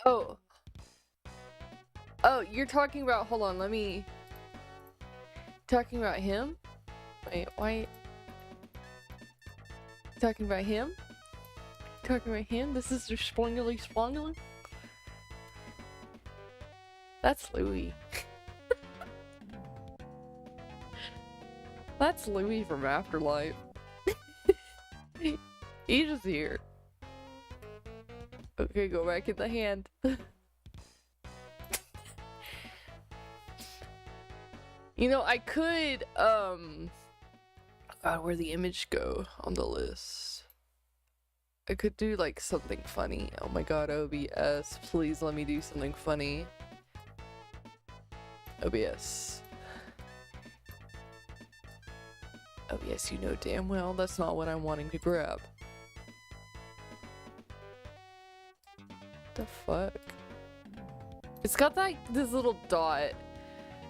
Oh. Oh, you're talking about, hold on, let me... Talking about him? Wait, why? Talking about him? Talking about him? This is your splungly splungly? That's Louis. That's Louis from Afterlife. He's just here. Okay, go back in the hand. You know, I could, God, where'd the image go on the list? I could do, like, something funny. Oh my god, OBS, please let me do something funny. OBS. OBS, you know damn well that's not what I'm wanting to grab. The fuck? It's got, like, this little dot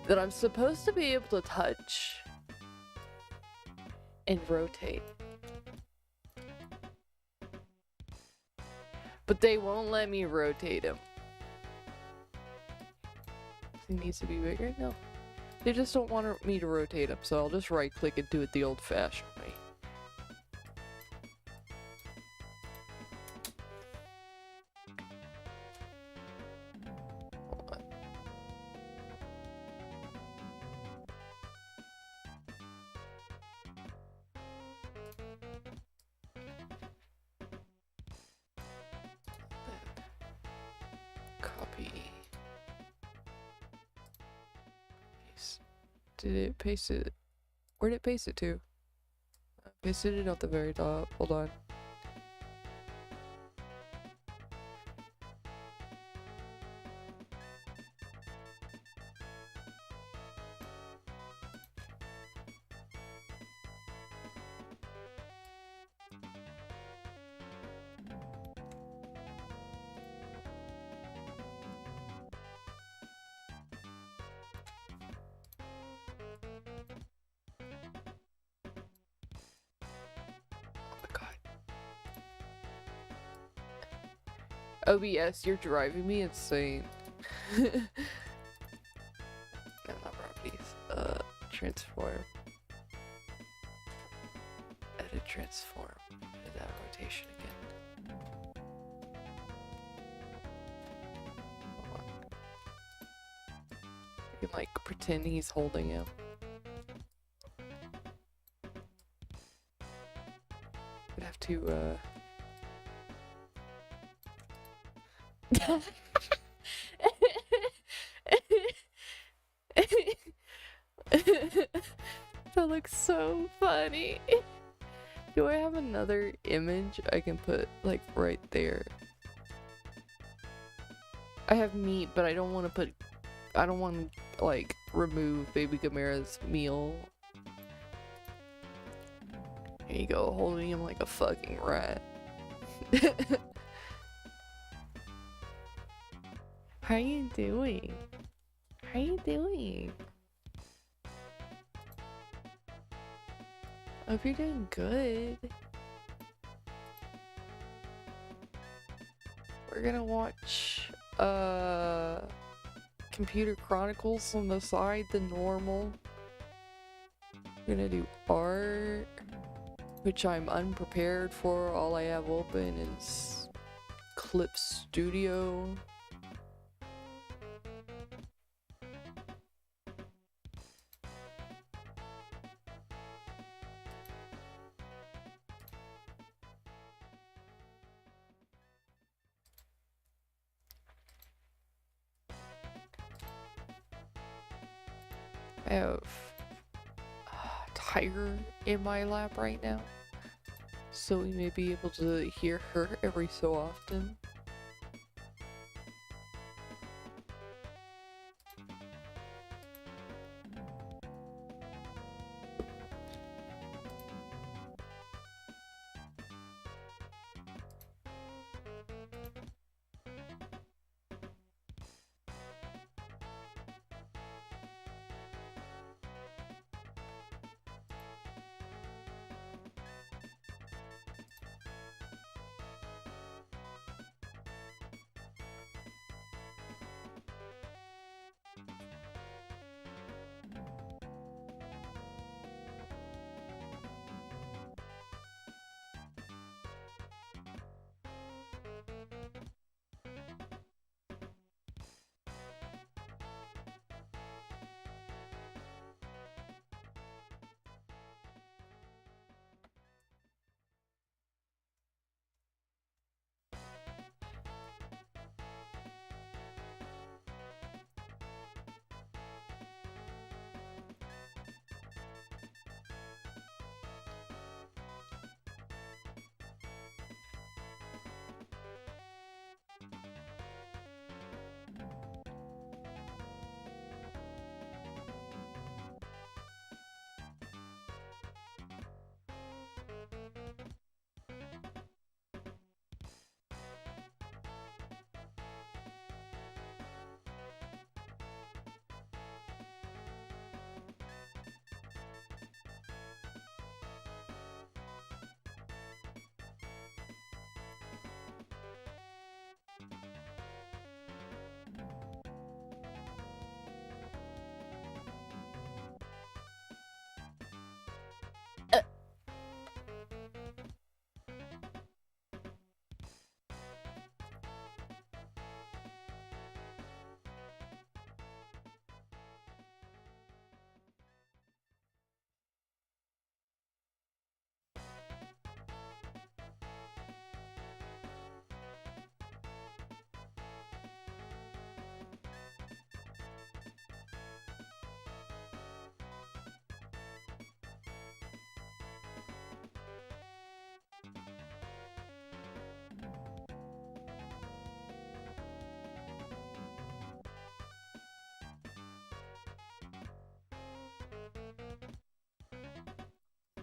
that I'm supposed to be able to touch and rotate. But they won't let me rotate him. He needs to be bigger? No. They just don't want me to rotate him, so I'll just right click and do it the old fashioned way. Copy. Paste. Did it paste it? Where did it paste it to? I pasted it at the very top. Hold on. OBS, you're driving me insane. No, not properties. Transform. Edit transform. Edit that rotation again. Hold on. I can like pretend he's holding him. I'd have to That looks so funny. Do I have another image I can put like right there? I have meat, but I don't want to like remove Baby Gamera's meal. Here you go, holding him like a fucking rat. How you doing? How you doing? Hope you're doing good. We're gonna watch Computer Chronicles on the side, the normal. We're gonna do art, which I'm unprepared for. All I have open is Clip Studio. I have Tiger in my lap right now, so we may be able to hear her every so often.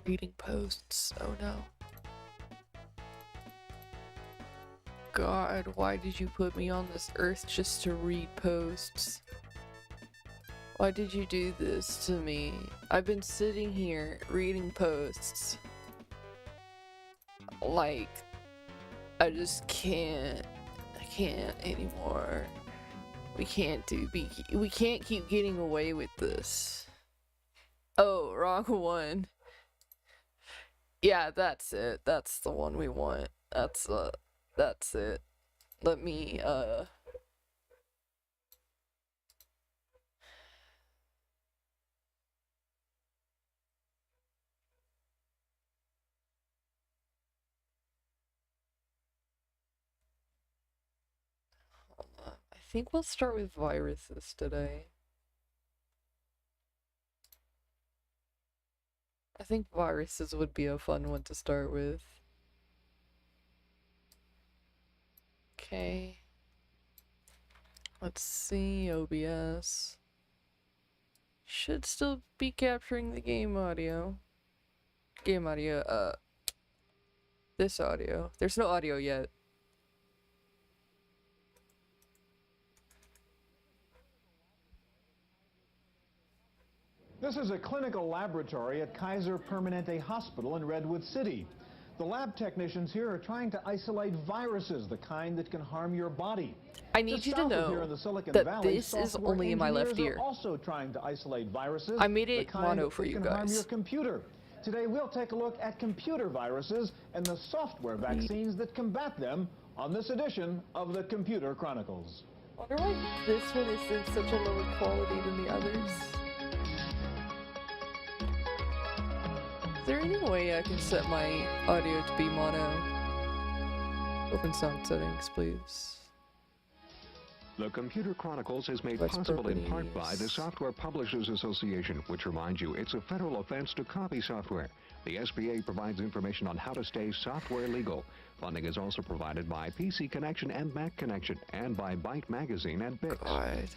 Reading posts. Oh no. God, why did you put me on this earth just to read posts? Why did you do this to me? I've been sitting here reading posts. Like, I just can't. I can't anymore. We can't keep getting away with this. Oh, wrong one. Yeah, that's it. That's the one we want. That's it. Let me, hold on. I think we'll start with viruses today. I think viruses would be a fun one to start with. Okay. Let's see, OBS. Should still be capturing the game audio. Game audio, this audio. There's no audio yet. This is a clinical laboratory at Kaiser Permanente Hospital in Redwood City. The lab technicians here are trying to isolate viruses, the kind that can harm your body. I need you to know that this is only in my left ear. Also trying to isolate viruses. I made it mono for you guys. Harm your computer. Today we'll take a look at computer viruses and the software vaccines that combat them on this edition of the Computer Chronicles. I wonder why this one is in such a lower quality than the others. Is there any way I can set my audio to be mono? Open sound settings, please. The Computer Chronicles is made possible in part by the Software Publishers Association, which reminds you it's a federal offense to copy software. The SPA provides information on how to stay software legal. Funding is also provided by PC Connection and Mac Connection, and by Byte Magazine and Bix. God.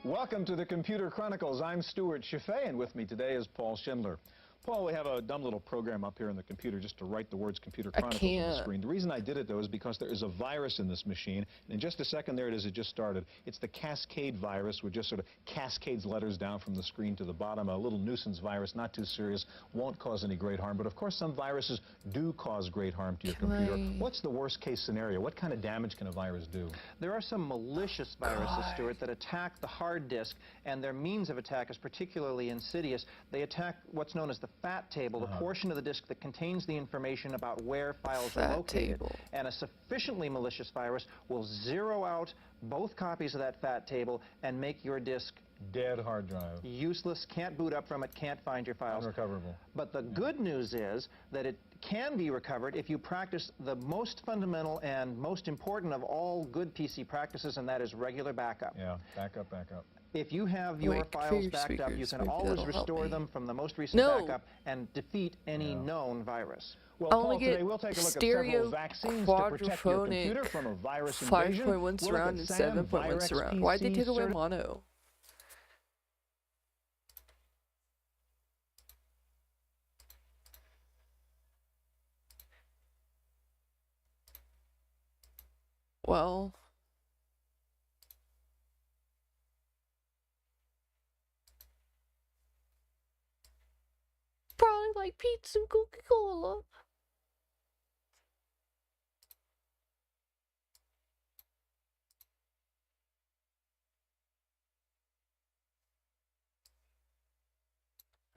Welcome to the Computer Chronicles. I'm Stuart Chaffee, and with me today is Paul Schindler. Paul, we have a dumb little program up here on the computer just to write the words Computer Chronicles on the screen. The reason I did it, though, is because there is a virus in this machine. And in just a second, there it is, it just started. It's the Cascade virus, which just sort of cascades letters down from the screen to the bottom. A little nuisance virus, not too serious, won't cause any great harm. But of course, some viruses do cause great harm to your computer. What's the worst case scenario? What kind of damage can a virus do? There are some malicious viruses, Stuart, that attack the hard disk, and their means of attack is particularly insidious. They attack what's known as the fat table, the portion of the disk that contains the information about where files are located. And a sufficiently malicious virus will zero out both copies of that fat table and make your disk dead hard drive. Useless, can't boot up from it, can't find your files. Unrecoverable. But the good news is that it can be recovered if you practice the most fundamental and most important of all good PC practices, and that is regular backup. Yeah, backup, backup. If you have your files backed up, you can always restore them from the most recent backup and defeat any known virus. Well, Paul, today we'll take a look at several vaccines to protect your computer from a virus invasion. 5.1 surround and 7.1 surround. Why'd they take away mono? Well, probably like pizza and Coca-Cola.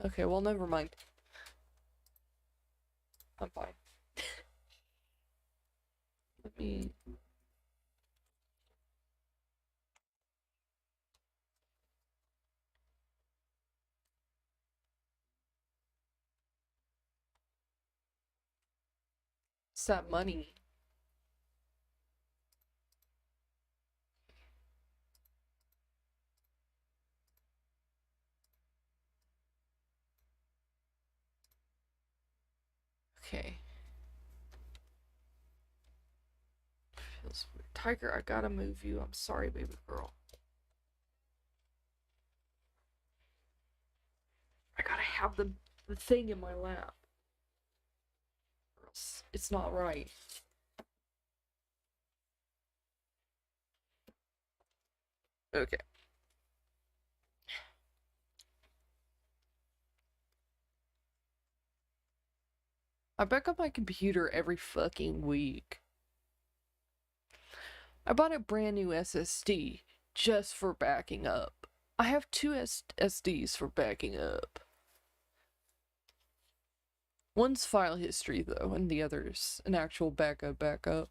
Okay, well, never mind. I'm fine. Let me... It's that money. Okay. Feels weird. Tiger, I gotta move you. I'm sorry, baby girl. gotta have the thing in my lap. It's not right. Okay. I back up my computer every fucking week. I bought a brand new SSD just for backing up. I have two SSDs for backing up. One's file history though, and the other's an actual backup.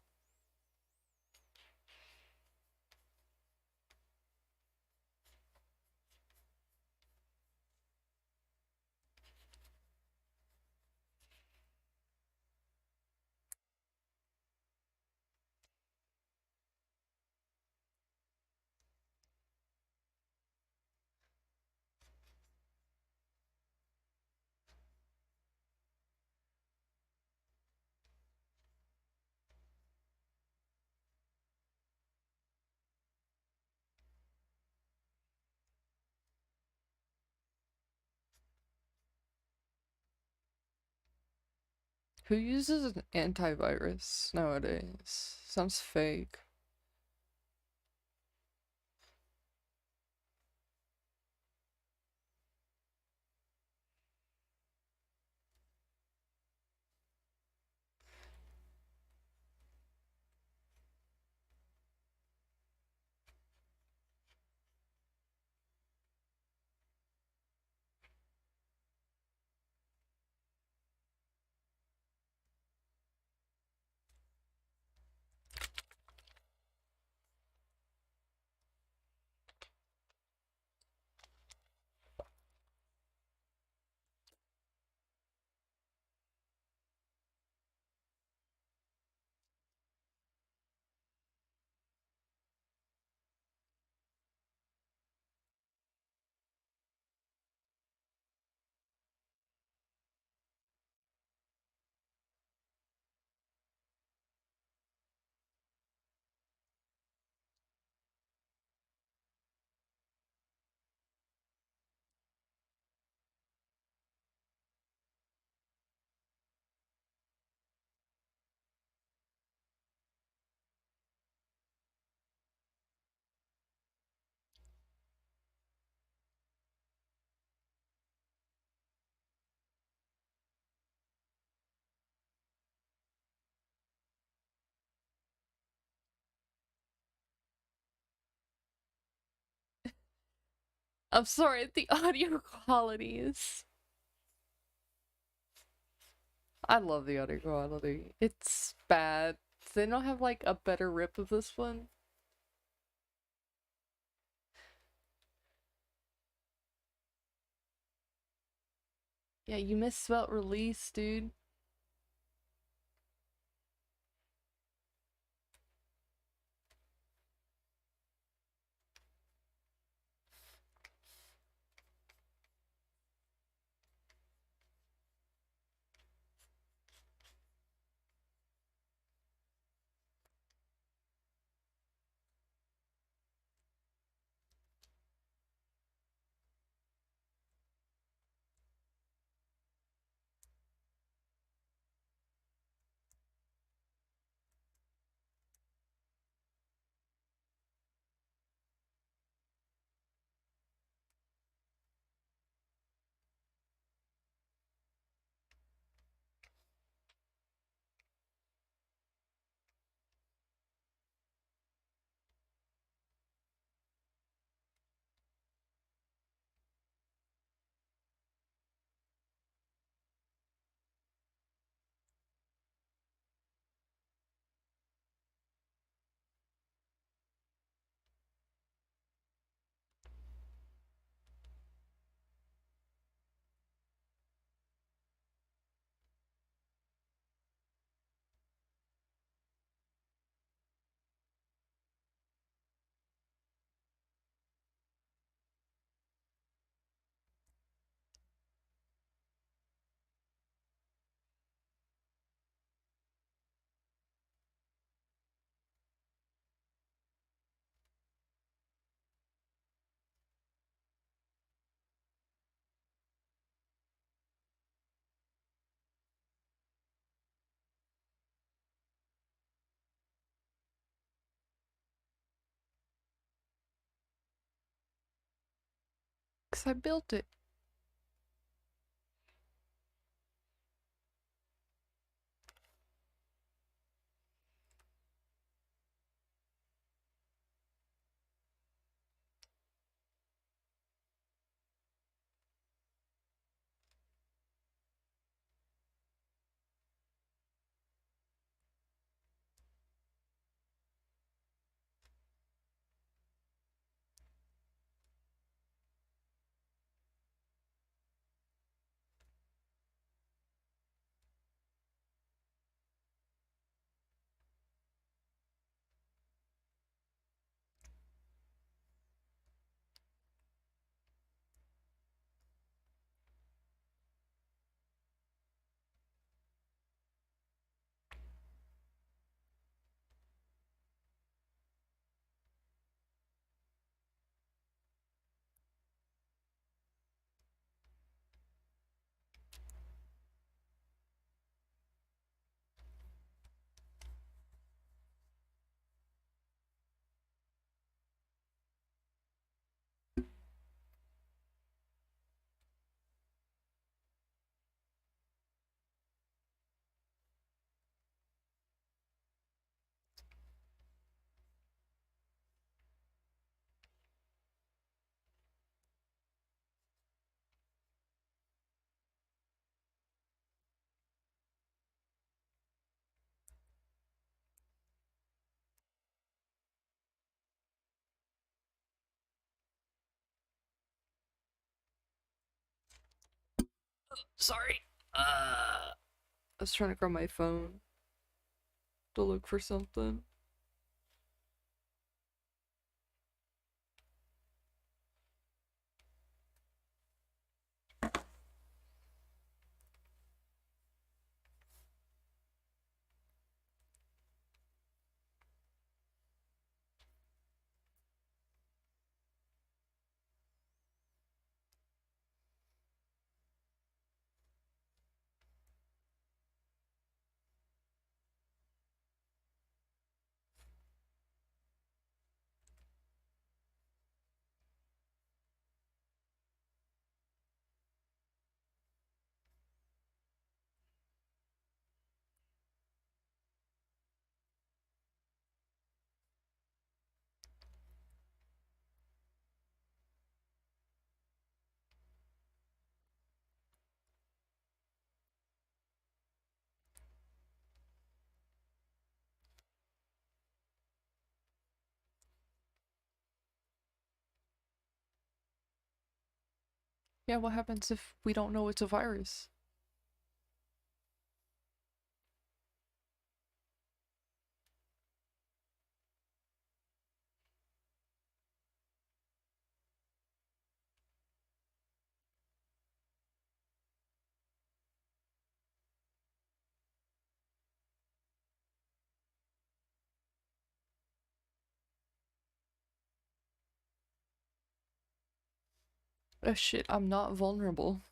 Who uses an antivirus nowadays? Sounds fake. I'm sorry, the audio quality is... I love the audio quality. It's bad. They don't have like a better rip of this one. Yeah, you misspelled release, dude. 'Cause I built it. Sorry. I was trying to grab my phone to look for something. Yeah, what happens if we don't know it's a virus? Oh shit, I'm not vulnerable.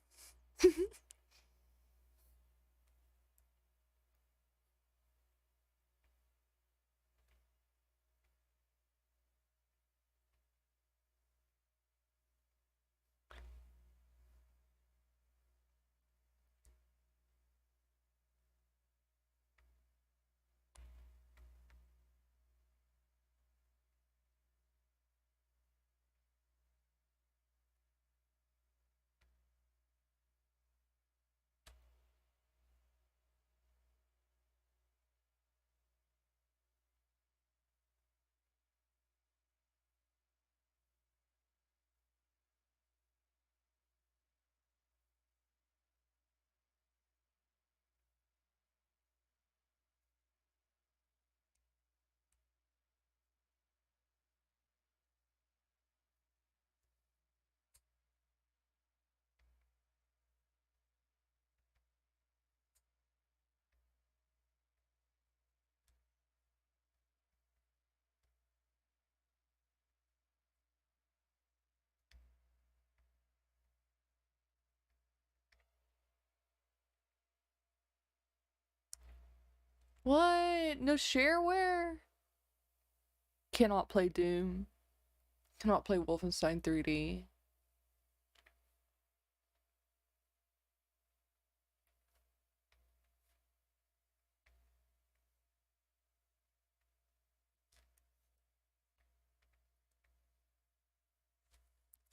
What? No shareware? Cannot play Doom. Cannot play Wolfenstein 3D.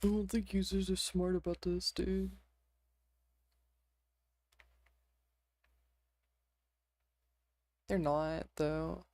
I don't think users are smart about this, dude. They're not, though.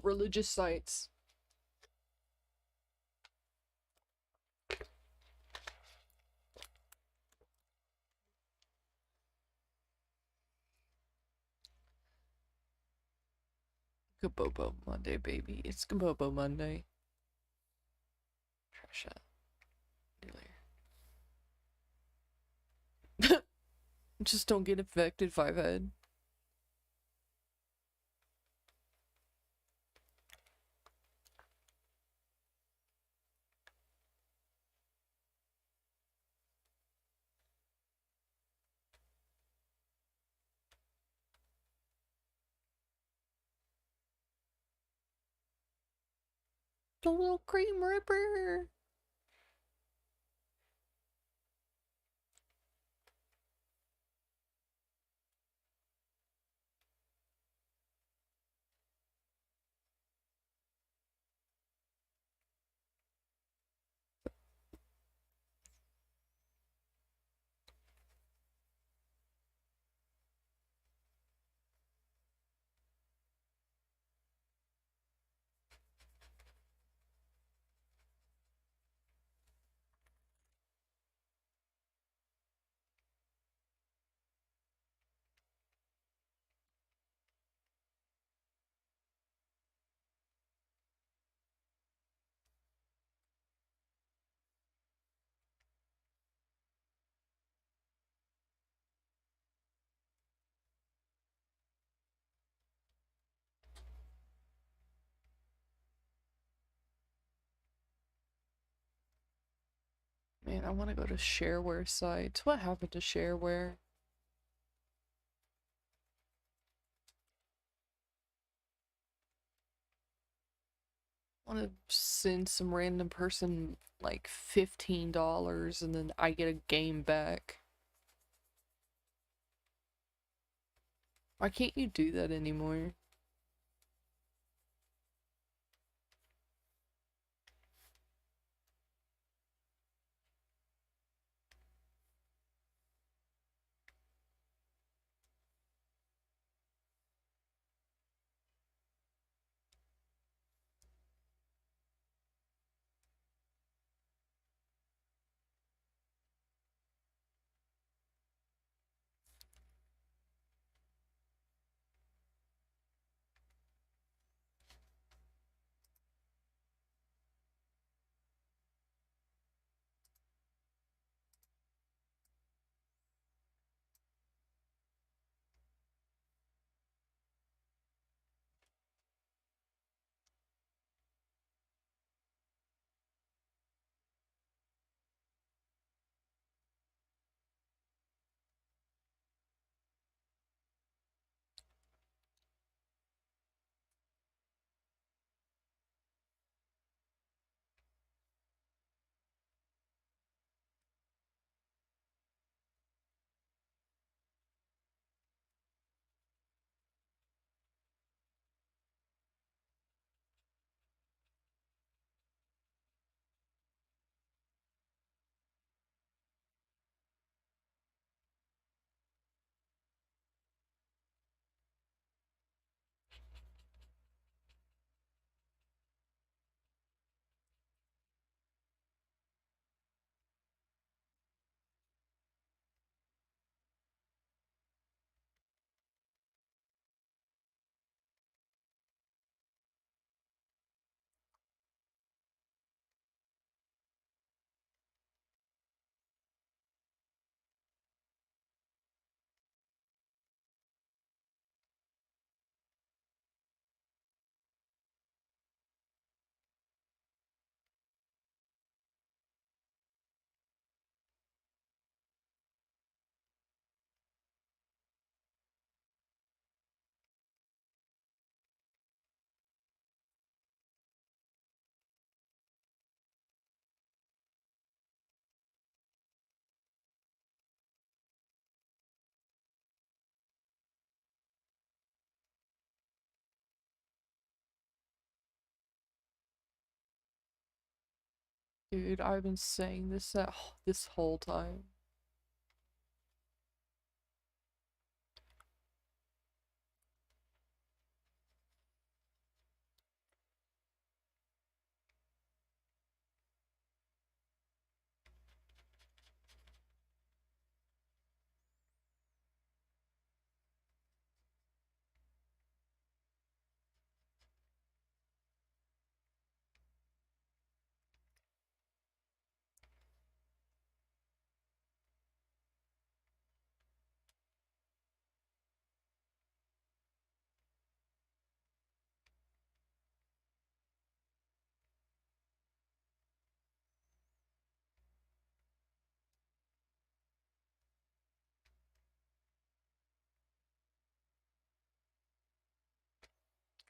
Religious sites. Kabobo Monday, baby. It's Kabobo Monday. Trash out. Just don't get infected, Five Head. The little cream ripper. Man, I want to go to shareware sites. What happened to shareware? I want to send some random person like $15 and then I get a game back. Why can't you do that anymore? Dude, I've been saying this this whole time.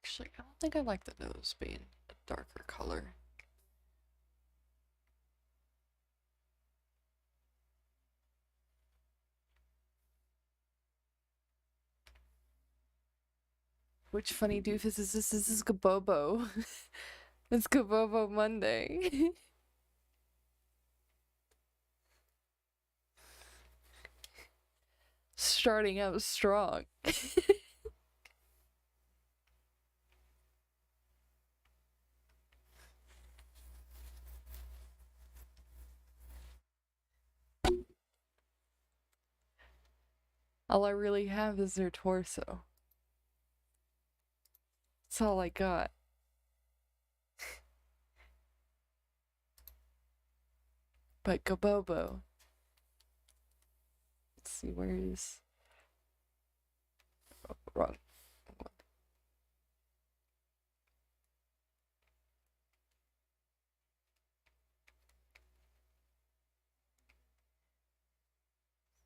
Actually, I don't think I like the nose being a darker color. Which funny doofus is this? This is Kabobo. It's Kabobo Monday. Starting out strong. All I really have is their torso. That's all I got. But Kabobo. Let's see, where is... Oh, wrong.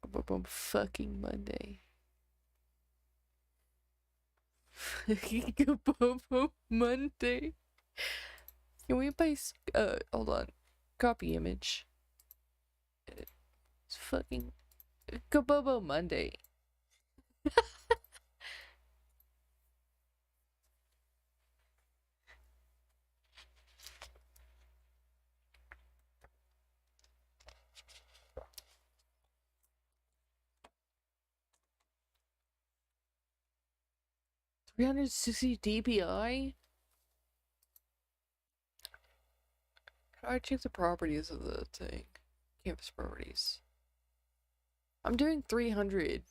Kabobo fucking Monday. Fucking Kabobo Monday. Can we buy... hold on. Copy image. It's fucking... Kabobo Monday. 360 dpi? How do I check the properties of the thing? Campus properties. I'm doing 300.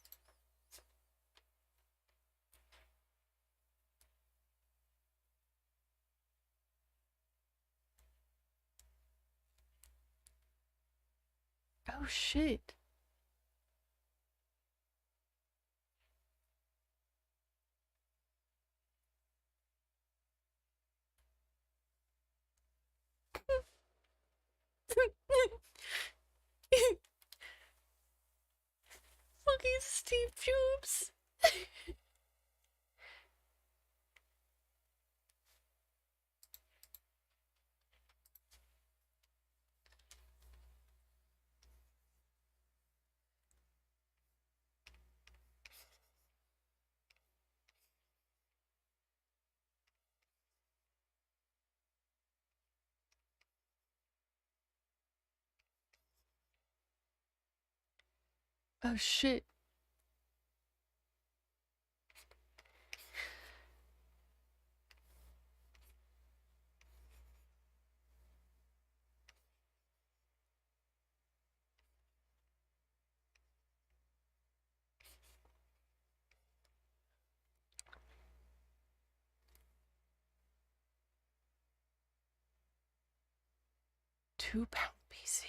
Oh shit. Fucking Steve Jobs. Oh shit. £2 PC.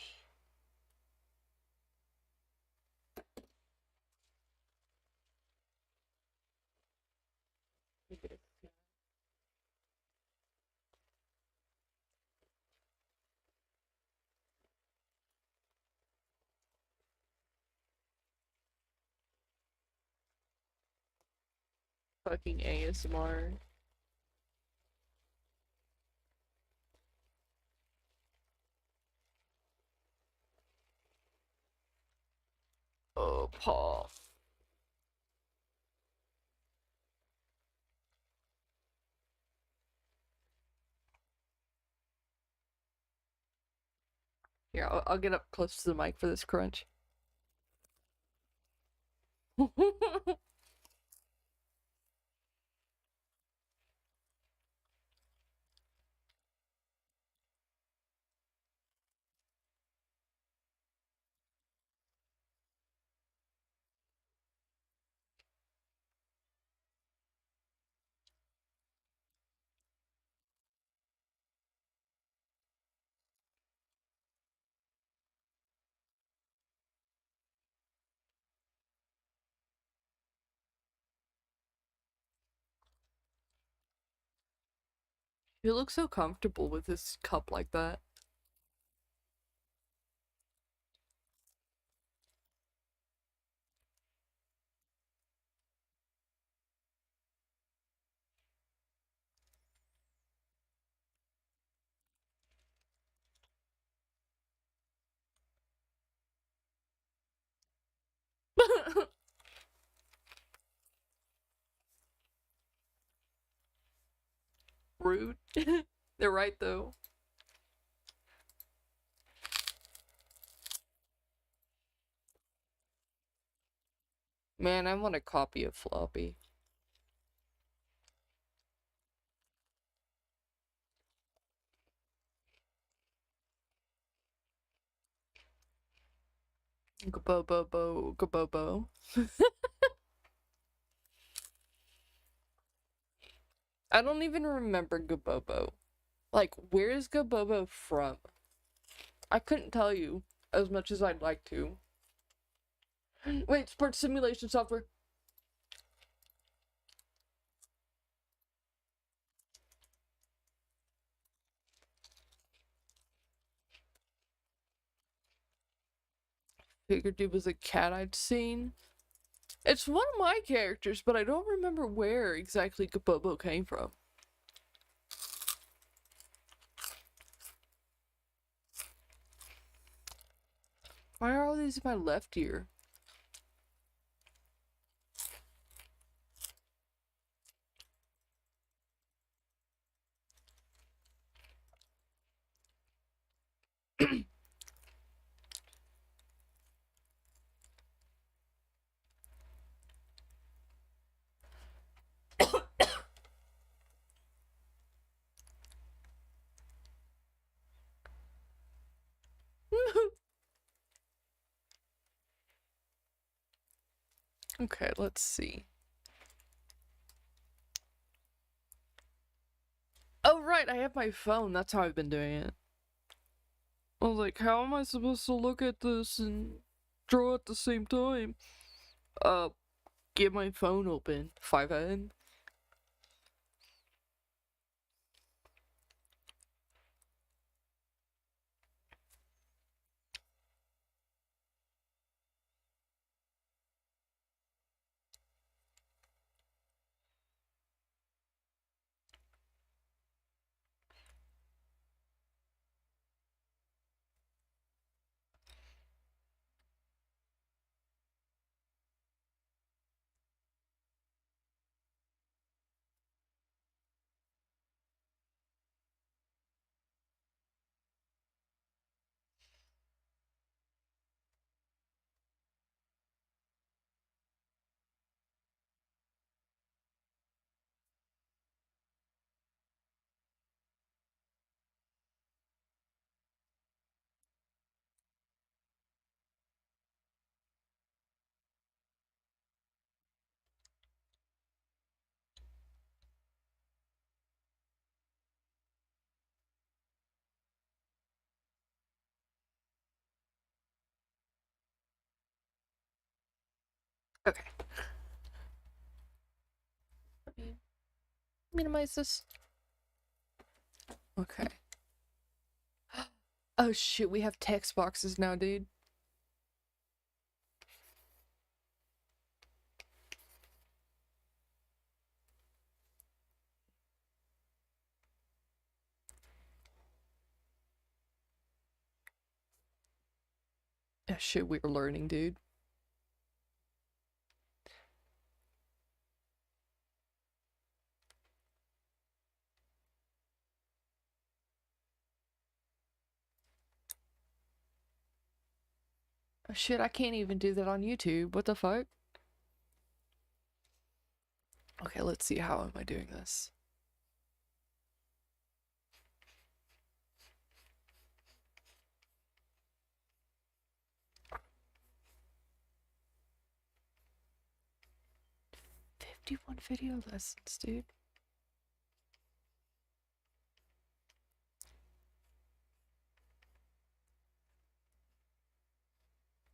Fucking ASMR. Oh, Paul. Here, I'll get up close to the mic for this crunch. You look so comfortable with this cup like that. Rude. They're right though. Man, I want a copy of Floppy. Gabobo, gabobo. I don't even remember Gabobo. Like, where is Gabobo from? I couldn't tell you as much as I'd like to. Wait, sports simulation software. Figured it was a cat I'd seen. It's one of my characters, but I don't remember where exactly Gabobo came from. Why are all these in my left ear? Okay, let's see. Oh, right, I have my phone. That's how I've been doing it. I was like, how am I supposed to look at this and draw at the same time? Get my phone open. 5N. Okay. Let me minimize this. Okay. Oh shit, we have text boxes now, dude. Oh shit, we're learning, dude. shit, I can't even do that on YouTube. What the fuck? Okay, let's see. How am I doing this? "51 video lessons, dude."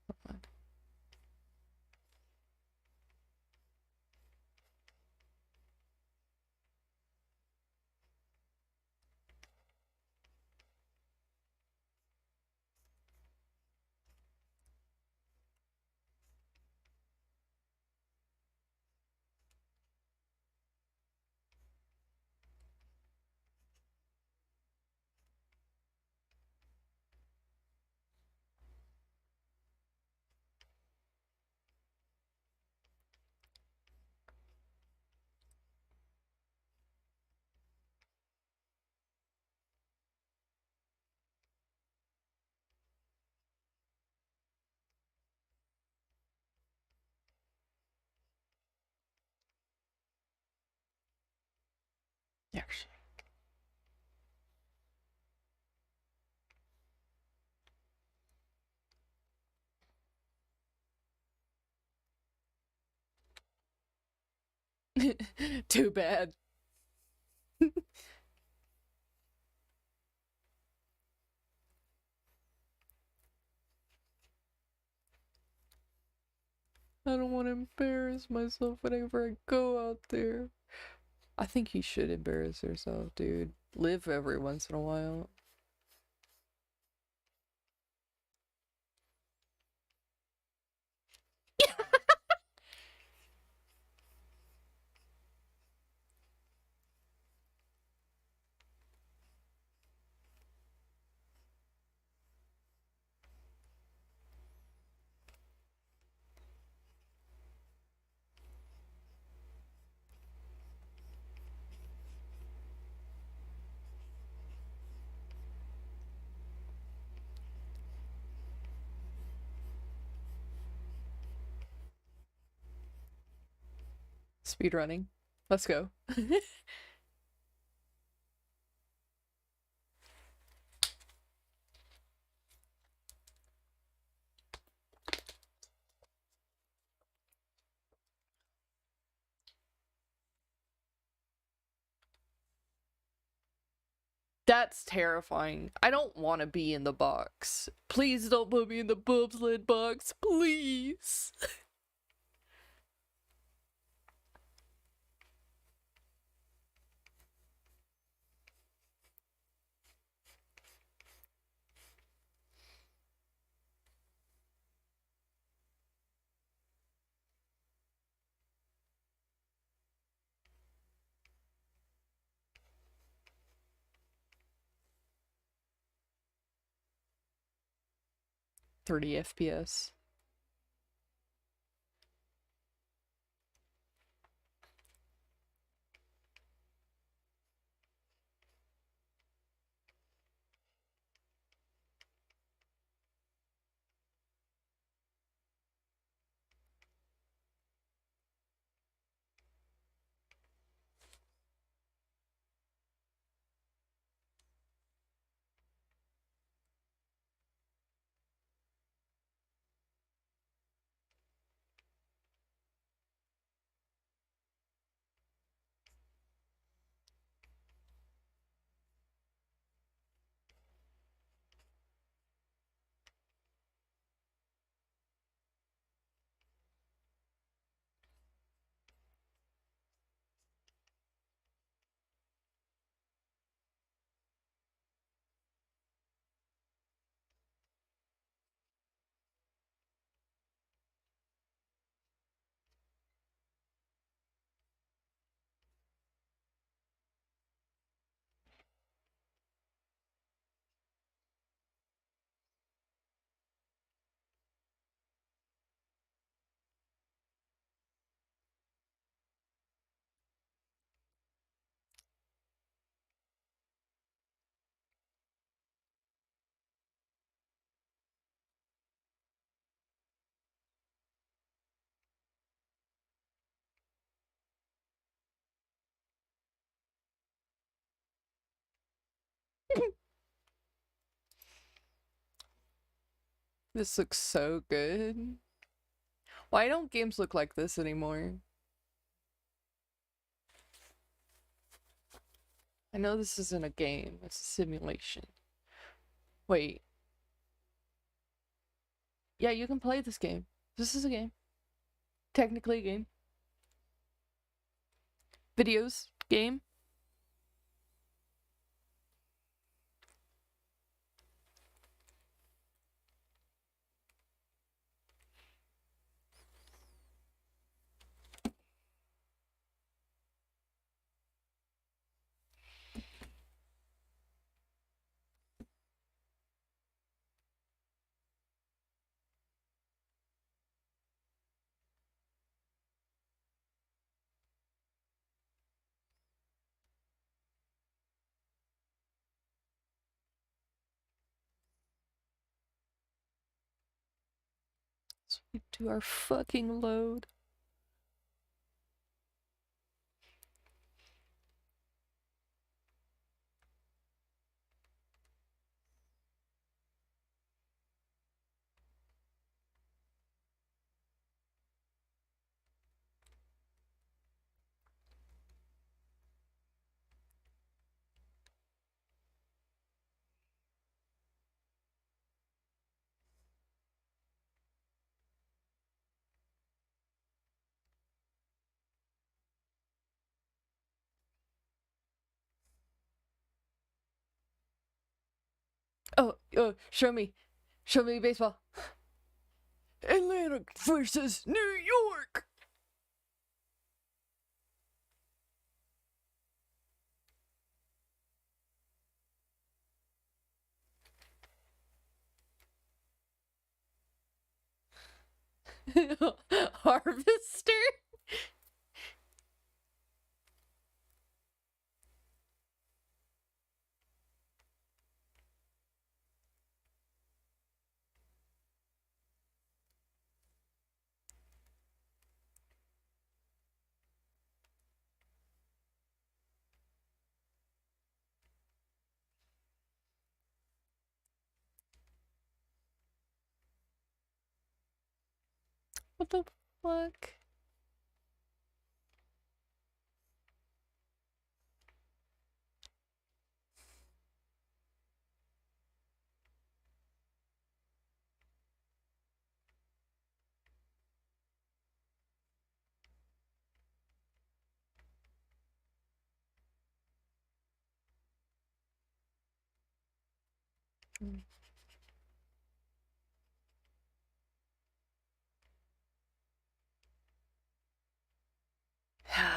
Hold on. Actually. Too bad. I don't want to embarrass myself whenever I go out there. I think you should embarrass yourself, dude. Live every once in a while. Speedrunning. Let's go. That's terrifying. I don't want to be in the box. Please don't put me in the bobsled box. Please. 30 FPS. This looks so good. Why don't games look like this anymore? I know this isn't a game, it's a simulation. Wait. Yeah, you can play this game. This is a game. Technically a game. Videos game. So we do our fucking load. Oh, show me. Show me baseball. Atlanta versus New York. Harvester? What the fuck?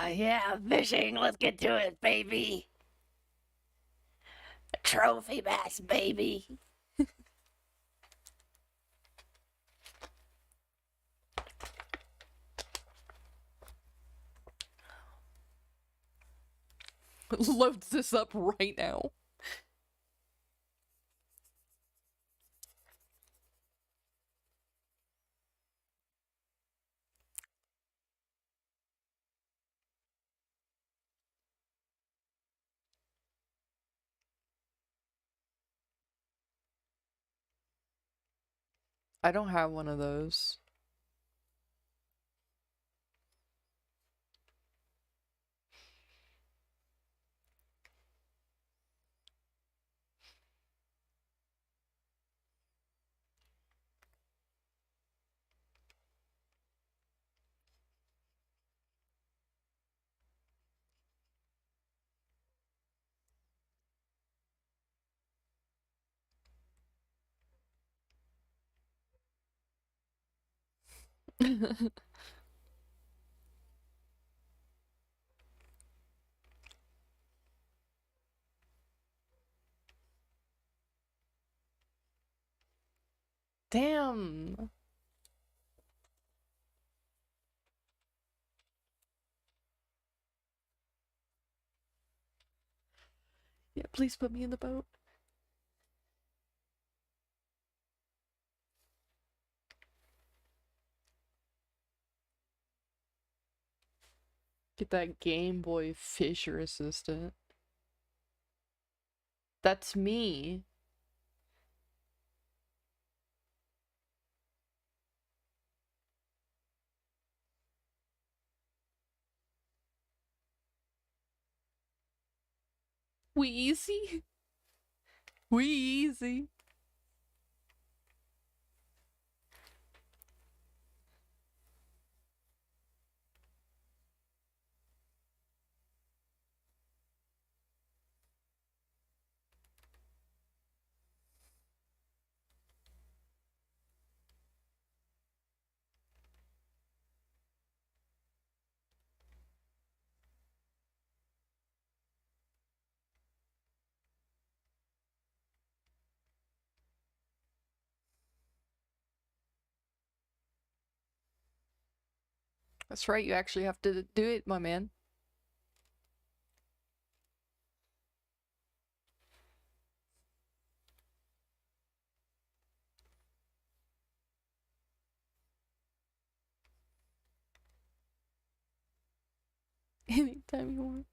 Yeah, fishing. Let's get to it, baby. A trophy bass, baby. Loads this up right now. I don't have one of those. Damn. Yeah, please put me in the boat. Get that Game Boy Fisher assistant. That's me. Wheezy. Wheezy. That's right, you actually have to do it, my man. Anytime you want.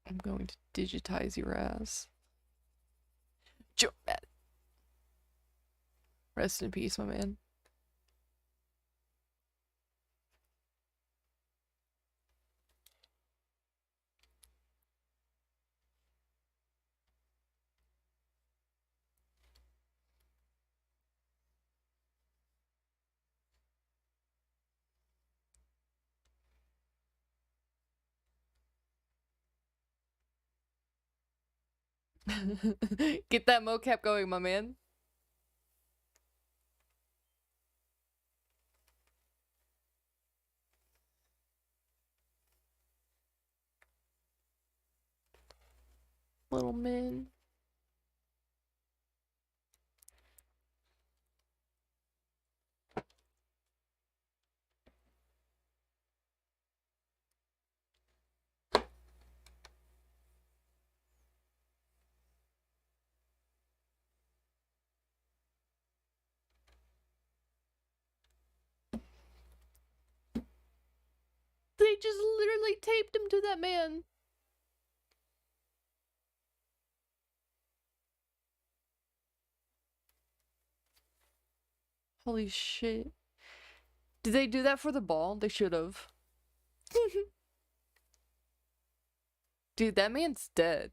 I'm going to digitize your ass. Rest in peace, my man. Get that mocap going, my man. Little man. They just literally taped him to that man. Holy shit. Did they do that for the ball? They should have. Dude, that man's dead.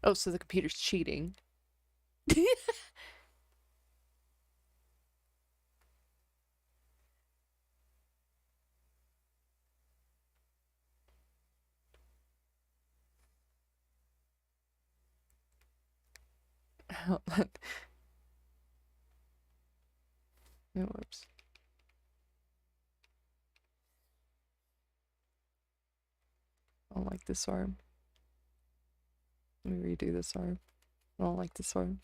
Oh, so the computer's cheating. Whoops. I don't like this arm. Let me redo this arm. I don't like this arm.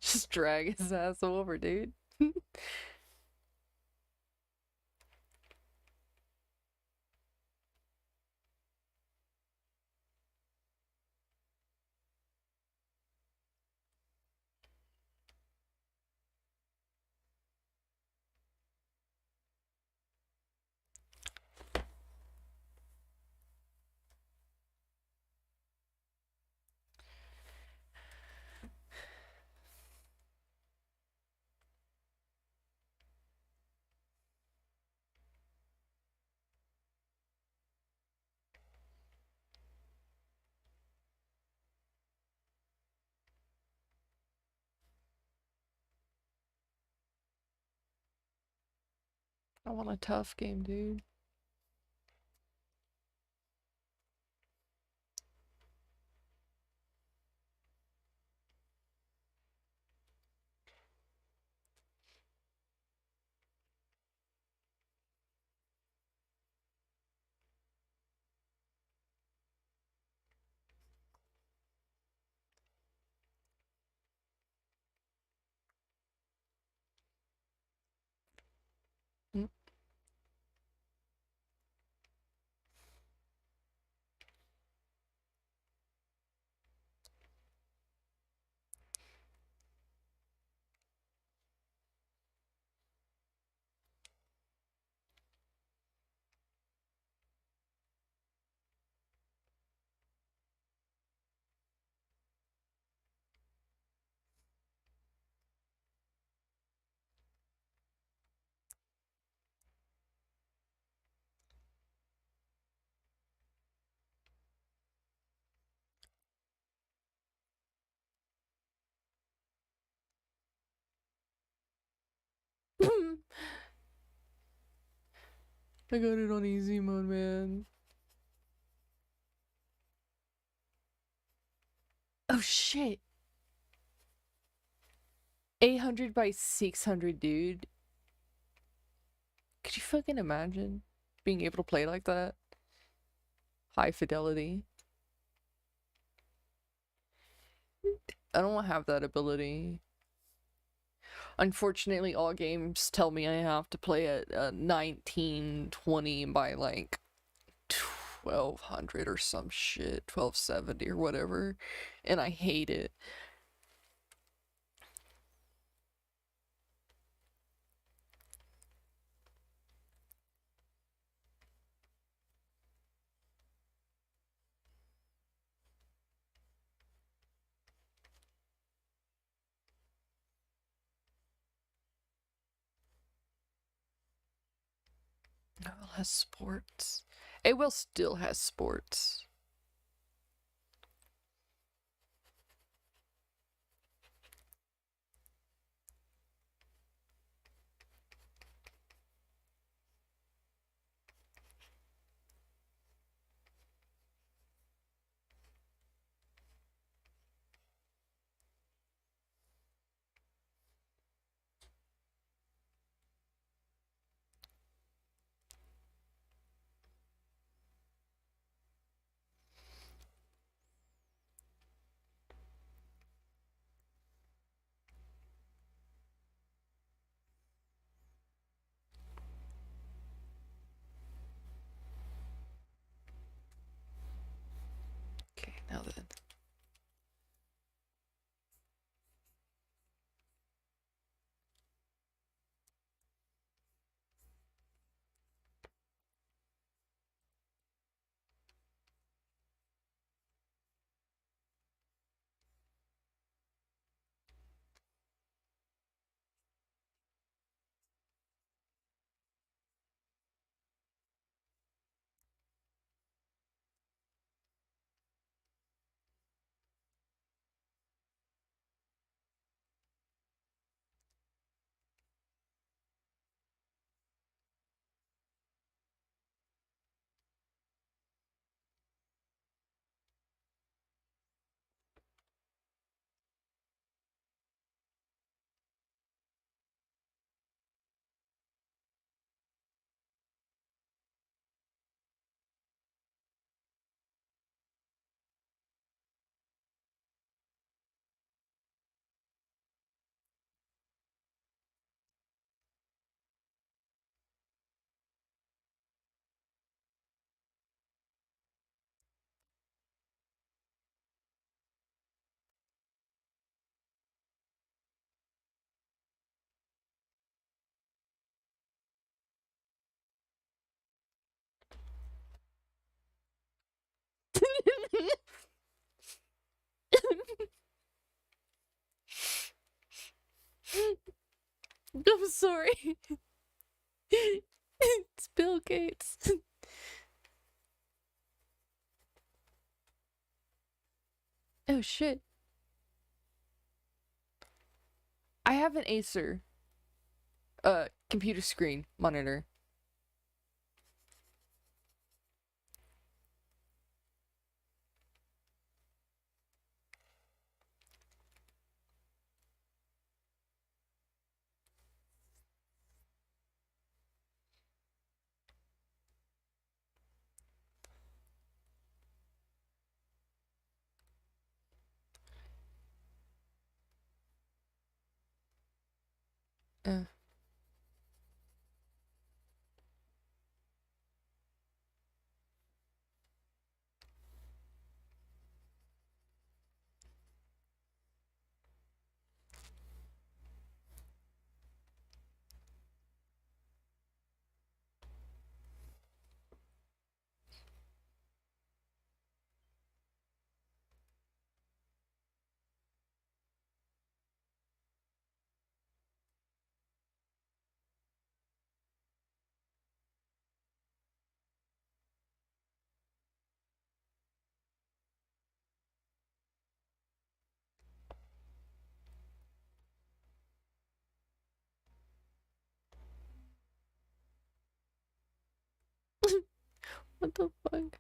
Just drag his ass over, dude. I want a tough game, dude. Mm. I got it on easy mode, man. Oh shit. 800 by 600, dude. Could you fucking imagine being able to play like that? High fidelity. I don't have that ability. Unfortunately, all games tell me I have to play at 1920 by like 1200 or some shit, 1270 or whatever, and I hate it. It will has sports. It will still has sports. Okay, now then. I'm sorry. It's Bill Gates. Oh shit. I have an Acer computer screen monitor. What the fuck?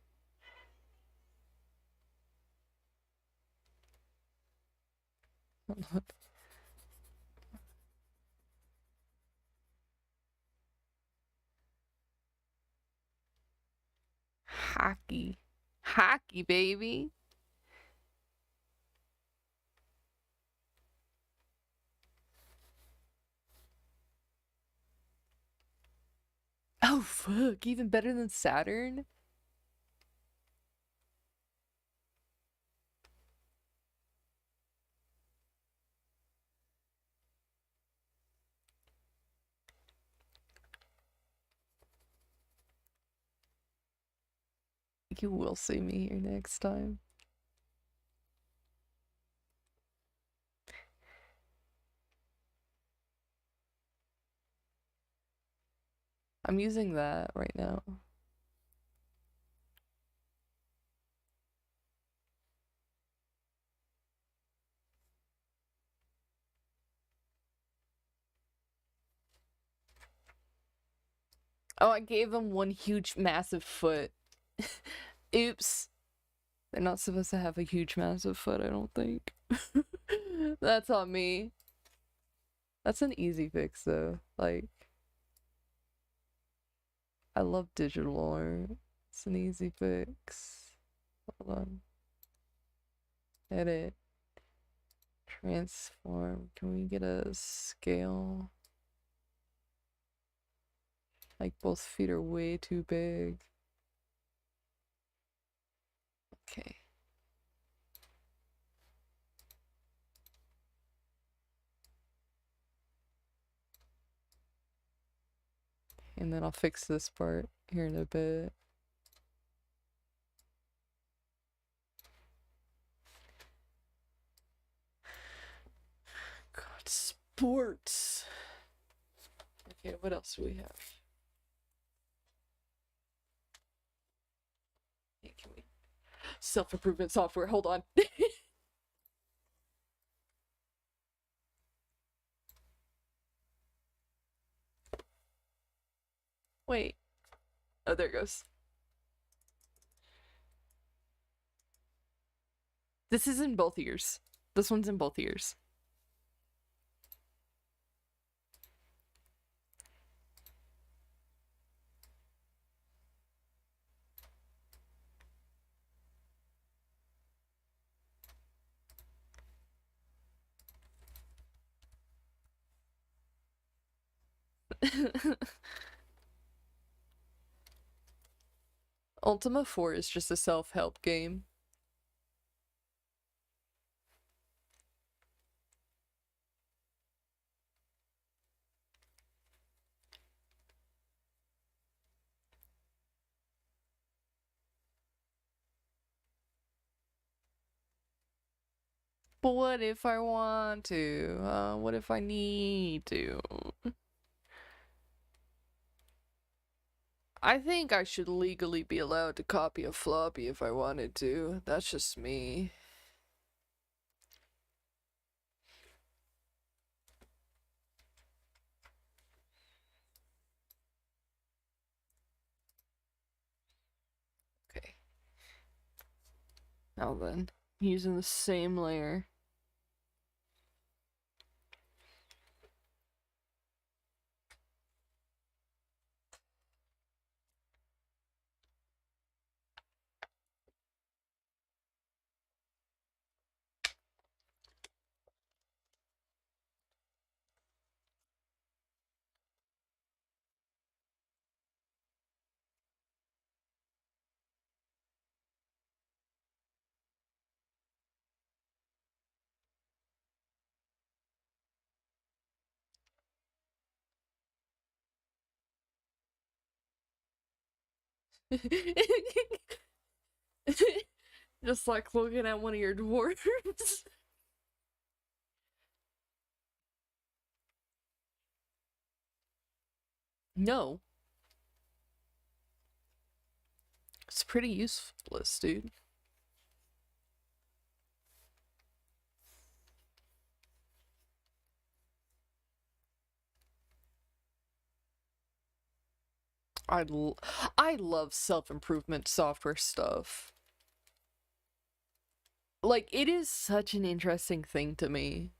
Hockey. Hockey, baby. Oh, fuck. Even better than Saturn? You will see me here next time. I'm using that right now. Oh, I gave them one huge massive foot. Oops. They're not supposed to have a huge massive foot, I don't think. That's on me. That's an easy fix though. Like, I love digital art. It's an easy fix. Hold on. Edit. Transform. Can we get a scale? Like, both feet are way too big. Okay. And then I'll fix this part here in a bit. God, sports. Okay, what else do we have? Hey, can we... Self-improvement software, hold on. Wait. Oh, there it goes. This is in both ears. This one's in both ears. Ultima 4 is just a self-help game. But what if I want to? What if I need to? I think I should legally be allowed to copy a floppy if I wanted to. That's just me. Okay. Now then, using the same layer. Just like looking at one of your dwarves. No. It's pretty useless, dude. I love self-improvement software stuff. Like, it is such an interesting thing to me.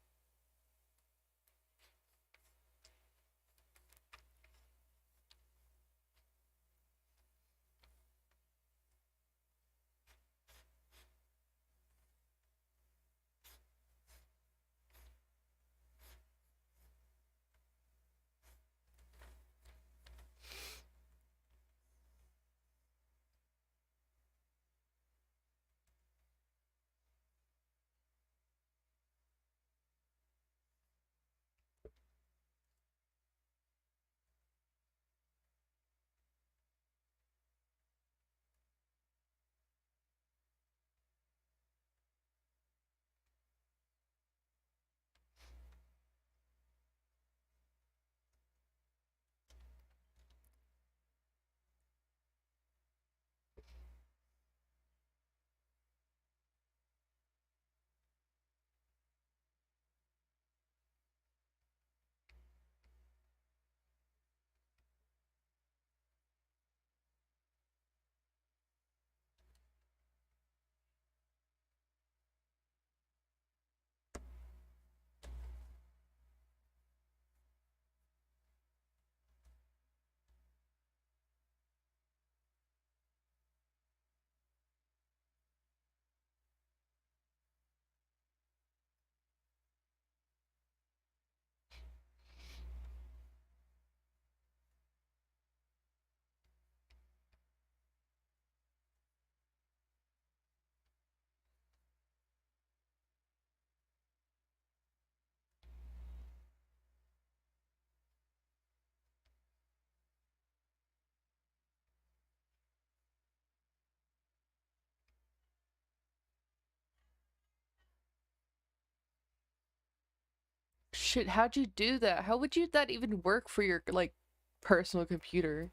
Shit, how'd you do that? How would you that even work for your, like, personal computer?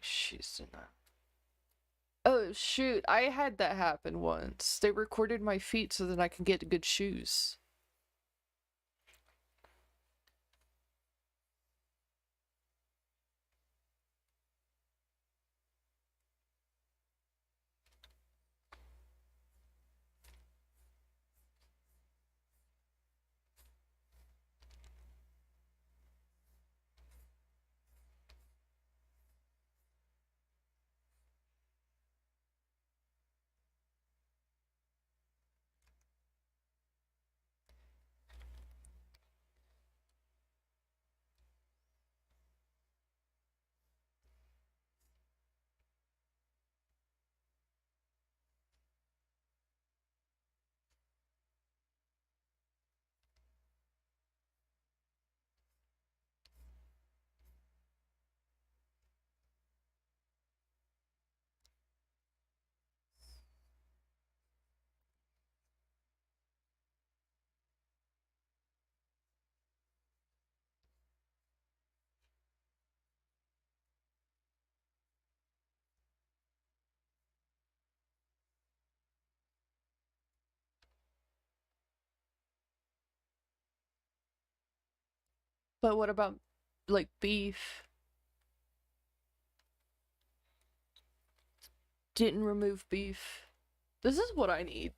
She's not. Oh, shoot, I had that happen once. They recorded my feet so that I can get good shoes. But what about, like, beef? Didn't remove beef. This is what I need.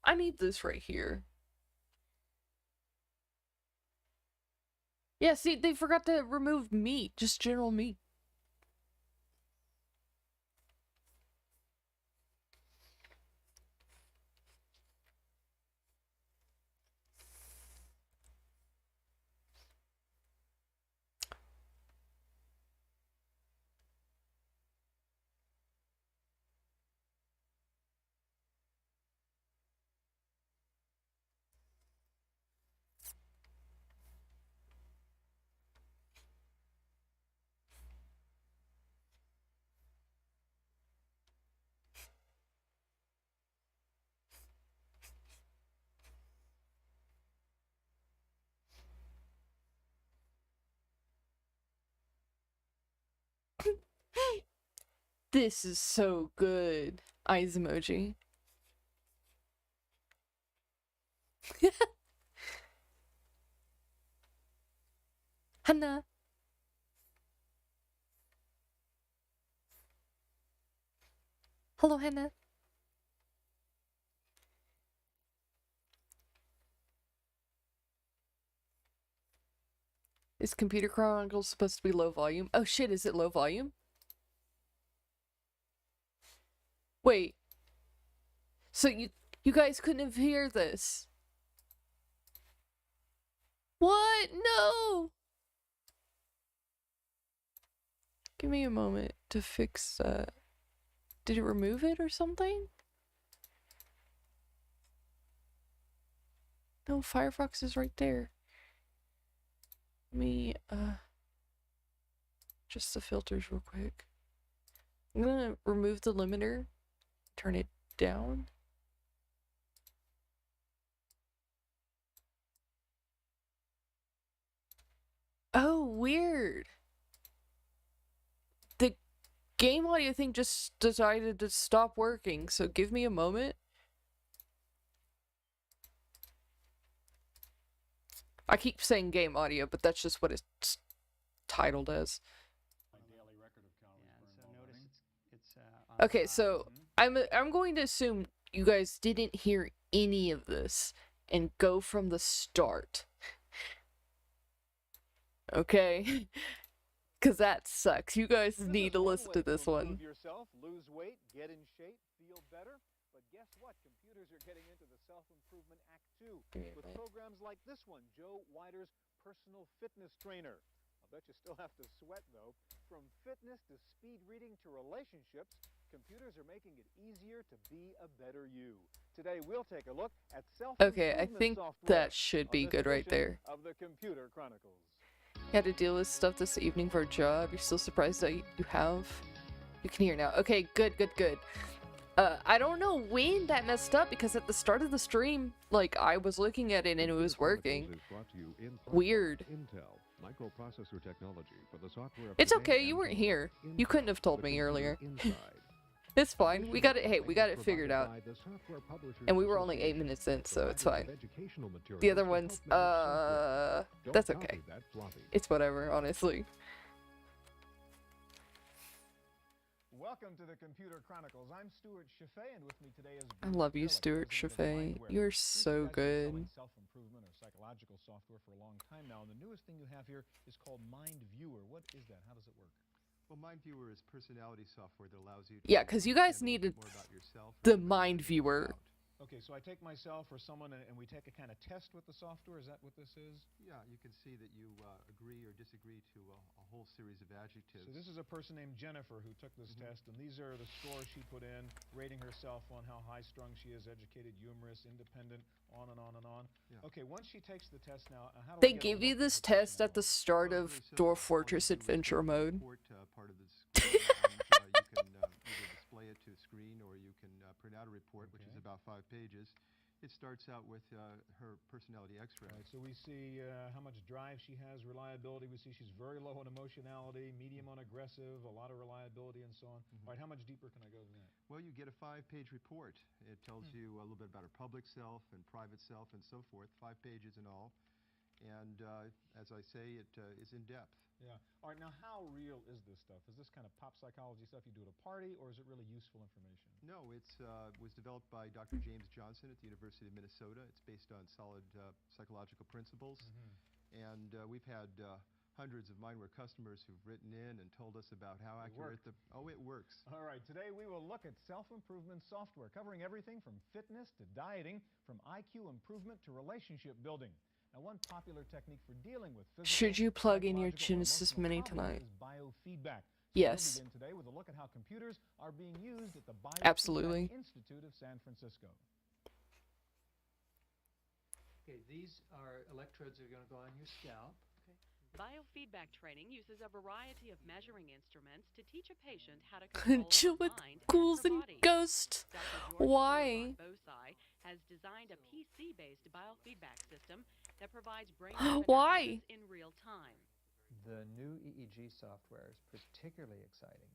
I need this right here. Yeah, see, they forgot to remove meat, just general meat. This is so good. Eyes emoji. Hannah. Hello, Hannah. Is Computer Chronicles supposed to be low volume? Oh shit, is it low volume? Wait. So you guys couldn't hear this? What? No! Give me a moment to fix that. Did it remove it or something? No, Firefox is right there. Let me, just the filters real quick. I'm gonna remove the limiter, turn it down. Oh, weird. The game audio thing just decided to stop working, so give me a moment. I keep saying game audio, but that's just what it's titled as. Okay, so I'm going to assume you guys didn't hear any of this and go from the start. Okay? Because that sucks. You guys need to listen to this one. Yourself, lose weight, get in shape, feel better. But guess what? Computers are getting into the self-improvement act too, with programs like this one, Joe Weider's personal fitness trainer. I'll bet you still have to sweat though. From fitness to speed reading to relationships, computers are making it easier to be a better you. Today we'll take a look at self-improvement Okay, I think software that should be good right there. Of the Computer Chronicles. You had to deal with stuff this evening for a job. You're still surprised that you have? You can hear now. Okay, good, good, good. I don't know when that messed up because at the start of the stream, like, I was looking at it and it was working. Weird. It's okay, you weren't here. You couldn't have told me earlier. It's fine. We got it. Hey, we got it figured out. And we were only 8 minutes in, so it's fine. The other ones, that's okay. It's whatever, honestly. Welcome to the Computer Chronicles. I'm Stuart Chaffee, and with me today is I love you, Stuart Chaffee. You're so good. Self-improvement or psychological software for a long time now, and the newest thing you have here is called Mind Viewer. What is that? How does it work? Well, Mind Viewer is personality software that allows you to yeah, because you guys needed the Mind Viewer. Okay, so I take myself or someone and we take a kind of test with the software. Is that what this is? Yeah, you can see that you agree or disagree to a whole series of adjectives. So this is a person named Jennifer who took this test, and these are the scores she put in, rating herself on how high-strung she is, educated, humorous, independent, on and on and on. Yeah. Okay, once she takes the test now, how do they give you this test at the start of Dwarf Fortress Adventure mode. Part of this you can either display it to screen or you can print out a report, which is about 5 pages. It starts out with her personality x-ray. Right, so we see how much drive she has, reliability. We see she's very low on emotionality, medium on aggressive, a lot of reliability, and so on. All right, how much deeper can I go than that? Well, you get a 5-page report. It tells you a little bit about her public self and private self and so forth, 5 pages in all. And as I say, it is in depth. Yeah. All right, now how real is this stuff? Is this kind of pop psychology stuff you do at a party, or is it really useful information? No, it was developed by Dr. James Johnson at the University of Minnesota. It's based on solid psychological principles. And we've had hundreds of Mindware customers who've written in and told us about how accurate it works. All right, today we will look at self-improvement software, covering everything from fitness to dieting, from IQ improvement to relationship building. Now, one popular technique for dealing with physical, should you plug in your Genesis Mini tonight? Is biofeedback. So yes. We'll begin today with a look at how computers are being used at the Absolutely. Institute of San Francisco. Okay, these are electrodes that are going to go on your scalp. Biofeedback training uses a variety of measuring instruments to teach a patient how to control the mind ghouls and and body. ghosts. Why? Bosi has designed a PC-based biofeedback system that provides brain Why? in real time. The new EEG software is particularly exciting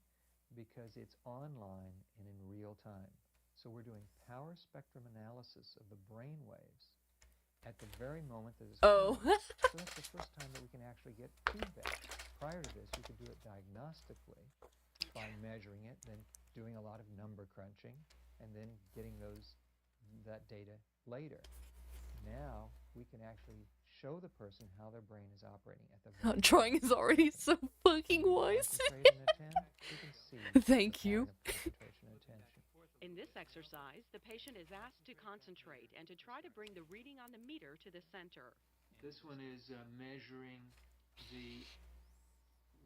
because it's online and in real time. So we're doing power spectrum analysis of the brain waves at the very moment that it's Oh. occurring. So that's the first time that we can actually get feedback. Prior to this, we could do it diagnostically by measuring it, then doing a lot of number crunching, and then getting that data later. Now we can actually show the person how their brain is operating at the very Drawing is already so fucking wise. Thank you. In this exercise, the patient is asked to concentrate and to try to bring the reading on the meter to the center. This one is measuring the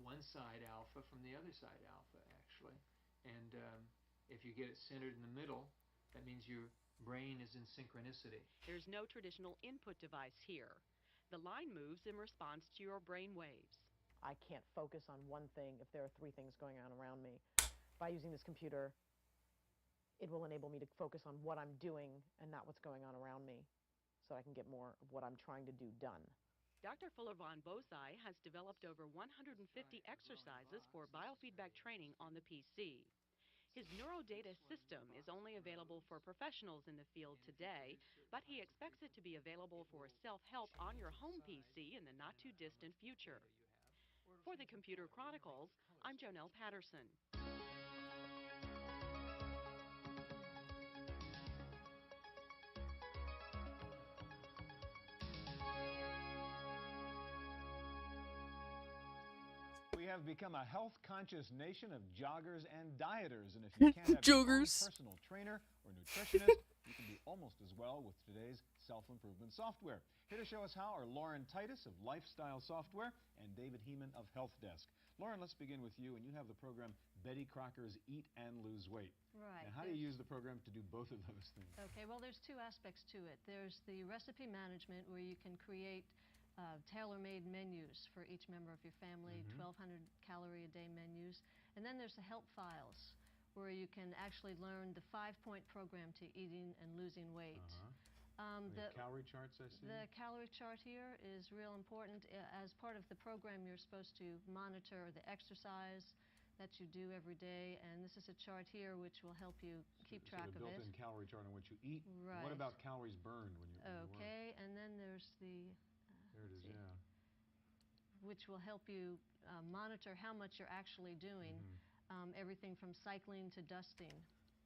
one side alpha from the other side alpha, actually. And if you get it centered in the middle, that means your brain is in synchronicity. There's no traditional input device here. The line moves in response to your brain waves. I can't focus on one thing if there are 3 things going on around me. By using this computer, it will enable me to focus on what I'm doing and not what's going on around me, so I can get more of what I'm trying to do done. Dr. Fuller von Bosai has developed over 150 exercises for biofeedback training on the PC. His neurodata system is only available for professionals in the field today, but he expects it to be available for self-help on your home PC in the not-too-distant future. For the Computer Chronicles, I'm Jonelle Patterson. We have become a health-conscious nation of joggers and dieters, and if you can't have your own personal trainer or nutritionist, you can do almost as well with today's self-improvement software. Here to show us how are Lauren Titus of Lifestyle Software and David Heeman of Health Desk. Lauren, let's begin with you, and you have the program Betty Crocker's Eat and Lose Weight. Right. Now, how do you use the program to do both of those things? Okay, well, there's 2 aspects to it. There's the recipe management, where you can create tailor-made menus for each member of your family, 1,200 calorie a day menus. And then there's the help files, where you can actually learn the 5-point program to eating and losing weight. The calorie charts, I see. The calorie chart here is real important. As part of the program, you're supposed to monitor the exercise that you do every day, and this is a chart here which will help you keep track of it. Built-in calorie chart on what you eat. Right. What about calories burned when you Okay, and then there's the there it is, yeah. which will help you monitor how much you're actually doing, everything from cycling to dusting.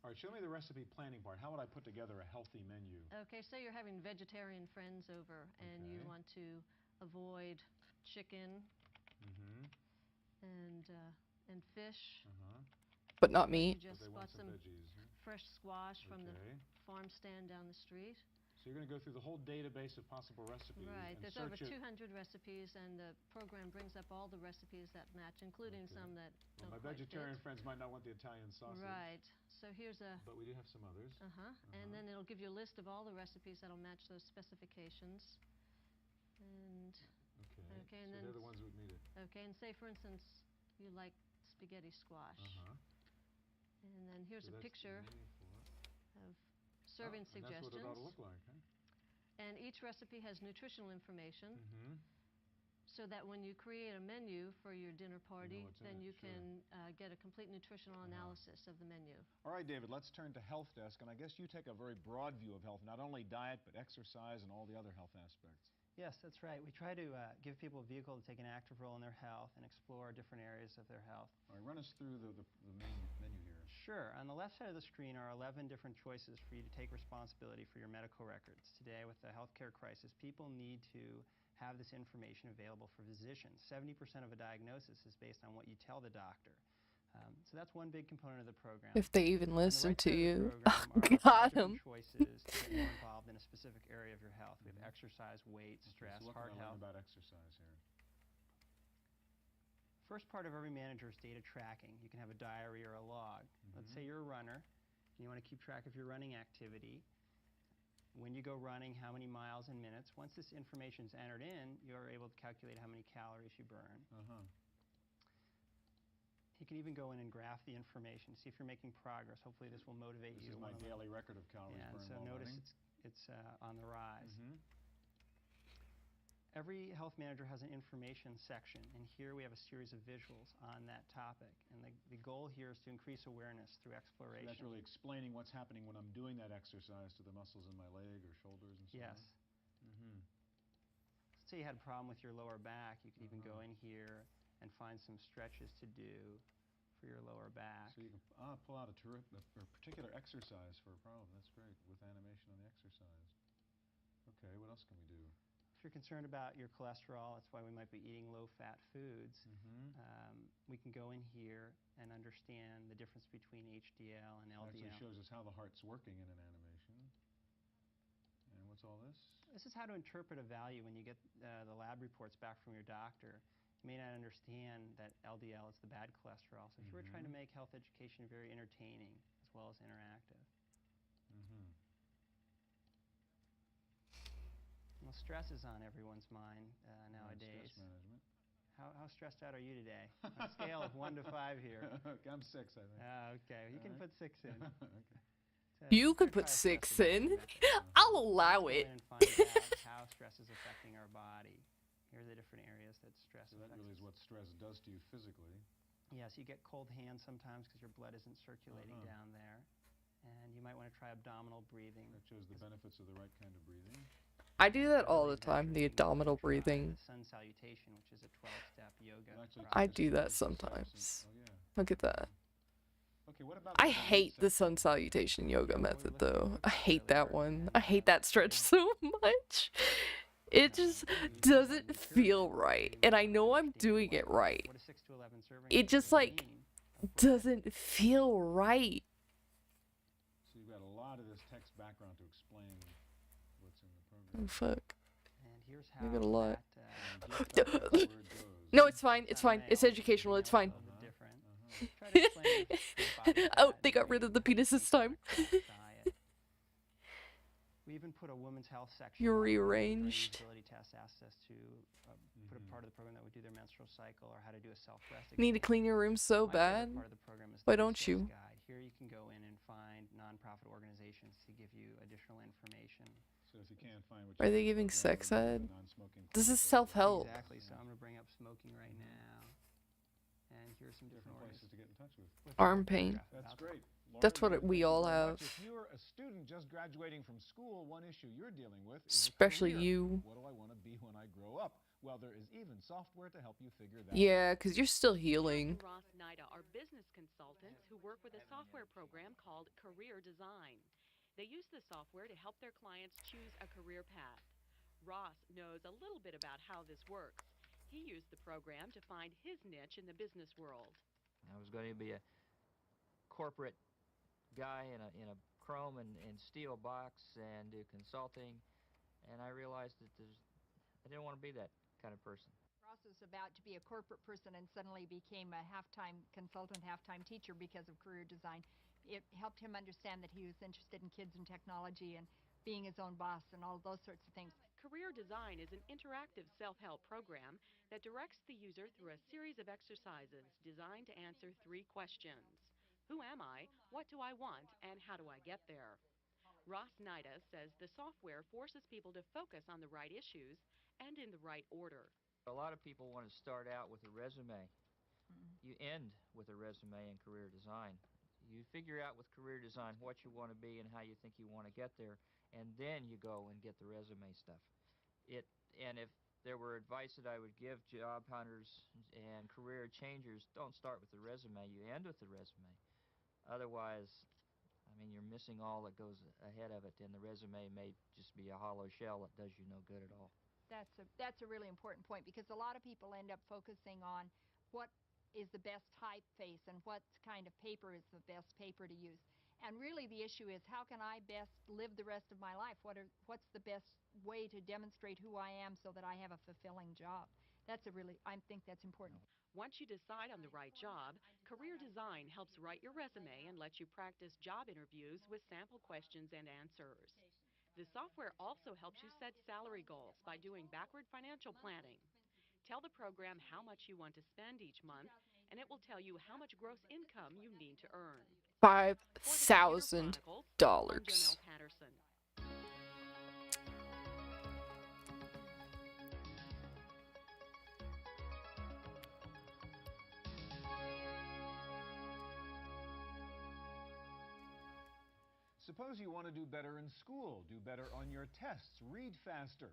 All right, show me the recipe planning part. How would I put together a healthy menu? Okay, say you're having vegetarian friends over and you want to avoid chicken and fish. But not meat. You just bought some fresh squash from the farm stand down the street. So you're going to go through the whole database of possible recipes. Right. And There's over 200 recipes, and the program brings up all the recipes that match, including some that don't my quite vegetarian fit. friends might not want the Italian sausage. Right. So here's a... But we do have some others. And then it'll give you a list of all the recipes that'll match those specifications. And... Okay. and so then they're the ones we needed. Okay, and say, for instance, you like spaghetti squash. And then here's a picture of serving suggestions. That's what it ought to look like, huh? And each recipe has nutritional information, so that when you create a menu for your dinner party, then you can get a complete nutritional analysis of the menu. All right, David, let's turn to Health Desk, and I guess you take a very broad view of health, not only diet, but exercise and all the other health aspects. Yes, that's right. We try to give people a vehicle to take an active role in their health and explore different areas of their health. All right, run us through the main menu here. Sure. On the left side of the screen are 11 different choices for you to take responsibility for your medical records. Today, with the healthcare crisis, people need to have this information available for physicians. 70% of a diagnosis is based on what you tell the doctor. So that's one big component of the program. If they even listen to you. Got them. Choices to get more involved in a specific area of your health. We have exercise, weight, stress, so heart health. About exercise here. First part of every manager is data tracking. You can have a diary or a log. Let's say you're a runner, and you want to keep track of your running activity. When you go running, how many miles and minutes. Once this information is entered in, you're able to calculate how many calories you burn. You can even go in and graph the information, see if you're making progress. Hopefully this will motivate you. This is my daily record of calories burned. So notice it's on the rise. Every health manager has an information section, and here we have a series of visuals on that topic. And the goal here is to increase awareness through exploration. So that's really explaining what's happening when I'm doing that exercise to the muscles in my leg or shoulders and so on? Yes. Let's say you had a problem with your lower back. You could even go in here and find some stretches to do for your lower back. So you can pull out a particular exercise for a problem. That's great, with animation on the exercise. Okay, what else can we do? If you're concerned about your cholesterol, that's why we might be eating low-fat foods. We can go in here and understand the difference between HDL and LDL. It actually shows us how the heart's working in an animation. And what's all this? This is how to interpret a value when you get the lab reports back from your doctor. You may not understand that LDL is the bad cholesterol. So if you were trying to make health education very entertaining as well as interactive. Well, stress is on everyone's mind nowadays. Stress management. How stressed out are you today? On a scale of 1 to 5 here. I'm 6, I think. Okay, you can put 6 in. Okay. You could put 6 in. I'll allow it. And find out how stress is affecting our body. Here are the different areas that stress affects. So that really is what stress does to you physically. Yes, you get cold hands sometimes because your blood isn't circulating down there. And you might want to try abdominal breathing. That shows the benefits of the right kind of breathing. I do that all the time, the abdominal breathing. Sun salutation, which is a 12-step yoga. I do that sometimes. Look at that. Okay, what about I hate the sun salutation yoga method, though. I hate that one. I hate that stretch so much. It just doesn't feel right. And I know I'm doing it right. It just, like, doesn't feel right. So you've got a lot of this text background to explain what's in the program. Oh, fuck. And here's I got a lot. how No, it's fine. It's fine. It's educational. It's fine. Oh, they got rid of the penis this time. We even put a women's health section. You're rearranged. Ability test asks us to put a part of the program that would do their menstrual cycle or how to do a self-breast. Need to clean your room so bad. Why don't you? Here you can go in and find nonprofit organizations to give you additional information. So if you can't find what Are they giving sex ed? This is self-help. Exactly. So I'm going to bring up smoking right now. And here's some different places to get in touch with. Arm pain. That's great. That's what we all have. If you're a student just graduating from school, one issue you're dealing with is especially you. What do I want to be when I grow up? Well, there is even software to help you figure that out. Yeah, because you're still healing. Ross and Ida are business consultants who work with a software program called Career Design. They use the software to help their clients choose a career path. Ross knows a little bit about how this works. He used the program to find his niche in the business world. I was going to be a corporate guy in a chrome and steel box and do consulting, and I realized that I didn't want to be that kind of person. Ross was about to be a corporate person and suddenly became a half-time consultant, half-time teacher because of Career Design. It helped him understand that he was interested in kids and technology and being his own boss and all those sorts of things. Career Design is an interactive self-help program that directs the user through a series of exercises designed to answer 3 questions. Who am I, what do I want, and how do I get there? Ross Nida says the software forces people to focus on the right issues and in the right order. A lot of people want to start out with a resume. You end with a resume in Career Design. You figure out with Career Design what you want to be and how you think you want to get there, and then you go and get the resume stuff. And if there were advice that I would give job hunters and career changers, don't start with the resume. You end with the resume. Otherwise, I mean, you're missing all that goes ahead of it, and the resume may just be a hollow shell that does you no good at all. That's a really important point because a lot of people end up focusing on what is the best typeface and what kind of paper is the best paper to use. And really the issue is how can I best live the rest of my life? What's the best way to demonstrate who I am so that I have a fulfilling job? I think that's important. Once you decide on the right job, Career Design helps write your resume and lets you practice job interviews with sample questions and answers. The software also helps you set salary goals by doing backward financial planning. Tell the program how much you want to spend each month, and it will tell you how much gross income you need to earn. $5,000. Suppose you want to do better in school, do better on your tests, read faster.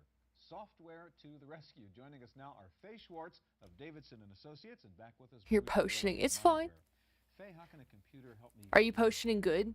Software to the rescue. Joining us now are Faye Schwartz of Davidson and Associates, and back with us. You're Bruce potioning. Burrows of It's fine. Mindware. Faye, how can a computer help me? Are you potioning good?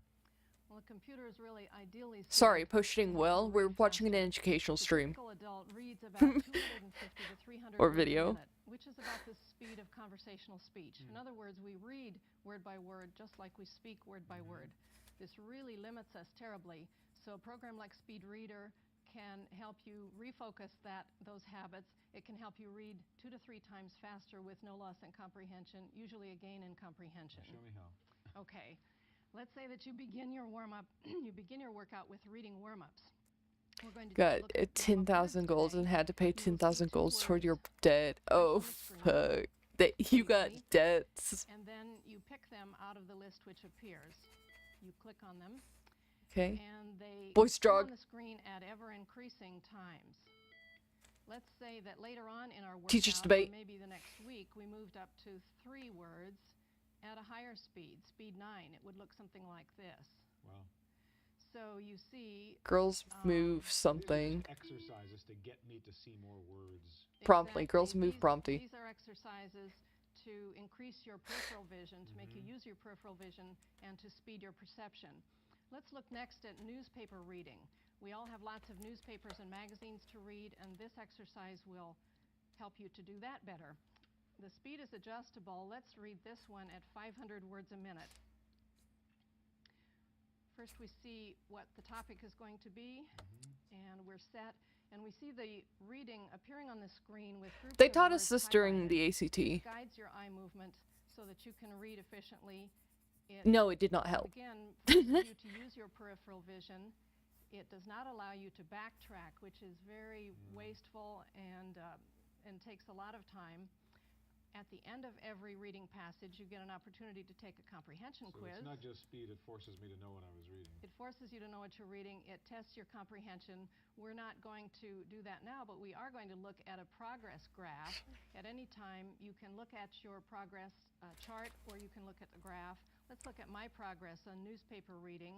Well, a computer is really ideally suited Sorry, to potioning help well. you We're read watching an faster. educational The stream. typical adult reads about 250 to 300 Or words video. a minute, which is about the speed of conversational speech. In other words, we read word by word just like we speak word by word. This really limits us terribly. So a program like Speed Reader can help you refocus those habits. It can help you read 2 to 3 times faster with no loss in comprehension, usually a gain in comprehension. Show me how. Okay. Let's say that you begin your warm-up, you begin your workout with reading warm-ups. We're going to Got look at 10,000 golds and had to pay You will see 10,000 two golds toward your words debt. right Oh, on the screen, fuck. That you got briefly, debts. and then you pick them out of the list which appears. You click on them, Okay. and they Voice come jog. on the screen at ever-increasing times. Let's say that later on in our Teachers workout, or debate. maybe the next week, we moved up to 3 words at a higher speed, speed 9. It would look something like this. Wow. So you see... Girls move These are something. just exercises to get me to see more words. Promptly. Girls move promptly. These are exercises to increase your peripheral vision, to make you use your peripheral vision, and to speed your perception. Let's look next at newspaper reading. We all have lots of newspapers and magazines to read, and this exercise will help you to do that better. The speed is adjustable. Let's read this one at 500 words a minute. First we see what the topic is going to be, and we're set. And we see the reading appearing on the screen with groups They of taught us words this during highlighted. the ACT. It guides your eye movement so that you can read efficiently. No, it did not help. Again, forces you to use your peripheral vision. It does not allow you to backtrack, which is very wasteful and takes a lot of time. At the end of every reading passage, you get an opportunity to take a comprehension quiz. It's not just speed, it forces me to know what I was reading. It forces you to know what you're reading. It tests your comprehension. We're not going to do that now, but we are going to look at a progress graph. At any time, you can look at your progress chart, or you can look at the graph. Let's look at my progress on newspaper reading.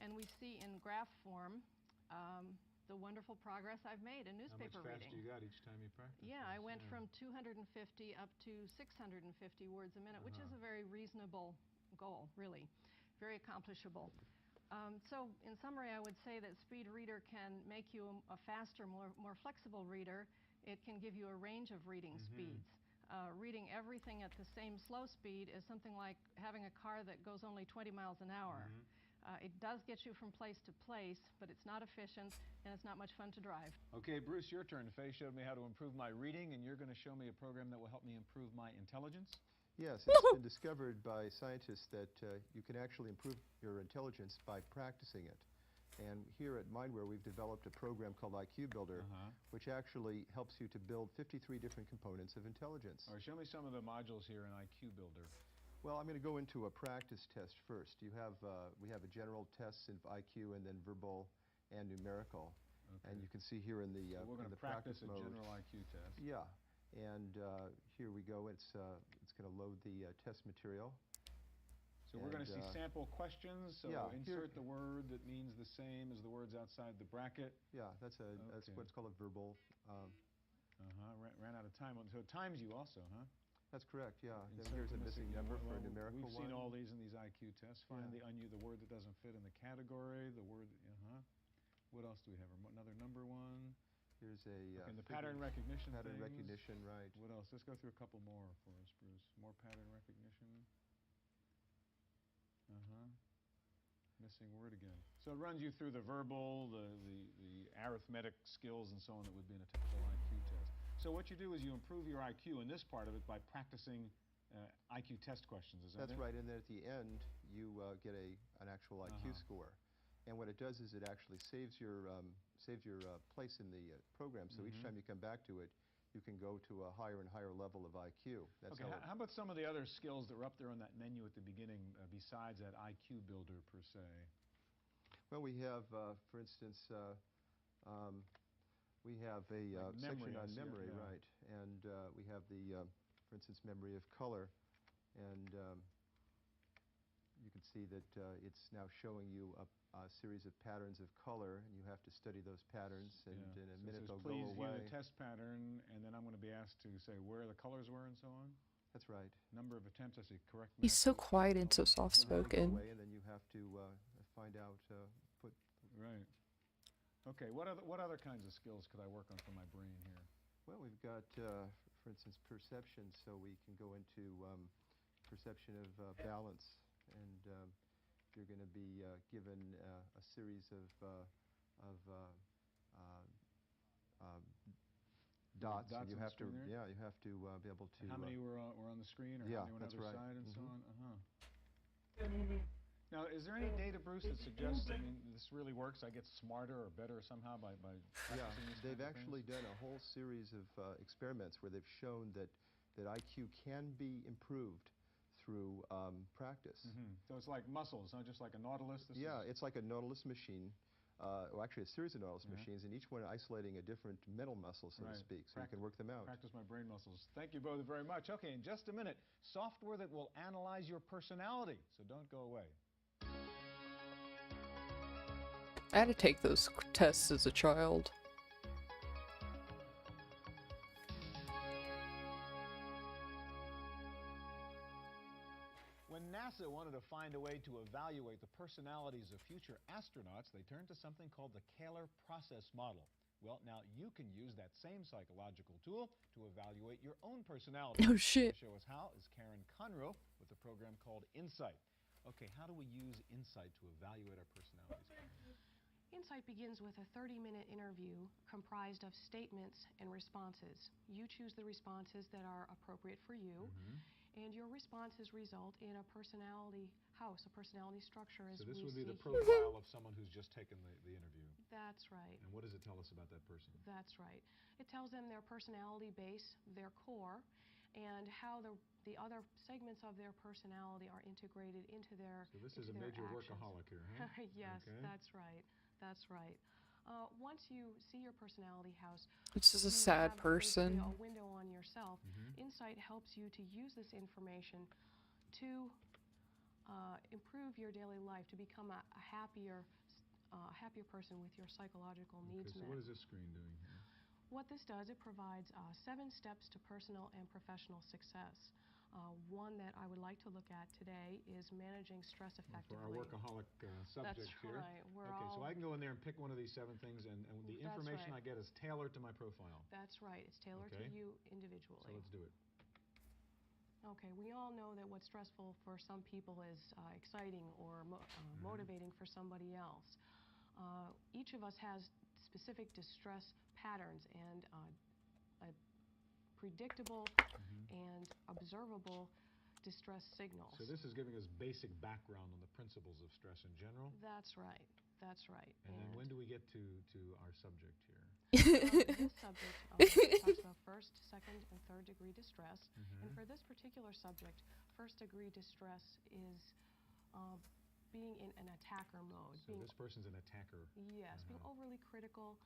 And we see in graph form the wonderful progress I've made in newspaper reading. How much faster you got each time you practice? Yeah, I went from 250 up to 650 words a minute, which is a very reasonable goal, really. Very accomplishable. So in summary, I would say that Speed Reader can make you a faster, more flexible reader. It can give you a range of reading speeds. Reading everything at the same slow speed is something like having a car that goes only 20 miles an hour. It does get you from place to place, but it's not efficient, and it's not much fun to drive. Okay, Bruce, your turn. Faye showed me how to improve my reading, and you're going to show me a program that will help me improve my intelligence? Yes, it's been discovered by scientists that you can actually improve your intelligence by practicing it. And here at Mindware, we've developed a program called IQ Builder, which actually helps you to build 53 different components of intelligence. All right, show me some of the modules here in IQ Builder. Well, I'm going to go into a practice test first. We have a general test of IQ and then verbal and numerical. Okay. And you can see here in the so we're going to practice a general IQ test. Yeah, and here we go. It's going to load the test material. So we're going to see sample questions. So yeah, insert the word that means the same as the words outside the bracket. Yeah, that's what's called a verbal. Ran out of time. So it times you also, huh? That's correct, yeah. Then here's a missing number for a numerical one. We've seen all these in these IQ tests. Find the word that doesn't fit in the category, the word, What else do we have? Another number one. Here's a... and the pattern recognition Pattern recognition, right. What else? Let's go through a couple more for us, Bruce. More pattern recognition. Missing word again. So it runs you through the verbal, the arithmetic skills, and so on that would be in a typical IQ test. So what you do is you improve your IQ in this part of it by practicing IQ test questions, isn't it? That's right, and then at the end you get an actual IQ score. And what it does is it actually saves your place in the program, so each time you come back to it, you can go to a higher and higher level of IQ. That's okay, how about some of the other skills that were up there on that menu at the beginning besides that IQ Builder per se? Well, we have, for instance, we have a section on memory, right? And we have the, for instance, memory of color. And you can see that it's now showing you a series of patterns of color, and you have to study those patterns, and in a minute they'll go please away. view the test pattern, and then I'm going to be asked to say where the colors were and so on? That's right. Number of attempts, I see correct. He's so quiet and so soft-spoken. And then you have to find out, put... Right. Okay, what other kinds of skills could I work on for my brain here? Well, we've got, for instance, perception, so we can go into perception of balance, and you're going to be given a series of dots, and you have to, you have to be able to... How many were on the screen, or how many on the other side, and so on? Now, is there any data, Bruce, that suggests, I mean, this really works, I get smarter or better somehow by practicing these they've kinds of actually things? done a whole series of experiments where they've shown that IQ can be improved through practice. So it's like muscles, not just like a Nautilus? It's like a Nautilus machine. Well, actually a series of Nautilus machines, and each one isolating a different mental muscle, so to speak, so you can work them out. Practice my brain muscles. Thank you both very much. Okay, in just a minute, software that will analyze your personality, so don't go away. I had to take those tests as a child. When NASA wanted to find a way to evaluate the personalities of future astronauts, they turned to something called the Kähler process model. Well, now you can use that same psychological tool to evaluate your own personality. Oh, shit. To show us how is Karen Conroe with a program called Insight. Okay, how do we use Insight to evaluate our personalities? Insight begins with a 30-minute interview comprised of statements and responses. You choose the responses that are appropriate for you, and your responses result in a personality house, a personality structure as we see. So this would be the profile of someone who's just taken the interview. That's right. And what does it tell us about that person? That's right. It tells them their personality base, their core, and how the other segments of their personality are integrated into their So this is a major workaholic here, huh? Yes, okay. That's right. That's right. Once you see your personality house, this is a sad person. A window on yourself. Insight helps you to use this information to improve your daily life, to become a happier person with your psychological needs met. So what is this screen doing here? What this does, it provides 7 steps to personal and professional success. One that I would like to look at today is managing stress effectively. For our workaholic subject here. That's right. Okay, so I can go in there and pick one of these 7 things, and the information I get is tailored to my profile. That's right. It's tailored to you individually. So let's do it. Okay, we all know that what's stressful for some people is exciting or motivating for somebody else. Each of us has specific distress patterns and a predictable and observable distress signals. So this is giving us basic background on the principles of stress in general? That's right. That's right. And then when do we get to our subject here? This subject talks about first, second, and third degree distress. And for this particular subject, first degree distress is being in an attacker mode. So this person's an attacker. Yes, being overly critical,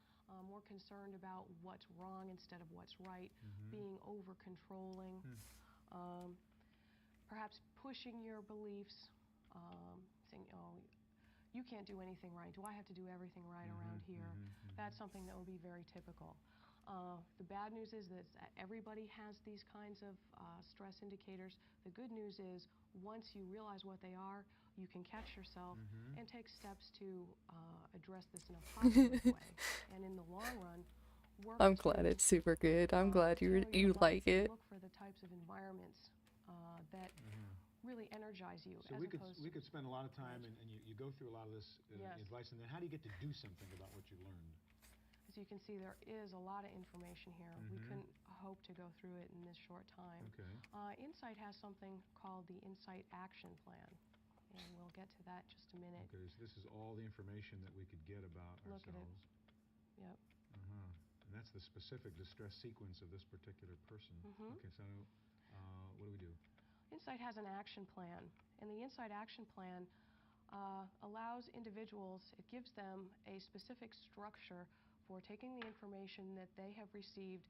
more concerned about what's wrong instead of what's right, being over-controlling, perhaps pushing your beliefs, saying, oh, you can't do anything right. Do I have to do everything right around here? That's something that would be very typical. The bad news is that everybody has these kinds of stress indicators. The good news is once you realize what they are, you can catch yourself and take steps to address this in a positive way. And in the long run, I'm glad it's super good. I'm glad you like it. Look for the types of environments that really energize you. So we could spend a lot of time, and you go through a lot of this advice, and then how do you get to do something about what you learned? As you can see, there is a lot of information here. We couldn't hope to go through it in this short time. Okay. Insight has something called the Insight Action Plan, and we'll get to that in just a minute. Okay, so this is all the information that we could get about Look ourselves. At it. Yep. And that's the specific distress sequence of this particular person. Okay, so what do we do? Insight has an action plan, and the Insight Action Plan allows individuals, it gives them a specific structure for taking the information that they have received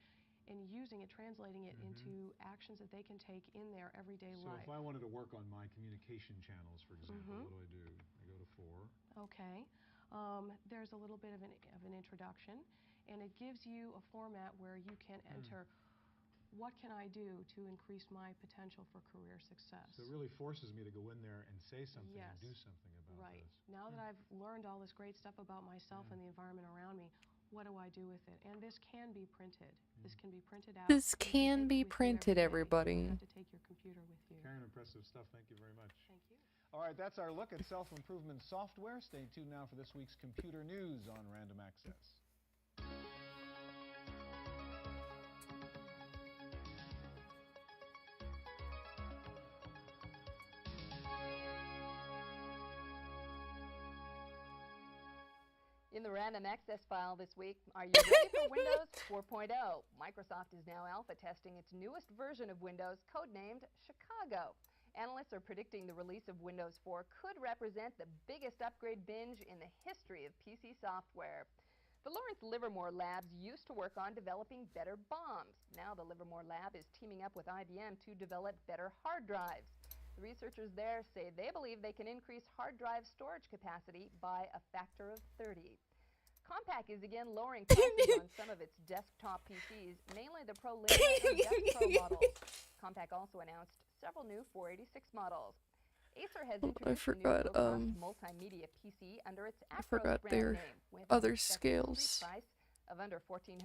and using it, translating it into actions that they can take in their everyday life. So if I wanted to work on my communication channels, for example, what do? I go to 4. Okay. There's a little bit of an introduction, and it gives you a format where you can enter what can I do to increase my potential for career success. So it really forces me to go in there and say something and do something about this. this. Now that I've learned all this great stuff about myself and the environment around me, what do I do with it? And this can be printed. This can be printed out. This can be printed, everybody. You have to take your computer with you. Karen, impressive stuff. Thank you very much. Thank you. All right, that's our look at self-improvement software. Stay tuned now for this week's computer news on Random Access. In the Random Access file this week, are you ready for Windows 4.0? Microsoft is now alpha testing its newest version of Windows, codenamed Chicago. Analysts are predicting the release of Windows 4 could represent the biggest upgrade binge in the history of PC software. The Lawrence Livermore Labs used to work on developing better bombs. Now the Livermore Lab is teaming up with IBM to develop better hard drives. The researchers there say they believe they can increase hard drive storage capacity by a factor of 30. Compaq is again lowering prices on some of its desktop PCs, mainly the Pro Linear and Desk Pro models. Compaq also announced several new 486 models. Acer has introduced a new low-cost multimedia PC under its Acros brand name, with other a scales price of under $1,400.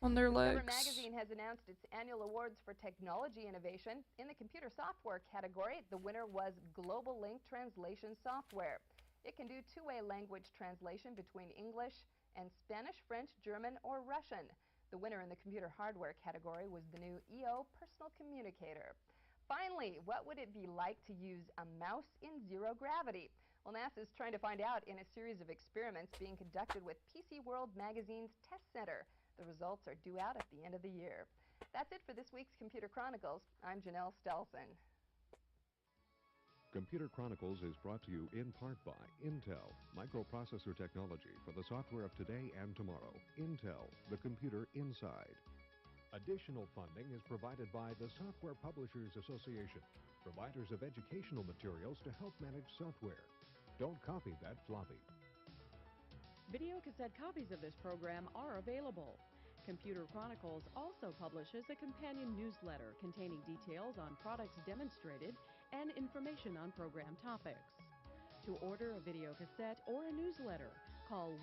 on their Discover legs. Magazine has announced its annual awards for technology innovation. In the computer software category, the winner was Global Link Translation Software. It can do two-way language translation between English and Spanish, French, German, or Russian. The winner in the computer hardware category was the new EO Personal Communicator. Finally, what would it be like to use a mouse in zero gravity? Well, NASA is trying to find out in a series of experiments being conducted with PC World Magazine's Test Center. The results are due out at the end of the year. That's it for this week's Computer Chronicles. I'm Janelle Stelson. Computer Chronicles is brought to you in part by Intel, microprocessor technology for the software of today and tomorrow. Intel, the computer inside. Additional funding is provided by the Software Publishers Association, providers of educational materials to help manage software. Don't copy that floppy. Videocassette copies of this program are available. Computer Chronicles also publishes a companion newsletter containing details on products demonstrated and information on program topics. To order a videocassette or a newsletter, call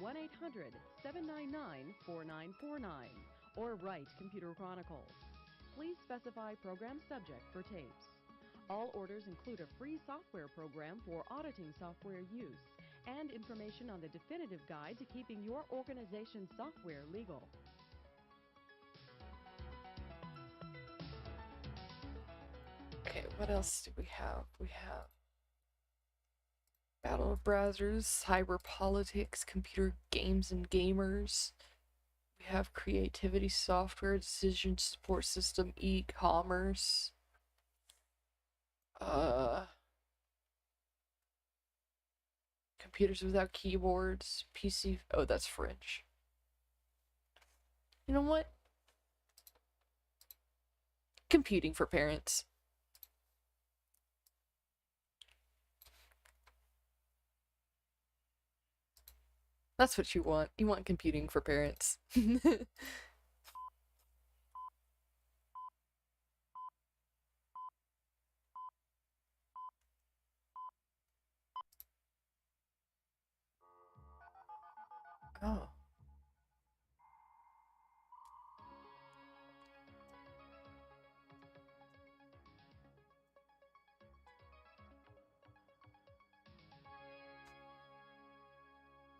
1-800-799-4949 or write Computer Chronicles. Please specify program subject for tapes. All orders include a free software program for auditing software use and information on the definitive guide to keeping your organization's software legal. Okay, what else do we have? We have Battle of Browsers, Cyber Politics, Computer Games and Gamers. We have Creativity Software, Decision Support System, E-Commerce. Computers without keyboards, PC. Oh, that's French. You know what? Computing for parents. That's what you want. You want computing for parents. Oh.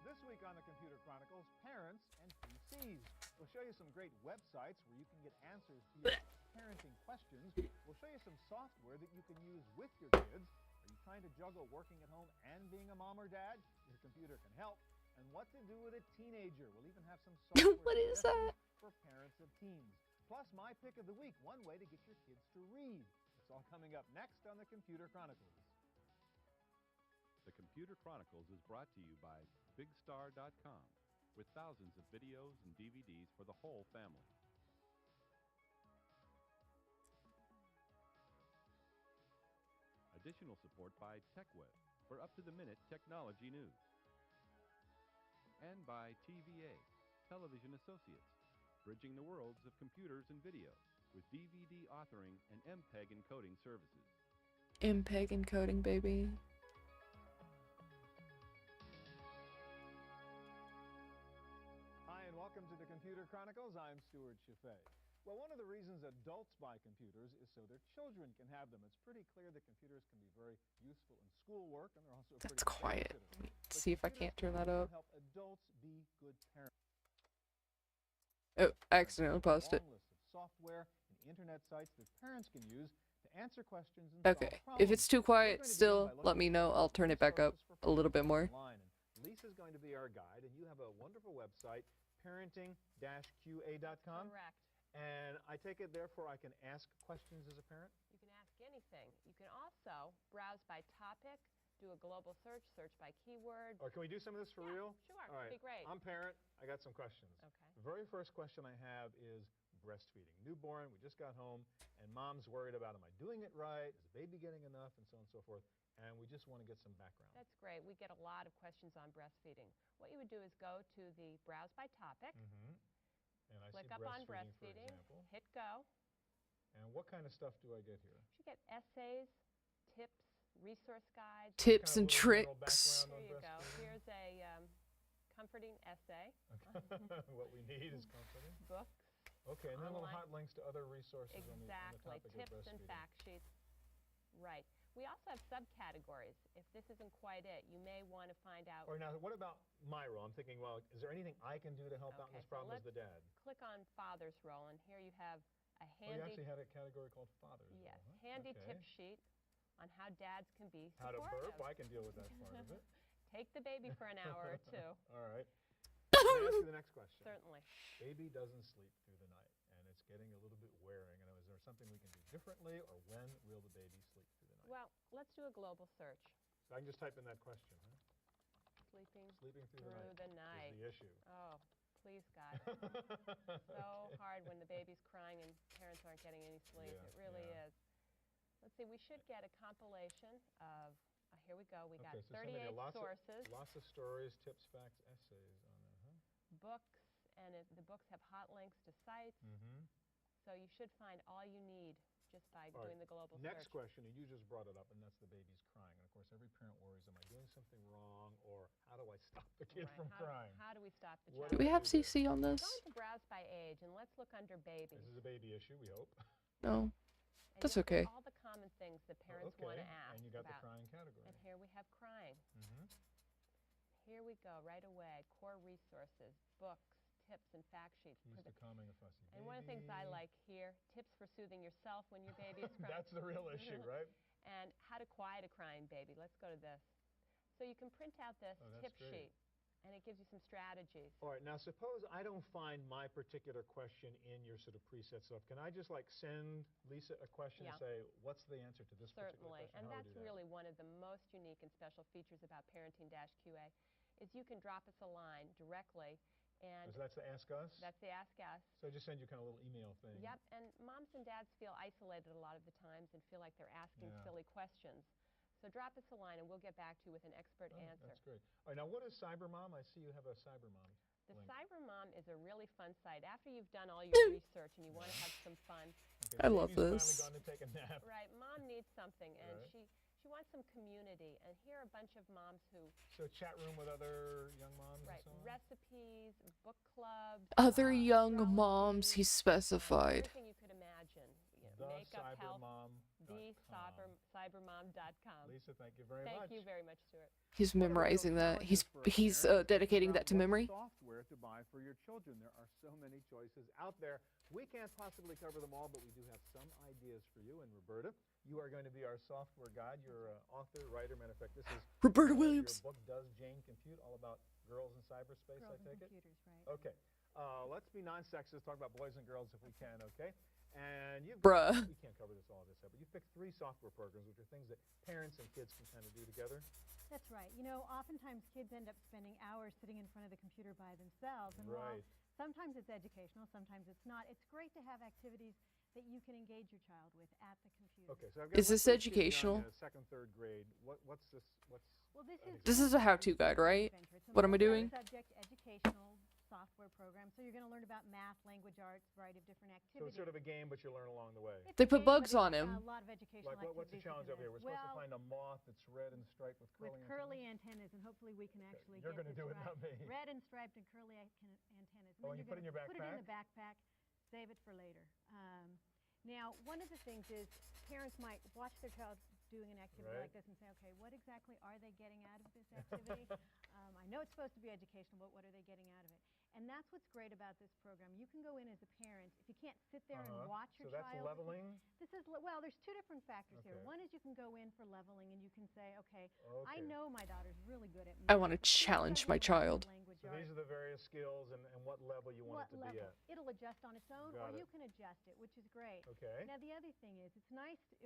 This week on the Computer Chronicles, parents and PCs. We'll show you some great websites where you can get answers to your parenting questions. We'll show you some software that you can use with your kids. Are you trying to juggle working at home and being a mom or dad? Your computer can help. And what to do with a teenager. We'll even have some software What is that? for parents of teens. Plus, my pick of the week, one way to get your kids to read. It's all coming up next on the Computer Chronicles. The Computer Chronicles is brought to you by BigStar.com, with thousands of videos and DVDs for the whole family. Additional support by TechWeb for up-to-the-minute technology news. And by TVA, Television Associates, bridging the worlds of computers and video with DVD authoring and MPEG encoding services. MPEG encoding, baby. Hi, and welcome to the Computer Chronicles. I'm Stuart Chaffee. Well, one of the reasons adults buy computers is so their children can have them. It's pretty clear that computers can be very useful in schoolwork, and they're also That's pretty quiet. babysitter. See if I can't turn that up. Help adults be good parents. Oh, I accidentally paused it. A long list of software and internet sites that parents can use to answer questions and Okay, solve if it's problems. too quiet, still let me know. I'll turn it back up a little bit more. Lisa's going to be our guide, and you have a wonderful website, parenting-qa.com. Correct. And I take it, therefore, I can ask questions as a parent? You can ask anything. You can also browse by topic, do a global search, search by keyword. Or can we do some of this for real? Sure, All right. be great. I'm parent. I got some questions. Okay. The very first question I have is breastfeeding. Newborn, we just got home, and mom's worried about, am I doing it right? Is the baby getting enough? And so on and so forth. And we just want to get some background. That's great. We get a lot of questions on breastfeeding. What you would do is go to the browse by topic. Mm-hmm. And I click see up on breastfeeding, breastfeeding, for example. hit go. And what kind of stuff do I get here? You get essays, tips, resource guides. Tips and tricks. Here you go. Here's a comforting essay. What we need is comforting. Books. Okay, and then little online. hot links to other resources on the topic of Tips and breastfeeding. fact sheets. Right. We also have subcategories. If this isn't quite it, you may want to find out. Or now, what about my role? I'm thinking, well, is there anything I can do to help out in this problem as the dad? Click on father's role, and here you have a Oh, you handy. actually had a category called father's Yes, role, huh? handy Okay. tip sheet on how dads can be How to supportive. burp? I can deal with that part of it. Take the baby for an hour or two. All right. Can I ask you the next question? Certainly. Baby doesn't sleep through the night, and it's getting a little bit wearing. And is there something we can do differently, or when will the baby sleep through the night? Well, let's do a global search. So I can just type in that question, huh? Sleeping through the night is the issue. Oh, please, God. So hard when the baby's crying and parents aren't getting any sleep. Yeah, It really is. Let's see, we should get a compilation of, here we go, we got Okay, so 38 lots sources. Lots of stories, tips, facts, essays on there, huh? Books, and the books have hot links to sites. Mm-hmm. So you should find all you need just by All doing right. the global Next search. question, and you just brought it up, and that's the baby's crying. And of course, every parent worries, am I doing something wrong, or how do I stop the kid from crying? How do we stop the What child? Do we have CC on this? Go into browse by age, and let's look under baby. This is a baby issue, we hope. No. And That's you'll see okay. all the common things that parents want to ask and you got about. the crying category. And here we have crying. Mm-hmm. Here we go, right away. Core resources, books, tips, and fact sheets. Keys to calming a fussy baby. And one of the things I like here, tips for soothing yourself when your baby is crying. That's the real issue, right? And how to quiet a crying baby. Let's go to this. So you can print out this tip sheet, and it gives you some strategies. All right, now suppose I don't find my particular question in your sort of preset stuff. Can I just like send Lisa a question and say, what's the answer to this particular Certainly, question? and How would that's I do that? really one of the most unique and special features about Parenting-QA, is you can drop us a line directly. And so that's the Ask Us? That's the Ask Us. So I just send you kind of a little email thing. Yep, and moms and dads feel isolated a lot of the times and feel like they're asking silly questions. So drop us a line and we'll get back to you with an expert answer. That's great. All right, now what is CyberMom? I see you have a CyberMom The link. CyberMom is a really fun site. After you've done all your research and you want to have some fun. I love Baby's this. finally gone to take a nap. Right, mom needs something, and Right. she wants some community. And here are a bunch of moms who, So chat room with other young moms right, and so on? recipes, book clubs. Other young moms, he specified. Everything you could imagine. You know, The makeup, health, cybermom.com. cybermom.com. Lisa, thank you very much. Thank you very much, Stuart. He's memorizing that. He's dedicating that to memory. Software to buy for your children. There are so many choices out there. We can't possibly cover them all, but we do have some ideas for you. And Roberta, you are going to be our software guide. You're an author, writer. Matter of fact, this is Roberta Williams. Your book, Does Jane Compute? All about girls in cyberspace, I take it? Computers, right. Okay. Let's be non-sexist, talk about boys and girls if we can, okay? And you've Bruh. we can't cover this all this up, but you picked 3 software programs, which are things that parents and kids can kind of do together. That's right. You know, oftentimes kids end up spending hours sitting in front of the computer by themselves. And while sometimes it's educational, sometimes it's not, it's great to have activities that you can engage your child with at the computer. Okay, so I've got Is this educational? Second, third grade. What's this? Well, This is a how-to guide, right? What am I doing? Subject educational software program. So you're going to learn about math, language arts, a variety of different So activities. it's sort of a game, but you learn along the way. They put bugs on him. A lot of educational Like what's the activities challenge in over here? this. We're supposed to find a moth that's red and striped with curly antennas, and hopefully we can actually You're get going to this do it, right. not me. Red and striped and curly antennas. And Oh, and then you put it in your Put it in backpack? the backpack. Save it for later. Now, one of the things is parents might watch their child doing an activity like this and say, okay, what exactly are they getting out of this activity? I know it's supposed to be educational, but what are they getting out of it? And that's what's great about this program. You can go in as a parent. If you can't sit there and watch your child. So that's leveling? Well, there's two different factors here. One is you can go in for leveling and you can say, okay, I know my daughter's really good at I want to challenge my child. So these are the various skills and what level you want it to be at. It'll adjust on its own, or you can adjust it, which is great. Okay. Now, the other thing is, it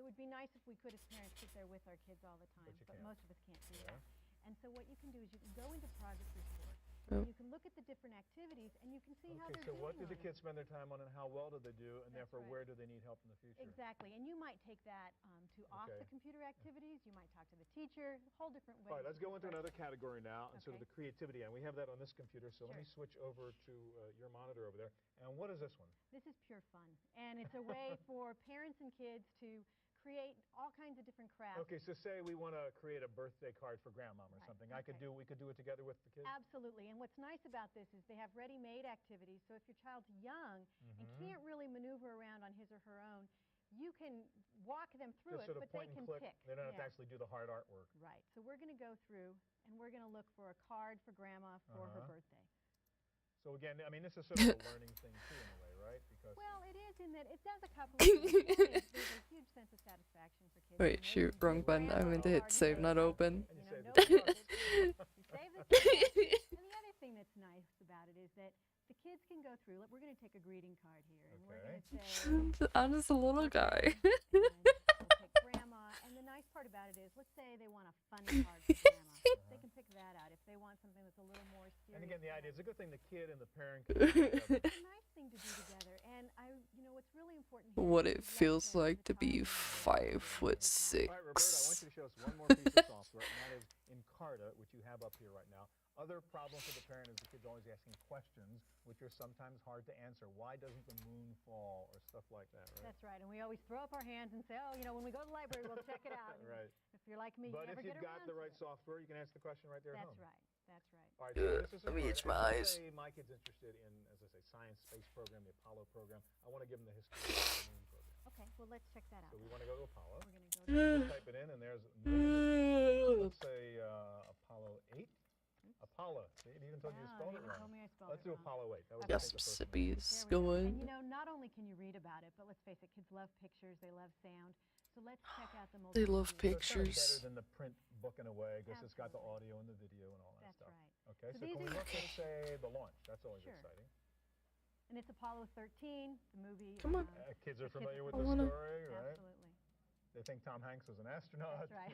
would be nice if we could, as parents, sit there with our kids all the time, but most of us can't do that. And so what you can do is you can go into progress report. And you can look at the different activities, and you can see how they're doing. So what do the kids spend their time on, and how well do they do, and therefore where do they need help in the future? Exactly, and you might take that to off-the-computer activities. You might talk to the teacher, a whole different way. All right, let's go into another category now, and sort of the creativity. And we have that on this computer, so let me switch over to your monitor over there. And what is this one? This is pure fun, and it's a way for parents and kids to create all kinds of different crafts. Okay, so say we want to create a birthday card for grandmom or something. We could do it together with the kids? Absolutely, and what's nice about this is they have ready-made activities, so if your child's young and can't really maneuver around on his or her own, you can walk them through it, but they can pick. They don't have to actually do the hard artwork. Right, so we're going to go through, and we're going to look for a card for grandma for her birthday. So again, I mean, this is sort of a learning thing too, in a way, right? Because well, it is in that it does a couple of things. There's a huge sense of satisfaction for kids. Wait, shoot, wrong button. I meant to hit save, not open. You save the And the other thing that's nice about it is that the kids can go through. We're going to take a greeting card here, and we're going to say. I'm just a little guy. We'll pick grandma, and the nice part about it is, let's say they want a funny card for grandma. They can pick that out. If they want something that's a little more serious. And again, the idea is a good thing the kid and the parent can do together. It's a nice thing to do together, and what's really important here What it feels like to be 5'6". All right, Roberta, I want you to show us one more piece of software, and that is Encarta, which you have up here right now. Other problem for the parent is the kid's always asking questions, which are sometimes hard to answer. Why doesn't the moon fall, or stuff like that, right? That's right, and we always throw up our hands and say, oh, when we go to the library, we'll check it out. Right. If you're like me, but you never get around to it. But if you've got the right software, you can answer the question right there at home. That's right. That's right. All right, so this is Let me itch my eyes. My kid's interested in, as I say, science, space program, the Apollo program. I want to give them the history of the moon program. Okay, well, let's check that out. So we want to go to Apollo. We're going to go to type it in, and there's let's say Apollo 8. Apollo. See, it even told you to spell it wrong. Let's do Apollo 8. That was Mississippi's going. And not only can you read about it, but let's face it, kids love pictures, they love sound. So let's check out the most. They love pictures. It's better than the print book in a way, because it's got the audio and the video and all that stuff. That's right. Okay, so can we look at, say, the launch? That's always exciting. And it's Apollo 13, the movie. Come on. Kids are familiar with the story, right? Absolutely. They think Tom Hanks was an astronaut. That's right.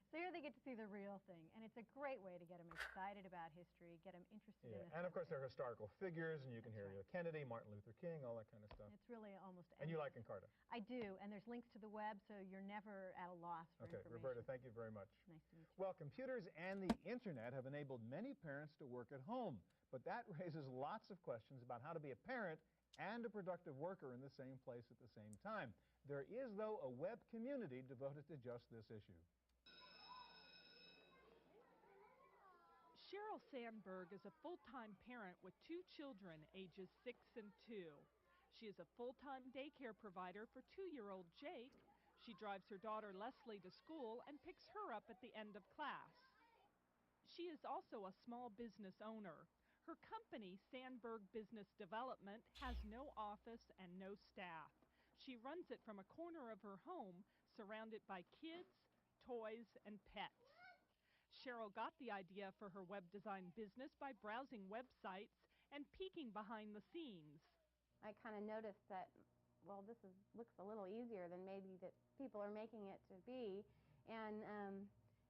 So here they get to see the real thing, and it's a great way to get them excited about history, get them interested in the and of course there are historical figures, and you can hear Kennedy, Martin Luther King, all that kind of stuff. It's really almost. And you like Encarta? I do, and there's links to the web, so you're never at a loss for information. Roberta, thank you very much. Nice to meet you. Well, computers and the internet have enabled many parents to work at home, but that raises lots of questions about how to be a parent and a productive worker in the same place at the same time. There is, though, a web community devoted to just this issue. Cheryl Sandberg is a full-time parent with 2 children, ages 6 and 2. She is a full-time daycare provider for 2-year-old Jake. She drives her daughter Leslie to school and picks her up at the end of class. She is also a small business owner. Her company, Sandberg Business Development, has no office and no staff. She runs it from a corner of her home, surrounded by kids, toys, and pets. Cheryl got the idea for her web design business by browsing websites and peeking behind the scenes. I kind of noticed that, well, this looks a little easier than maybe that people are making it to be. And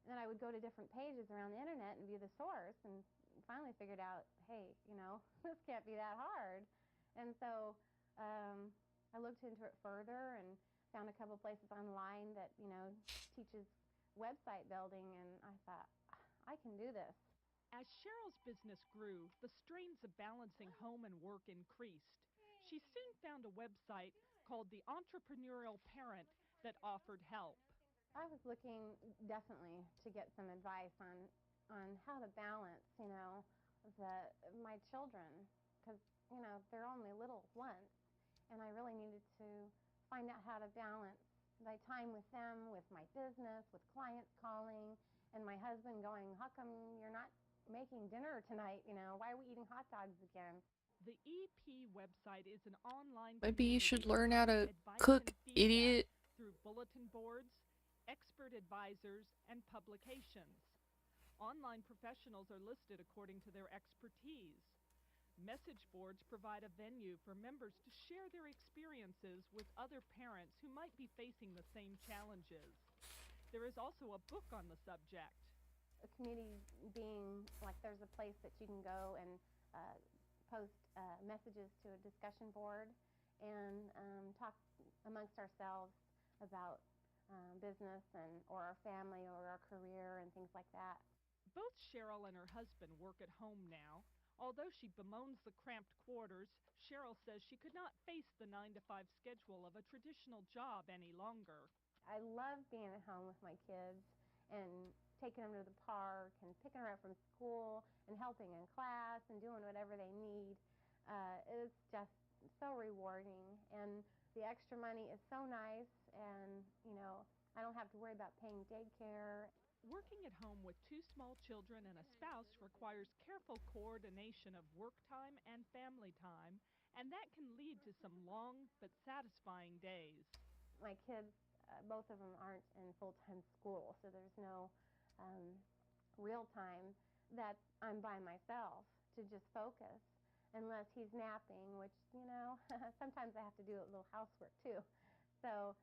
then I would go to different pages around the internet and view the source, and finally figured out, hey, this can't be that hard. And so I looked into it further and found a couple places online that, you know, teaches website building, and I thought, I can do this. As Cheryl's business grew, the strains of balancing home and work increased. She soon found a website called The Entrepreneurial Parent that offered help. I was looking definitely to get some advice on how to balance, you know, my children, because, you know, they're only little once, and I really needed to find out how to balance my time with them, with my business, with clients calling, and my husband going, how come you're not making dinner tonight? You know, why are we eating hot dogs again? The EP website is an online Maybe you should community learn how to advice cook, and feedback idiot. through bulletin boards, expert advisors, and publications. Online professionals are listed according to their expertise. Message boards provide a venue for members to share their experiences with other parents who might be facing the same challenges. There is also a book on the subject. A community being like there's a place that you can go and post messages to a discussion board and talk amongst ourselves about business or our family or our career and things like that. Both Cheryl and her husband work at home now. Although she bemoans the cramped quarters, Cheryl says she could not face the 9-to-5 schedule of a traditional job any longer. I love being at home with my kids and taking them to the park and picking them up from school and helping in class and doing whatever they need. It's just so rewarding, and the extra money is so nice, and, you know, I don't have to worry about paying daycare. Working at home with 2 small children and a spouse requires careful coordination of work time and family time, and that can lead to some long but satisfying days. My kids, both of them aren't in full-time school, so there's no real time that I'm by myself to just focus, unless he's napping, which, you know, sometimes I have to do a little housework too. So,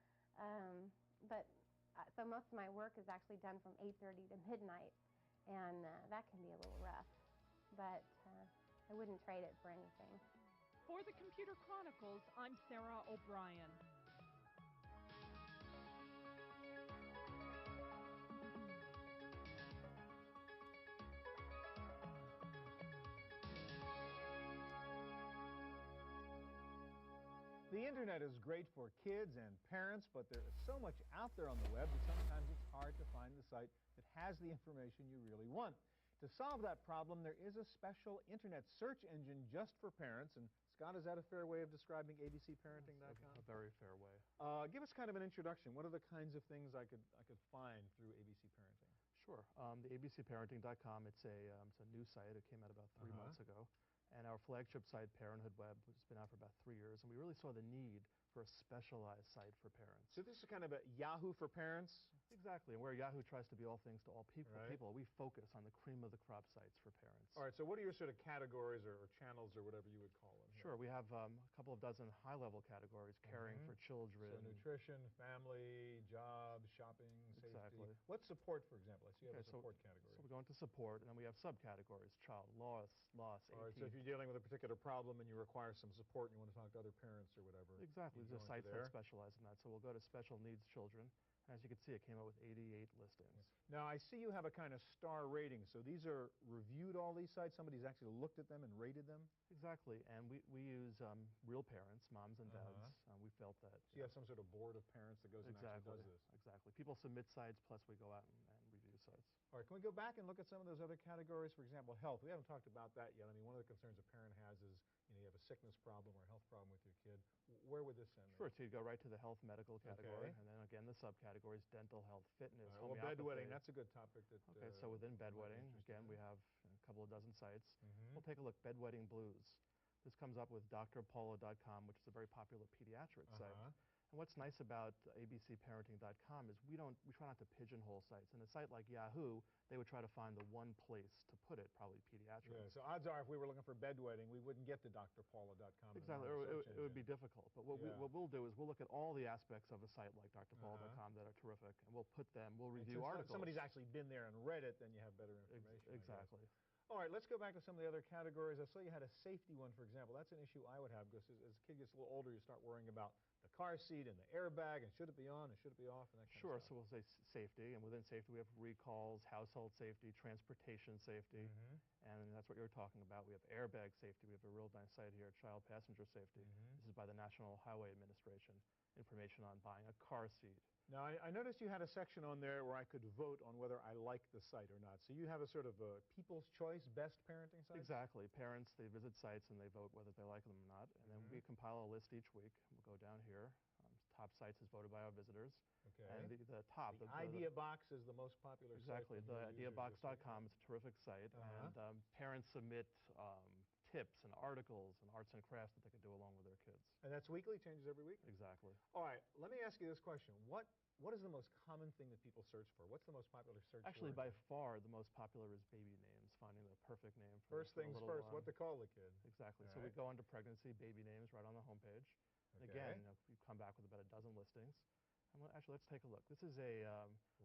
so most of my work is actually done from 8:30 to midnight, and that can be a little rough, but I wouldn't trade it for anything. For the Computer Chronicles, I'm Sarah O'Brien. The internet is great for kids and parents, but there is so much out there on the web that sometimes it's hard to find the site that has the information you really want. To solve that problem, there is a special internet search engine just for parents. And Scott, is that a fair way of describing abcparenting.com? A very fair way. Give us kind of an introduction. What are the kinds of things I could find through ABC Parenting? Sure. The abcparenting.com, it's a new site. It came out about 3 months ago. And our flagship site, Parenthood Web, has been out for about 3 years, and we really saw the need for a specialized site for parents. So this is kind of a Yahoo for parents? Exactly, and where Yahoo tries to be all things to all people, Right. we focus on the cream of the crop sites for parents. All right, so what are your sort of categories or channels or whatever you would call them? Sure, we have a couple of dozen high-level categories, caring for children. So nutrition, family, jobs, shopping, Exactly. safety. What's support, for example? I see you have a so- support category. So we go into support, and then we have subcategories, child loss, All right, AP. so if you're dealing with a particular problem and you require some support and you want to talk to other parents or whatever. Exactly, you there's go a into site there. that specializes in that. So we'll go to special needs children. And as you can see, it came out with 88 listings. Now, I see you have a kind of star rating. So these are reviewed, all these sites? Somebody's actually looked at them and rated them? Exactly, and we use real parents, moms and dads. We felt that. So you have some sort of board of parents that goes and actually does this? Exactly. People submit sites, plus we go out and review sites. All right, can we go back and look at some of those other categories? For example, health. We haven't talked about that yet. I mean, one of the concerns a parent has is, you have a sickness problem or a health problem with your kid. Where would this end? Sure, so you go right to the health medical category, Okay. and then again the subcategories, dental, health, fitness, Well, homeopathy. bedwetting, that's a good topic. Okay, so within bedwetting, again, we have a couple of dozen sites. We'll take a look, bedwetting blues. This comes up with drpolo.com, which is a very popular pediatric site. And what's nice about abcparenting.com is we try not to pigeonhole sites. In a site like Yahoo, they would try to find the one place to put it, probably pediatrics. Yeah, so odds are if we were looking for bedwetting, we wouldn't get to drpaula.com. Exactly, it would be difficult. But what we'll do is we'll look at all the aspects of a site like drpaula.com that are terrific, and we'll review articles. If somebody's actually been there and read it, then you have better information. Exactly. All right, let's go back to some of the other categories. I saw you had a safety one, for example. That's an issue I would have because as a kid gets a little older, you start worrying about the car seat and the airbag and should it be on and should it be off and that kind Sure, of so stuff. we'll say safety, and within safety we have recalls, household safety, transportation safety, and that's what you're talking about. We have airbag safety. We have a real nice site here, child passenger safety. This is by the National Highway Administration, information on buying a car seat. Now, I noticed you had a section on there where I could vote on whether I like the site or not. So you have a sort of a people's choice, best parenting site? Exactly. Parents, they visit sites and they vote whether they like them or not. And then we compile a list each week. We'll go down here. Top sites is voted by our visitors. Okay. And the top. The Idea Box is the most popular site. Exactly. The ideabox.com is a terrific site. And parents submit tips and articles and arts and crafts that they can do along with their kids. And that's weekly? Changes every week? Exactly. All right. Let me ask you this question. What is the most common thing that people search for? What's the most popular search Actually, word? by far, the most popular is baby names, finding the perfect name for First things first, what to call the kid. Exactly. All So we right. go under pregnancy, baby names right on the homepage. Okay. Again, we come back with about a dozen listings. And actually, let's take a look. This is a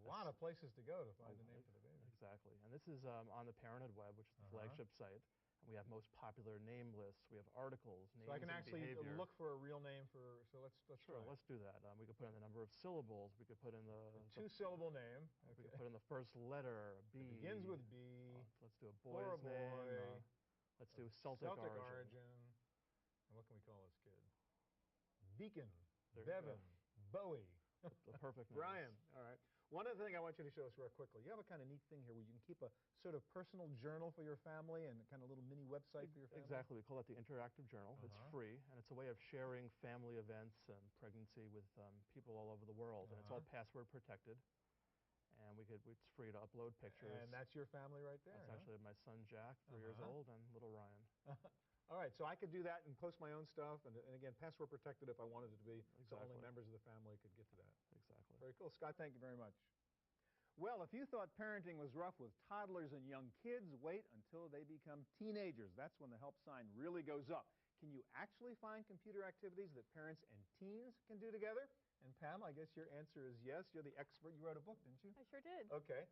lot of places to go to find the name for the baby. Exactly. And this is on the Parenthood Web, which is the flagship site. And we have most popular name lists. We have articles, names, so I can and actually behavior. look for a real name for. So let's Sure, try. let's do that. We could put in the number of syllables. We could put in the two-syllable name. We could put in the first letter, B. It begins with B. Let's do a For boy's a boy. name. Let's do Celtic origin. And what can we call this kid? Beacon. There you Bevan. Bowie. The perfect names. Brian. All right. One other thing I want you to show us real quickly. You have a kind of neat thing here where you can keep a sort of personal journal for your family and a kind of little mini website for your family. Exactly. We call it the Interactive Journal. It's free, and it's a way of sharing family events and pregnancy with people all over the world. And it's all password protected. And it's free to upload pictures. And that's your family right there. That's actually my son Jack, 3 years old, and little Ryan. All right, so I could do that and post my own stuff, and again, password protected if I wanted it to be, so only members of the family could get to that. Exactly. Very cool. Scott, thank you very much. Well, if you thought parenting was rough with toddlers and young kids, wait until they become teenagers. That's when the help sign really goes up. Can you actually find computer activities that parents and teens can do together? And Pam, I guess your answer is yes. You're the expert. You wrote a book, didn't you? I sure did. Okay.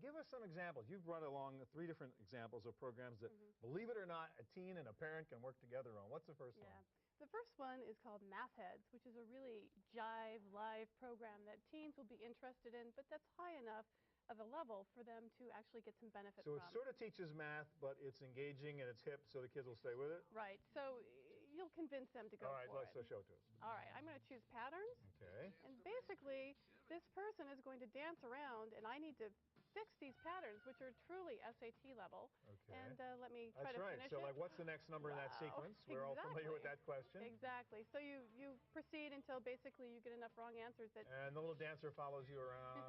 Give us some examples. You've brought along 3 different examples of programs that, believe it or not, a teen and a parent can work together on. What's the first one? The first one is called Math Heads, which is a really jive, live program that teens will be interested in, but that's high enough of a level for them to actually get some benefit from. So it sort of teaches math, but it's engaging and it's hip, so the kids will stay with it? Right. So you'll convince them to go for it. All right, let's show it to us. All right, I'm going to choose patterns. Okay. And basically, this person is going to dance around, and I need to fix these patterns, which are truly SAT level. Okay. And let me try to finish it. So like, what's the next number in that sequence? We're all familiar with that question. Exactly. So you proceed until basically you get enough wrong answers that... And the little dancer follows you around.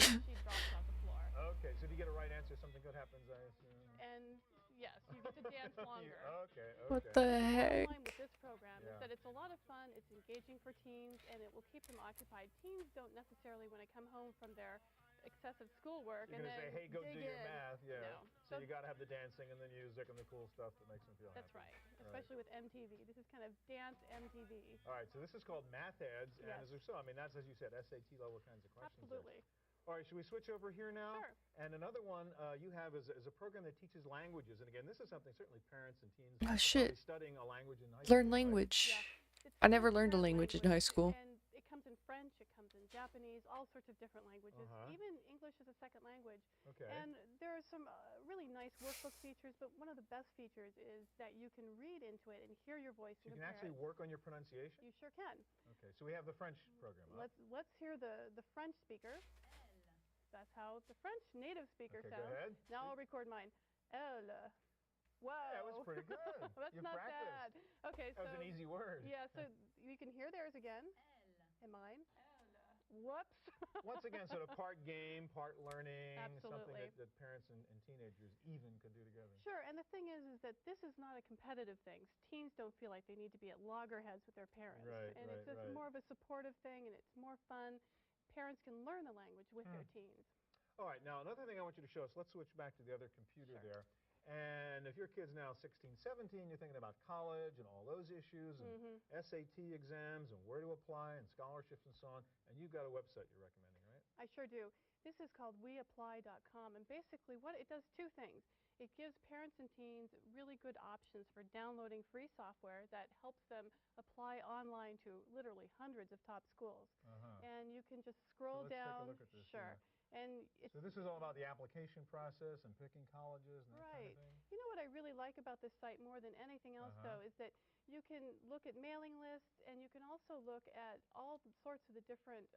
She drops off the floor. Okay, so if you get a right answer, something good happens, I assume. And yes, you get to dance longer. Okay. What the heck? The bottom line with this program is that it's a lot of fun, it's engaging for teens, and it will keep them occupied. Teens don't necessarily want to come home from their excessive schoolwork and then say, hey, go do your math. Yeah. No. So you got to have the dancing and the music and the cool stuff that makes them feel happy. That's right, especially with MTV. This is kind of dance MTV. All right, so this is called Math Heads, and as I mean, that's, as you said, SAT level kinds of questions. Absolutely. All right, should we switch over here now? Sure. And another one you have is a program that teaches languages. And again, this is something certainly parents and teens studying a language in high school. Learn language. Yeah. I never learned a language in high school. And it comes in French, it comes in Japanese, all sorts of different languages, even English is a second language. Okay. And there are some really nice workbook features, but one of the best features is that you can read into it and hear your voice. So you can actually work on your pronunciation? You sure can. Okay, so we have the French program. Let's hear the French speaker. That's how the French native speaker sounds. Go ahead. Now I'll record mine. Elle. Whoa. That was pretty good. That's not bad. Okay, so that was an easy word. Yeah, so you can hear theirs again. And mine. Whoops. Once again, sort of part game, part learning, Absolutely. something that parents and teenagers even could do together. Sure, and the thing is that this is not a competitive thing. Teens don't feel like they need to be at loggerheads with their parents. It's just more of a supportive thing, and it's more fun. Parents can learn the language with their teens. All right, now another thing I want you to show us, let's switch back to the other computer there. And if your kid's now 16, 17, you're thinking about college and all those issues and SAT exams and where to apply and scholarships and so on, and you've got a website you're recommending, right? I sure do. This is called weapply.com, and basically what it does two things. It gives parents and teens really good options for downloading free software that helps them apply online to literally hundreds of top schools. And you can just scroll let's down. take a look at this. Sure. Yeah. And it's, so this is all about the application process and picking colleges and that kind of thing? You know what I really like about this site more than anything else, though, is that you can look at mailing lists, and you can also look at all sorts of the different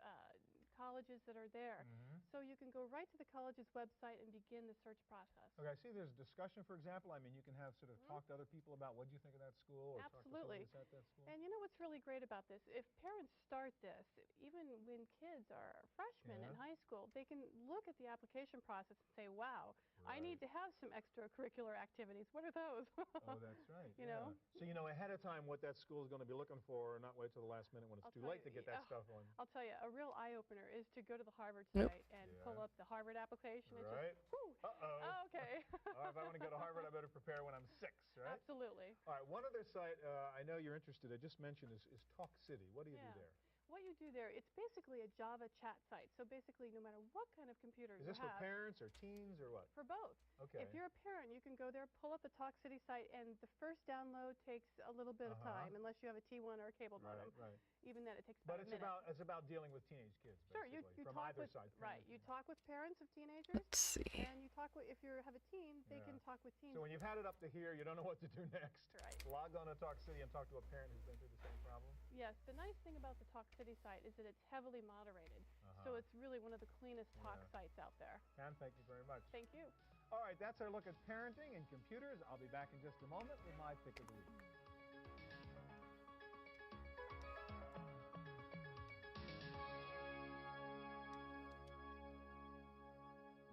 colleges that are there. So you can go right to the college's website and begin the search process. Okay, I see there's discussion, for example. I mean, you can have sort of talk to other people about what you think of that school, or Absolutely. talk to somebody at that school. And you know what's really great about this? If parents start this, even when kids are freshmen in high school, they can look at the application process and say, wow, I need to have some extracurricular activities. What are those? Oh, that's right. You know? So you know ahead of time what that school is going to be looking for, and not wait till the last minute when it's too late to get that stuff on. I'll tell you, a real eye-opener is to go to the Harvard site and pull up the Harvard application. Right. Just, whew. Uh-oh. Okay. If I want to go to Harvard, I better prepare when I'm 6, right? Absolutely. All right, one other site I know you're interested in, I just mentioned, is Talk City. What do you do there? What you do there, it's basically a Java chat site. So basically, no matter what kind of computer you have. Is this for parents or teens or what? For both. Okay. If you're a parent, you can go there, pull up the Talk City site, and the first download takes a little bit of time, unless you have a T1 or a cable modem. Right. Even then, it takes about a minute. But it's about dealing with teenage kids, sure, basically, you from talk either with, side. Right. You talk with parents of teenagers. Let's see. And you talk with, if you have a teen, they can talk with teens. So when you've had it up to here, you don't know what to do next. Right. Log on to Talk City and talk to a parent who's been through the same problem. Yes. The nice thing about the Talk City site is that it's heavily moderated. So it's really one of the cleanest talk sites out there. Pam, thank you very much. Thank you. All right, that's our look at parenting and computers. I'll be back in just a moment with my pick of the week.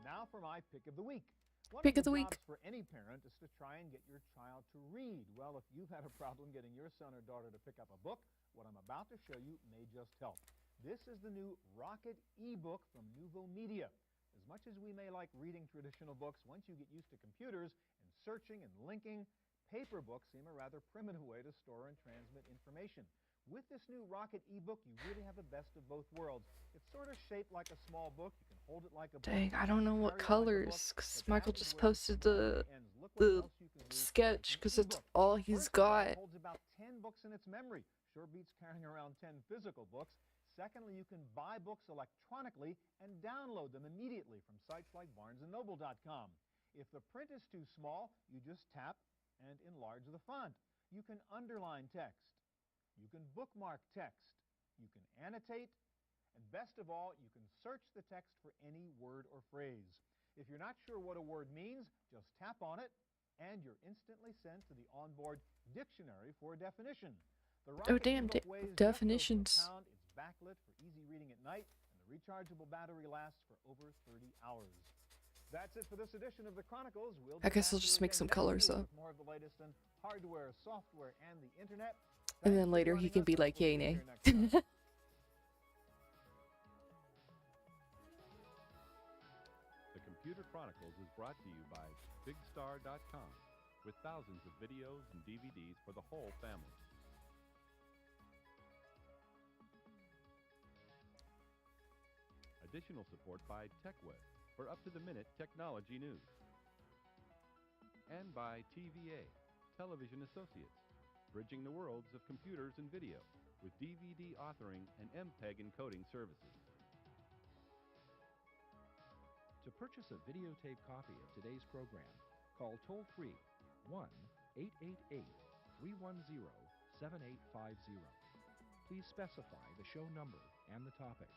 Now for my pick of the week. One of the jobs for any parent is to try and get your child to read. Well, if you've had a problem getting your son or daughter to pick up a book, what I'm about to show you may just help. This is the new Rocket ebook from Nouveau Media. As much as we may like reading traditional books, once you get used to computers and searching and linking, paper books seem a rather primitive way to store and transmit information. With this new Rocket ebook, you really have the best of both worlds. It's sort of shaped like a small book. You can hold it like a book. Dang, I don't know what colors, because Michael just posted the sketch, because it's all he's got. It holds about 10 books in its memory. Sure beats carrying around 10 physical books. Secondly, you can buy books electronically and download them immediately from sites like barnesandnoble.com. If the print is too small, you just tap and enlarge the font. You can underline text. You can bookmark text. You can annotate. And best of all, you can search the text for any word or phrase. If you're not sure what a word means, just tap on it, and you're instantly sent to the onboard dictionary for a definition. Oh, damn, definitions. It's backlit for easy reading at night, and the rechargeable battery lasts for over 30 hours. That's it for this edition of the Chronicles. I guess I'll just make some colors up. More of the latest in hardware, software, and the internet. And then later he can be like, yay, nay. The Computer Chronicles is brought to you by BigStar.com, with thousands of videos and DVDs for the whole family. Additional support by TechWeb for up-to-the-minute technology news. And by TVA, Television Associates, bridging the worlds of computers and video with DVD authoring and MPEG encoding services. To purchase a videotape copy of today's program, call toll-free 1-888-310-7850. Please specify the show number and the topic.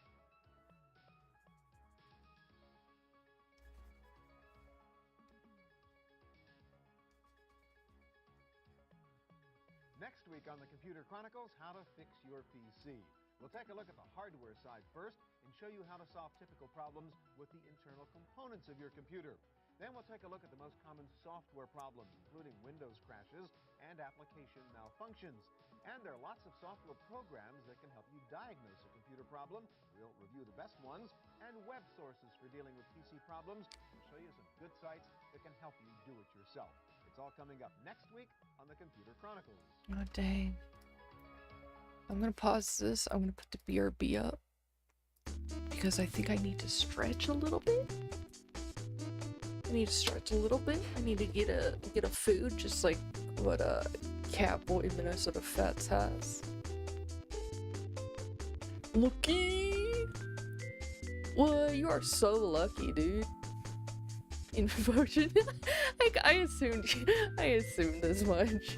Next week on the Computer Chronicles, how to fix your PC. We'll take a look at the hardware side first and show you how to solve typical problems with the internal components of your computer. Then we'll take a look at the most common software problems, including Windows crashes and application malfunctions. And there are lots of software programs that can help you diagnose a computer problem. We'll review the best ones and web sources for dealing with PC problems. We'll show you some good sites that can help you do it yourself. It's all coming up next week on the Computer Chronicles. Oh, dang. I'm gonna pause this. I'm gonna put the BRB up. because I think I need to stretch a little bit. I need to stretch a little bit. I need to get a food just like what Catboy Minnesota Fats has. Lucky! Well, you are so lucky, dude. Invocation. Like I assumed as much.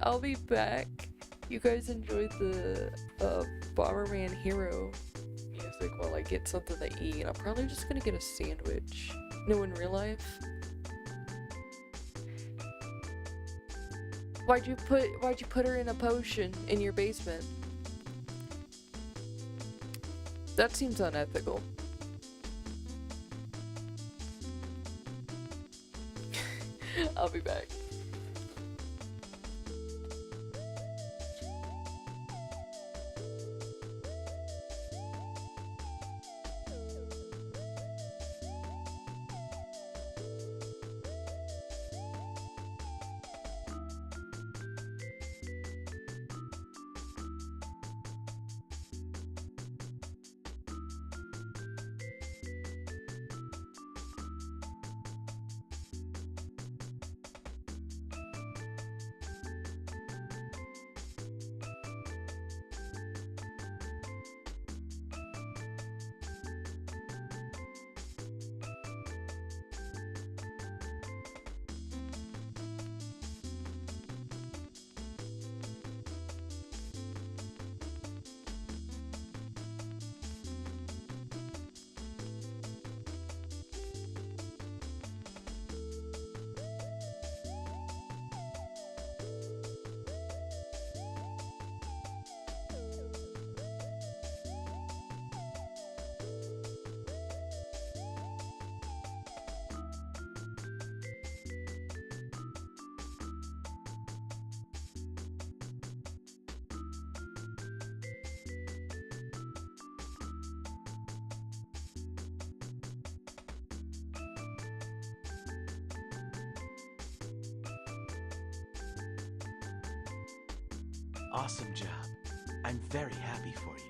I'll be back. You guys enjoyed the Bomberman Hero music while I get something to eat. I'm probably just gonna get a sandwich. No, in real life. Why'd you put her in a potion in your basement? That seems unethical. I'll be back. Awesome job. I'm very happy for you.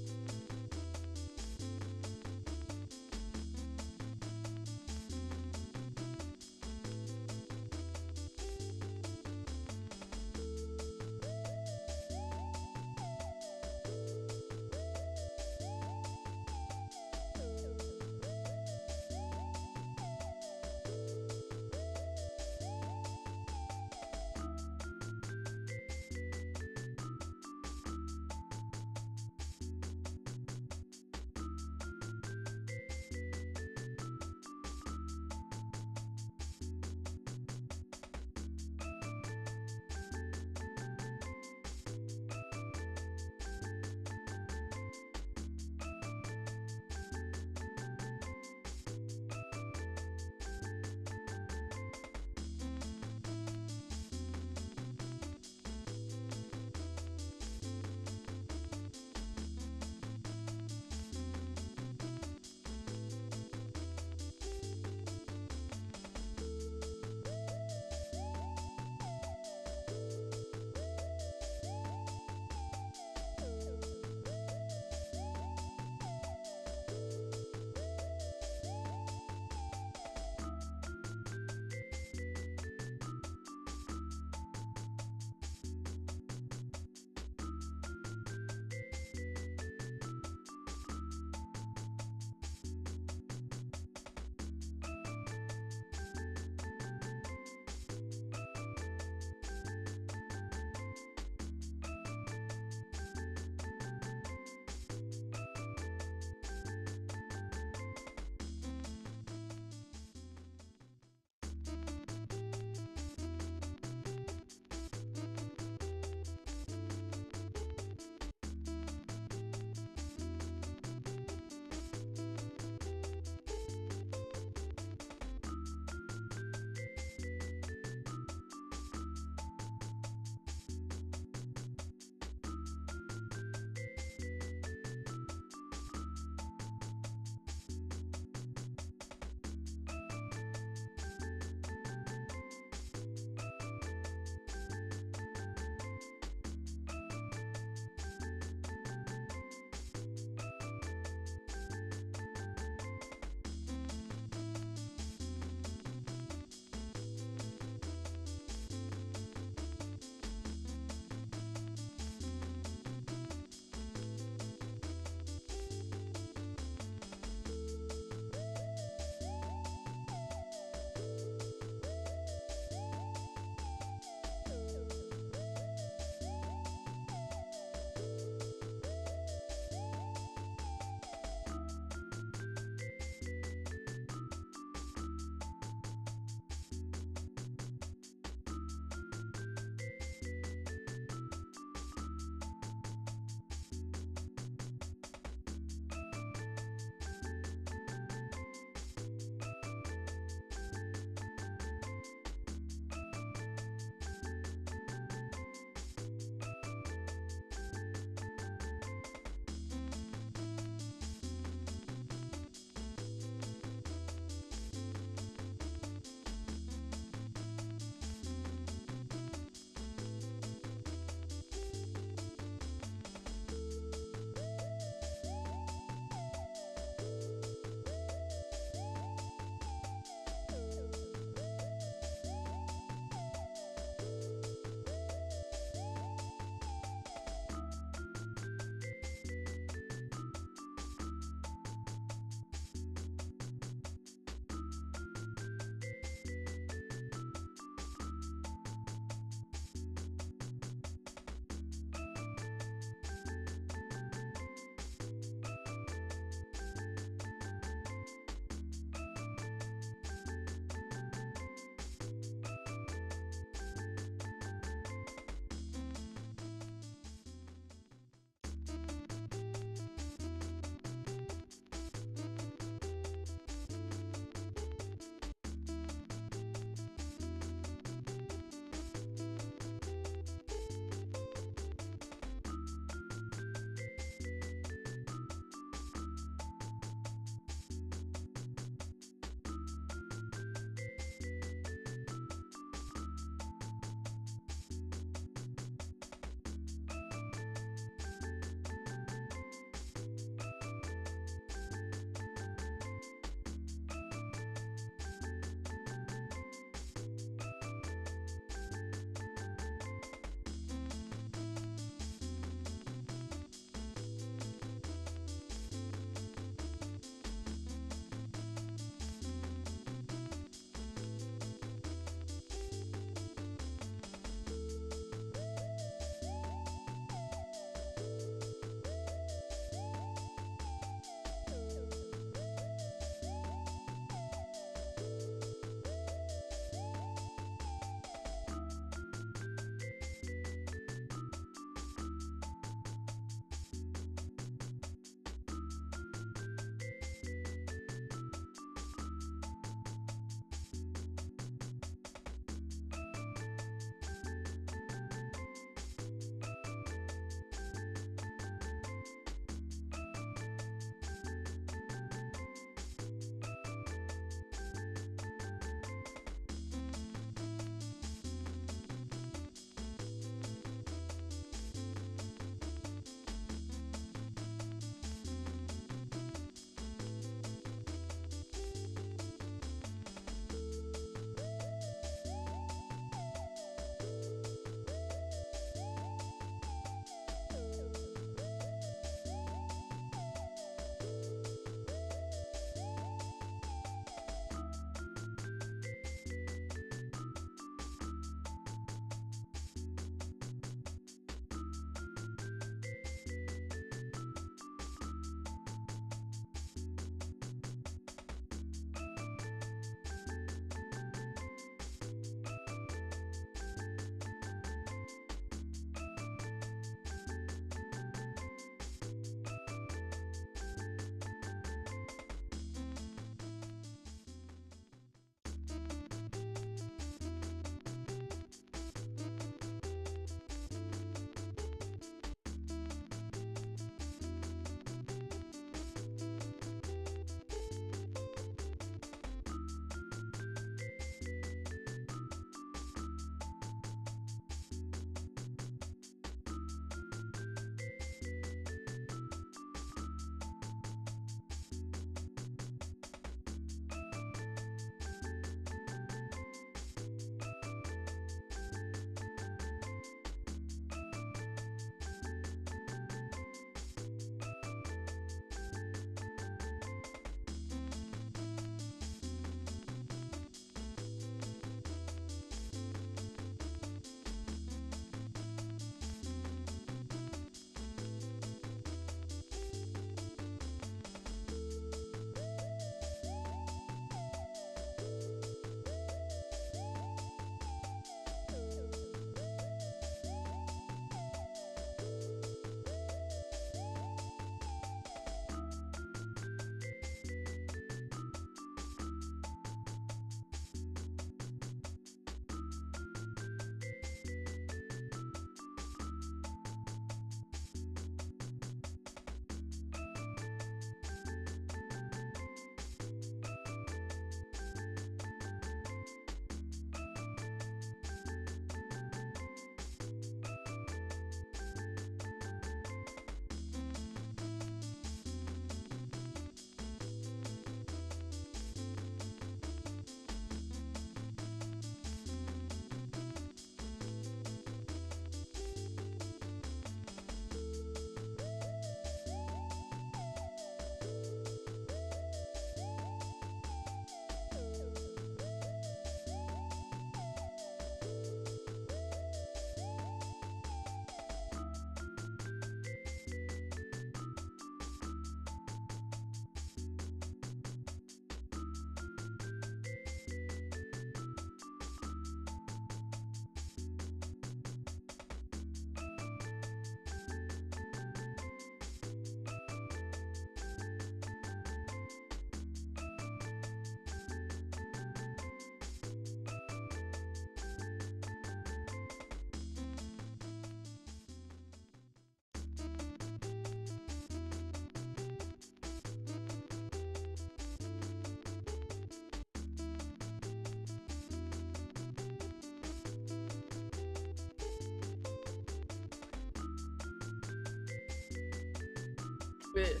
with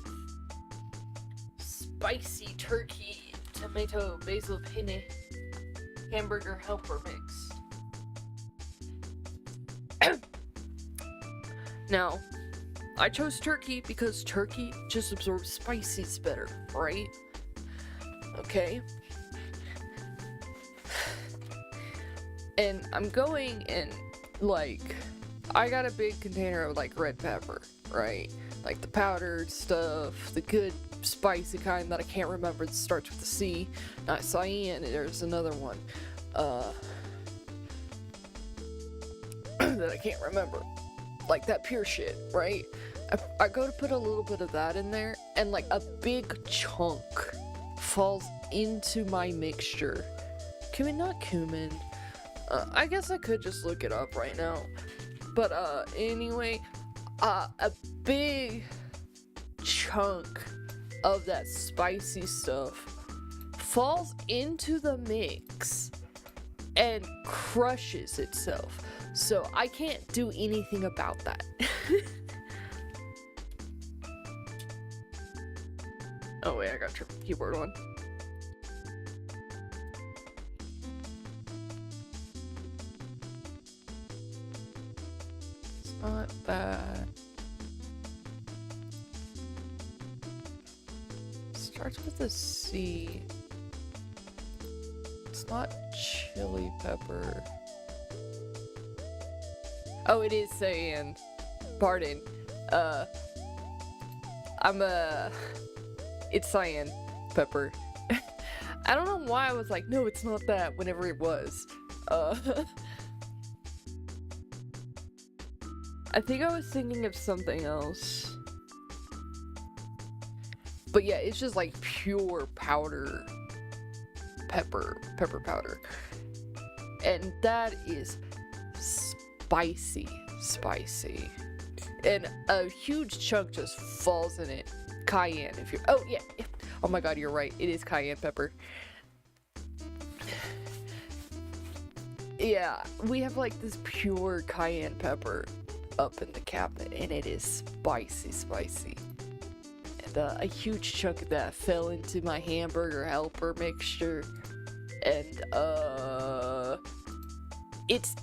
spicy turkey, tomato, basil, penne, hamburger helper mix. Now, I chose turkey because turkey just absorbs spices better, right? Okay. And I'm going and, like, I got a big container of, like, red pepper, right? Like, the powdered stuff, the good spicy kind that I can't remember that starts with a C. Not cayenne, there's another one. That I can't remember. Like, that pure shit, right? I go to put a little bit of that in there, and, like, a big chunk falls into my mixture. Not cumin. I guess I could just look it up right now. But, anyway, a big chunk of that spicy stuff falls into the mix and crushes itself. So I can't do anything about that. Oh wait, I got your keyboard on. It's not that. Starts with a C. It's not chili pepper. Oh, it is cayenne. Pardon. It's cayenne pepper. I don't know why I was like, no, it's not that, whenever it was. I think I was thinking of something else. But yeah, it's just like pure powder pepper powder. And that is spicy. And a huge chunk just falls in it. Cayenne, if you're... Oh, yeah. Oh my god, you're right. It is cayenne pepper. Yeah, we have like this pure cayenne pepper up in the cabinet, and it is spicy. And a huge chunk of that fell into my hamburger helper mixture. And, it's...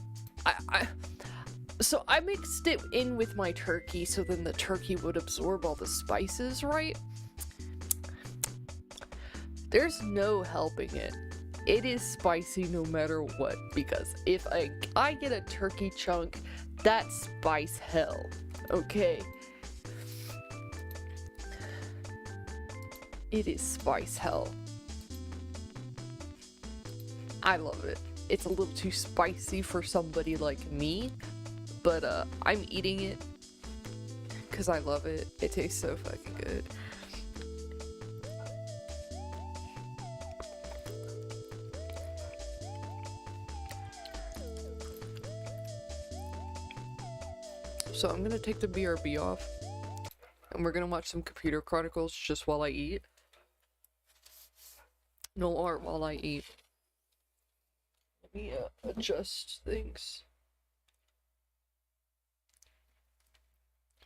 So I mixed it in with my turkey so then the turkey would absorb all the spices, right? There's no helping it. It is spicy no matter what, because if I get a turkey chunk, that's spice hell, okay? It is spice hell. I love it. It's a little too spicy for somebody like me. But, I'm eating it because I love it. It tastes so fucking good. So I'm gonna take the BRB off. And we're gonna watch some Computer Chronicles just while I eat. No art while I eat. Let me, adjust things.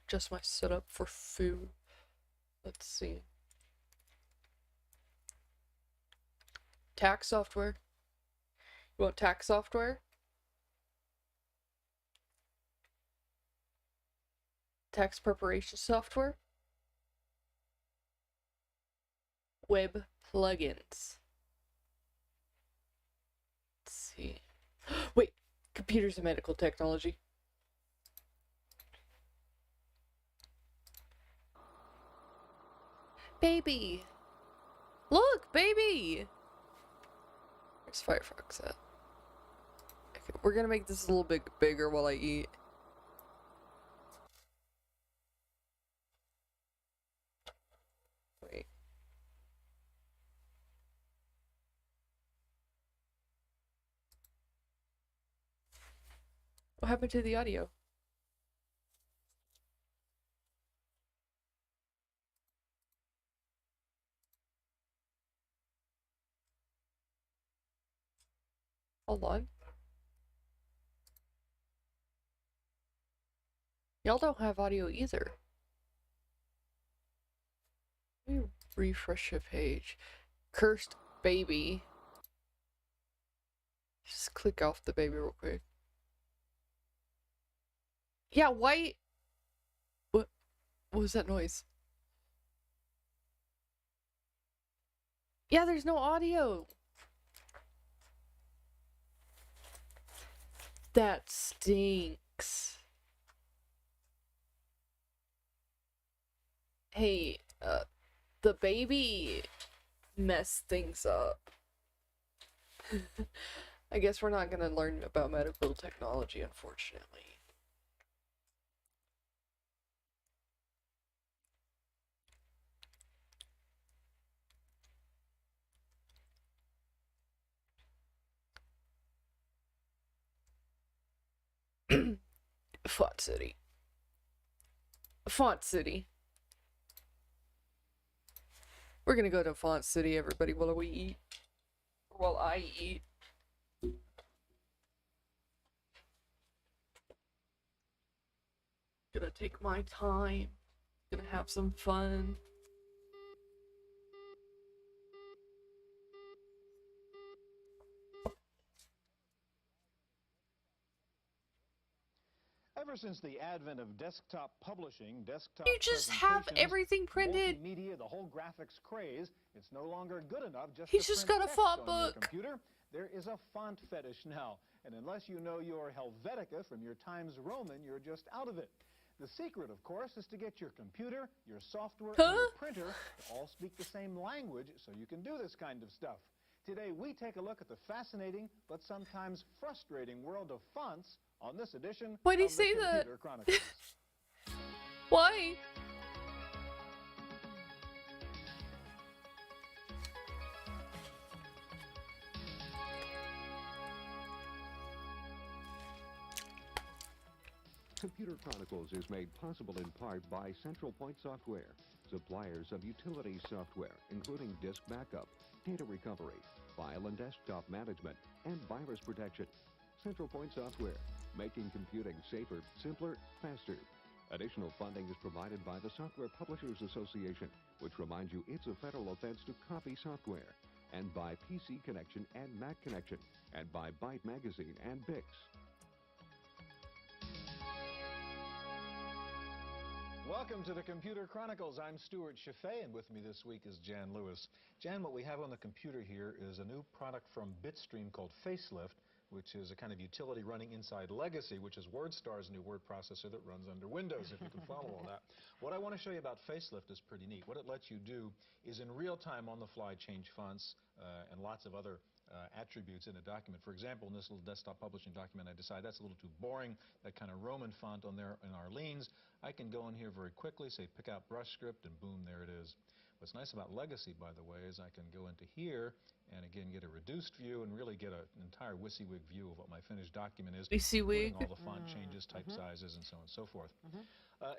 Just my setup for food. Let's see. Tax software. You want tax software? Tax preparation software? Web plugins. Let's see. Wait, computers and medical technology. Baby! Look, baby! Where's Firefox at? Okay, we're gonna make this a little bit bigger while I eat. Wait. What happened to the audio? Hold on. Y'all don't have audio either. Let me refresh the page. Cursed baby. Just click off the baby real quick. Yeah, why? What was that noise? Yeah, there's no audio. That stinks. Hey, the baby messed things up. I guess we're not gonna learn about medical technology, unfortunately. Font City. Font City. We're gonna go to Font City, everybody, while we eat. While I eat. Gonna take my time. Gonna have some fun. Ever since the advent of desktop publishing, desktop You just have everything printed. Multimedia, the whole graphics craze, it's no longer good enough just He's to just print got a text font on book. your computer. There is a font fetish now, and unless you know your Helvetica from your Times Roman, you're just out of it. The secret, of course, is to get your computer, your software, and your printer to all speak the same language so you can do this kind of stuff. Today, we take a look at the fascinating but sometimes frustrating world of fonts on this edition Why do you of the say that? Computer Chronicles. Why? Computer Chronicles is made possible in part by Central Point Software, suppliers of utility software, including disk backup, data recovery, file and desktop management, and virus protection. Central Point Software, making computing safer, simpler, faster. Additional funding is provided by the Software Publishers Association, which reminds you it's a federal offense to copy software, and by PC Connection and Mac Connection, and by Byte Magazine and Bix. Welcome to the Computer Chronicles. I'm Stuart Chaffee, and with me this week is Jan Lewis. Jan, what we have on the computer here is a new product from Bitstream called Facelift, which is a kind of utility running inside Legacy, which is WordStar's new word processor that runs under Windows, if you can follow all that. What I want to show you about Facelift is pretty neat. What it lets you do is in real time, on the fly, change fonts and lots of other attributes in a document. For example, in this little desktop publishing document, I decide that's a little too boring, that kind of Roman font on there in Arlene's. I can go in here very quickly, say pick out brush script, and boom, there it is. What's nice about Legacy, by the way, is I can go into here and again get a reduced view and really get an entire WYSIWYG view of what my finished document is, including all the font changes, type sizes, and so on and so forth.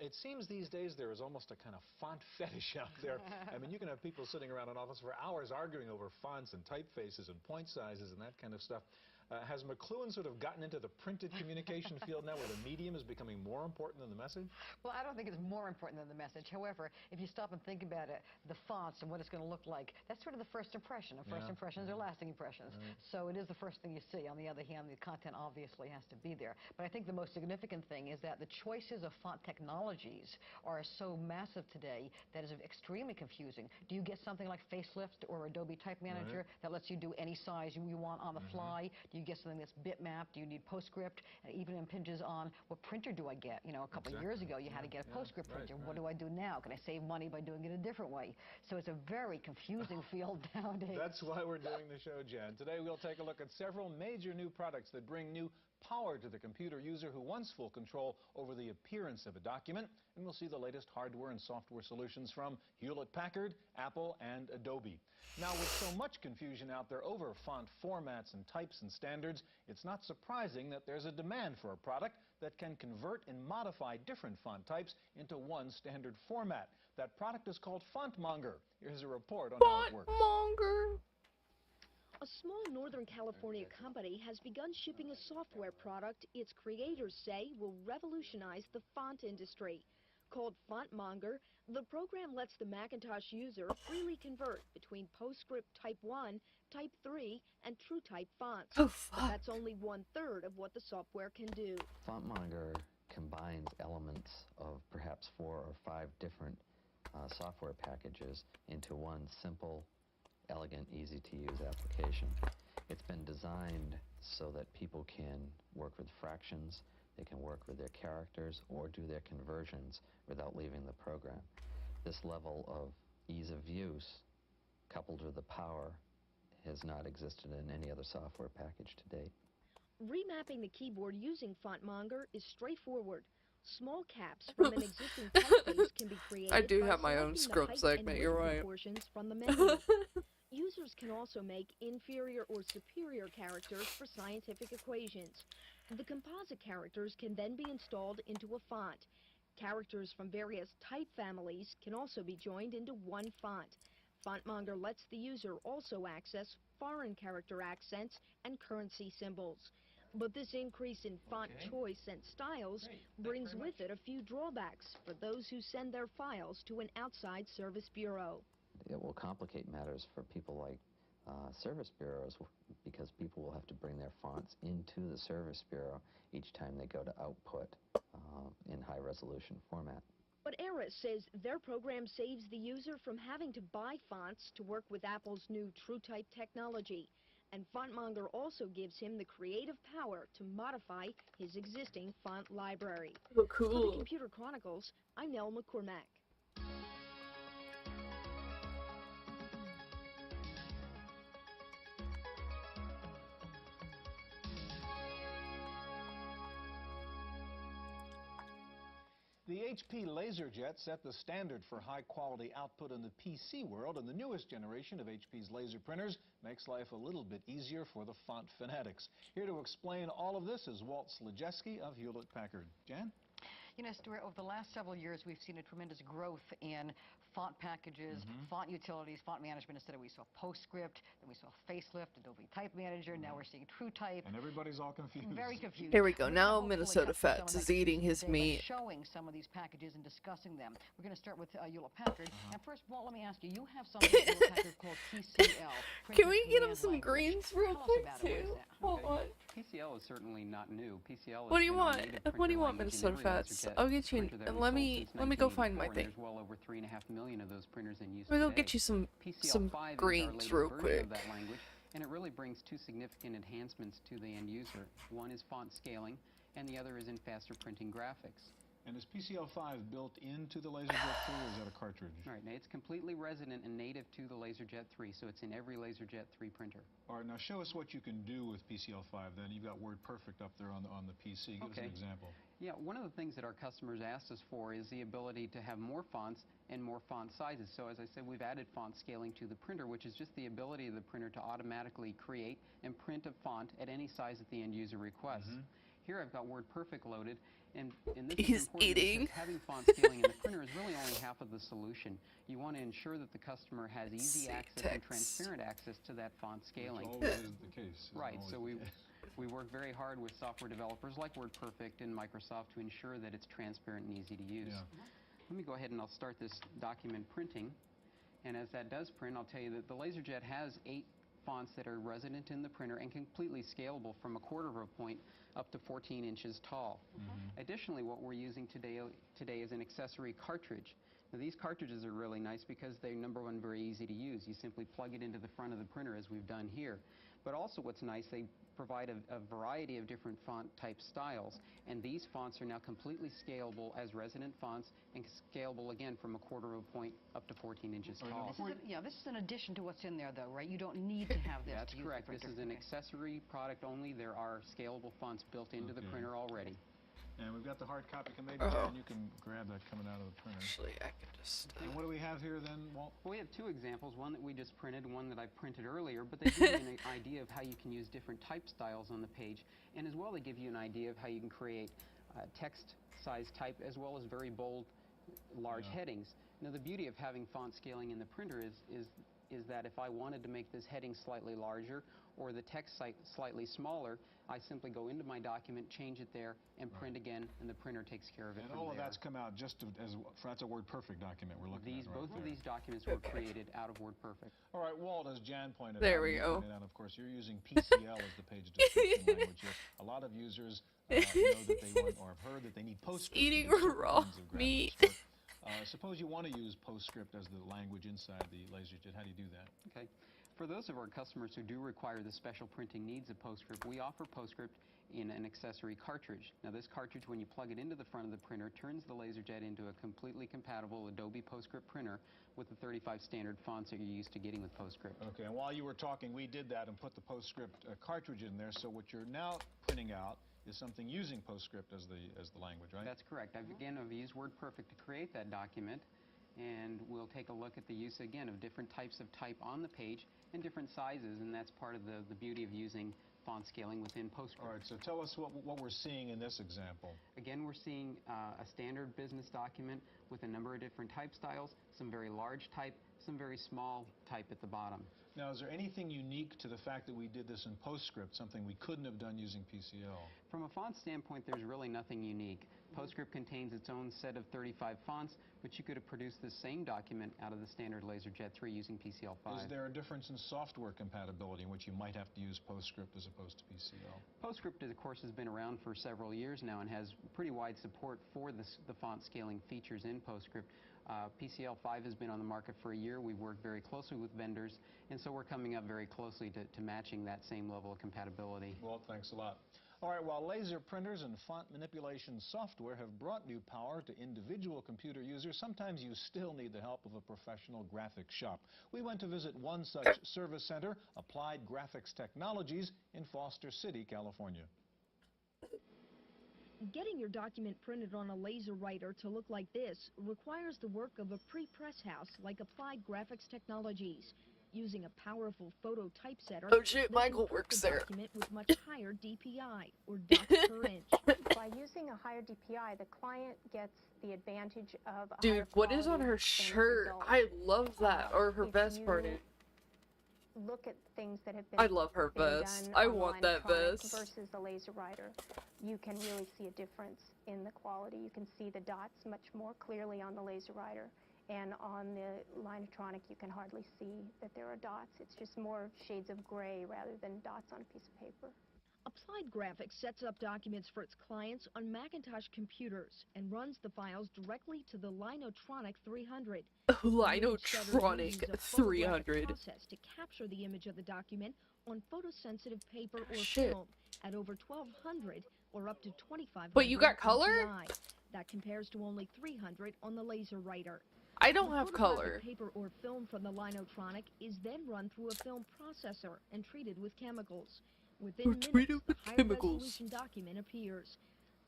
It seems these days there is almost a kind of font fetish out there. I mean, you can have people sitting around an office for hours arguing over fonts and typefaces and point sizes and that kind of stuff. Has McLuhan sort of gotten into the printed communication field now where the medium is becoming more important than the message? Well, I don't think it's more important than the message. However, if you stop and think about it, the fonts and what it's going to look like, that's sort of the first impression. And first impressions are lasting impressions. So it is the first thing you see. On the other hand, the content obviously has to be there. But I think the most significant thing is that the choices of font technologies are so massive today that is extremely confusing. Do you get something like Facelift or Adobe Type Manager that lets you do any size you want on the fly? Do you get something that's bitmap? Do you need PostScript? And even impinges on what printer do I get? You know, a couple of years ago, you had to get a PostScript printer. What do I do now? Can I save money by doing it a different way? So it's a very confusing field nowadays. That's why we're doing the show, Jan. Today we'll take a look at several major new products that bring new power to the computer user who wants full control over the appearance of a document. And we'll see the latest hardware and software solutions from Hewlett-Packard, Apple, and Adobe. Now, with so much confusion out there over font formats and types and standards, it's not surprising that there's a demand for a product that can convert and modify different font types into one standard format. That product is called FontMonger. Here's a report on how it works. FontMonger. A small Northern California company has begun shipping a software product its creators say will revolutionize the font industry. Called FontMonger, the program lets the Macintosh user freely convert between PostScript Type 1, Type 3, and TrueType fonts. Oh, but that's only 1/3 of what the software can do. FontMonger combines elements of perhaps 4 or 5 different software packages into one simple, elegant, easy-to-use application. It's been designed so that people can work with fractions, they can work with their characters, or do their conversions without leaving the program. This level of ease of use, coupled with the power, has not existed in any other software package to date. Remapping the keyboard using FontMonger is straightforward. Small caps from an existing typeface can be created I do by have my own selecting the scrub height segment, and you're width right. proportions from the menu. Users can also make inferior or superior characters for scientific equations. The composite characters can then be installed into a font. Characters from various type families can also be joined into one font. FontMonger lets the user also access foreign character accents and currency symbols. But this increase in font choice and styles brings with it a few drawbacks for those who send their files to an outside service bureau. It will complicate matters for people like service bureaus, because people will have to bring their fonts into the service bureau each time they go to output in high-resolution format. But Eris says their program saves the user from having to buy fonts to work with Apple's new TrueType technology. And FontMonger also gives him the creative power to modify his existing font library. Oh, cool. For the Computer Chronicles, I'm Nell McCormack. The HP LaserJet set the standard for high-quality output in the PC world, and the newest generation of HP's laser printers makes life a little bit easier for the font fanatics. Here to explain all of this is Walt Slajewski of Hewlett-Packard. Jan? You know, Stuart, over the last several years, we've seen a tremendous growth in font packages, font utilities, font management. Instead of we saw PostScript, then we saw Facelift, Adobe Type Manager, now we're seeing TrueType. And everybody's all confused. Very confused. Here we go. Now Minnesota Fats is eating his meat. Showing some of these packages and discussing them. We're going to start with Hewlett-Packard. And first, Walt, let me ask you, you have something at Hewlett-Packard called PCL. Can we get him some greens real quick, too? Hold on. PCL is certainly not new. PCL What do you want? What do you want, Minnesota Fats? I'll get you. Let me go find my thing. There's well over 3.5 million of those printers in use Let me go today. get you some PCL5 greens is our real latest version quick. of that language, and it really brings two significant enhancements to the end user. One is font scaling, and the other is in faster printing graphics. And is PCL5 built into the LaserJet 3, or is that a cartridge? Right, now it's completely resident and native to the LaserJet 3, so it's in every LaserJet 3 printer. All right, now show us what you can do with PCL5 then. You've got WordPerfect up there on the PC. Give us an example. Yeah, one of the things that our customers asked us for is the ability to have more fonts and more font sizes. So as I said, we've added font scaling to the printer, which is just the ability of the printer to automatically create and print a font at any size that the end user requests. Here I've got WordPerfect loaded, and this is important because having font scaling in the printer is really only half of the solution. You want to ensure that the customer has easy access and transparent access to that font scaling. Which always is the case. Right, so we work very hard with software developers like WordPerfect and Microsoft to ensure that it's transparent and easy to use. Let me go ahead and I'll start this document printing. And as that does print, I'll tell you that the LaserJet has 8 fonts that are resident in the printer and completely scalable from 1/4 of a point up to 14 inches tall. Additionally, what we're using today is an accessory cartridge. Now, these cartridges are really nice because they're, number one, very easy to use. You simply plug it into the front of the printer as we've done here. But also what's nice, they provide a variety of different font type styles, and these fonts are now completely scalable as resident fonts and scalable again from 1/4 of a point up to 14 inches tall. This is in addition to what's in there, though, right? You don't need to have this. That's correct. This is an accessory product only. There are scalable fonts built into the printer already. And we've got the hard copy. Maybe Jan, you can grab that coming out of the printer. Actually, I can just... And what do we have here then, Walt? Well, we have 2 examples, one that we just printed and one that I printed earlier, but they give you an idea of how you can use different type styles on the page, and as well they give you an idea of how you can create text size type as well as very bold, large headings. Now, the beauty of having font scaling in the printer is that if I wanted to make this heading slightly larger or the text slightly smaller, I simply go into my document, change it there, and print again, and the printer takes care of it. And all of that's come out just that's a WordPerfect document we're looking at. Both of these documents were created out of WordPerfect. All right, Walt, as Jan pointed there out, we go. Of course, you're using PCL as the page description language. A lot of users know that they want or have heard that they need PostScript. Eating raw meat. Suppose you want to use PostScript as the language inside the LaserJet. How do you do that? Okay. For those of our customers who do require the special printing needs of PostScript, we offer PostScript in an accessory cartridge. Now this cartridge, when you plug it into the front of the printer, turns the LaserJet into a completely compatible Adobe PostScript printer with the 35 standard fonts that you're used to getting with PostScript. Okay, and while you were talking, we did that and put the PostScript cartridge in there, so what you're now printing out is something using PostScript as the language, right? That's correct. I've used WordPerfect to create that document, and we'll take a look at the use again of different types of type on the page and different sizes, and that's part of the beauty of using font scaling within PostScript. All right, so tell us what we're seeing in this example. Again, we're seeing a standard business document with a number of different type styles, some very large type, some very small type at the bottom. Now, is there anything unique to the fact that we did this in PostScript, something we couldn't have done using PCL? From a font standpoint, there's really nothing unique. PostScript contains its own set of 35 fonts, but you could have produced the same document out of the standard LaserJet 3 using PCL5. Is there a difference in software compatibility in which you might have to use PostScript as opposed to PCL? PostScript, of course, has been around for several years now and has pretty wide support for the font scaling features in PostScript. PCL5 has been on the market for a year. We've worked very closely with vendors, and so we're coming up very closely to matching that same level of compatibility. Well, thanks a lot. All right, while laser printers and font manipulation software have brought new power to individual computer users, sometimes you still need the help of a professional graphics shop. We went to visit one such service center, Applied Graphics Technologies, in Foster City, California. Getting your document printed on a laser writer to look like this requires the work of a pre-press house like Applied Graphics Technologies. Using a powerful photo typesetter, oh shit, Michael works there. Document with much higher DPI, or dots per inch. By using a higher DPI, the client gets the advantage of a Dude, what is on her shirt? I love that, or her vest party. Look at things that have been I love her vest. I want that vest. Versus the laser writer, you can really see a difference in the quality. You can see the dots much more clearly on the laser writer, and on the Linotronic you can hardly see that there are dots. It's just more shades of gray rather than dots on a piece of paper. Applied Graphics sets up documents for its clients on Macintosh computers and runs the files directly to the Linotronic 300. Linotronic 300. Process to capture the image of the document on photosensitive paper or film at over 1200 or up to 2500. But you got color? DPI. That compares to only 300 on the laser writer. I don't have color. Paper or film from the Linotronic is then run through a film processor and treated with chemicals. Within minutes, the high-resolution document appears.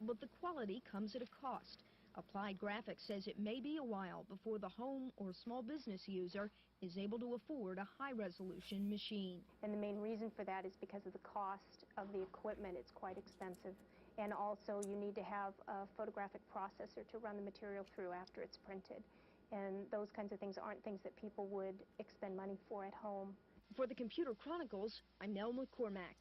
But the quality comes at a cost. Applied Graphics says it may be a while before the home or small business user is able to afford a high-resolution machine. And the main reason for that is because of the cost of the equipment. It's quite expensive. And also you need to have a photographic processor to run the material through after it's printed. And those kinds of things aren't things that people would expend money for at home. For the Computer Chronicles, I'm Nell McCormack.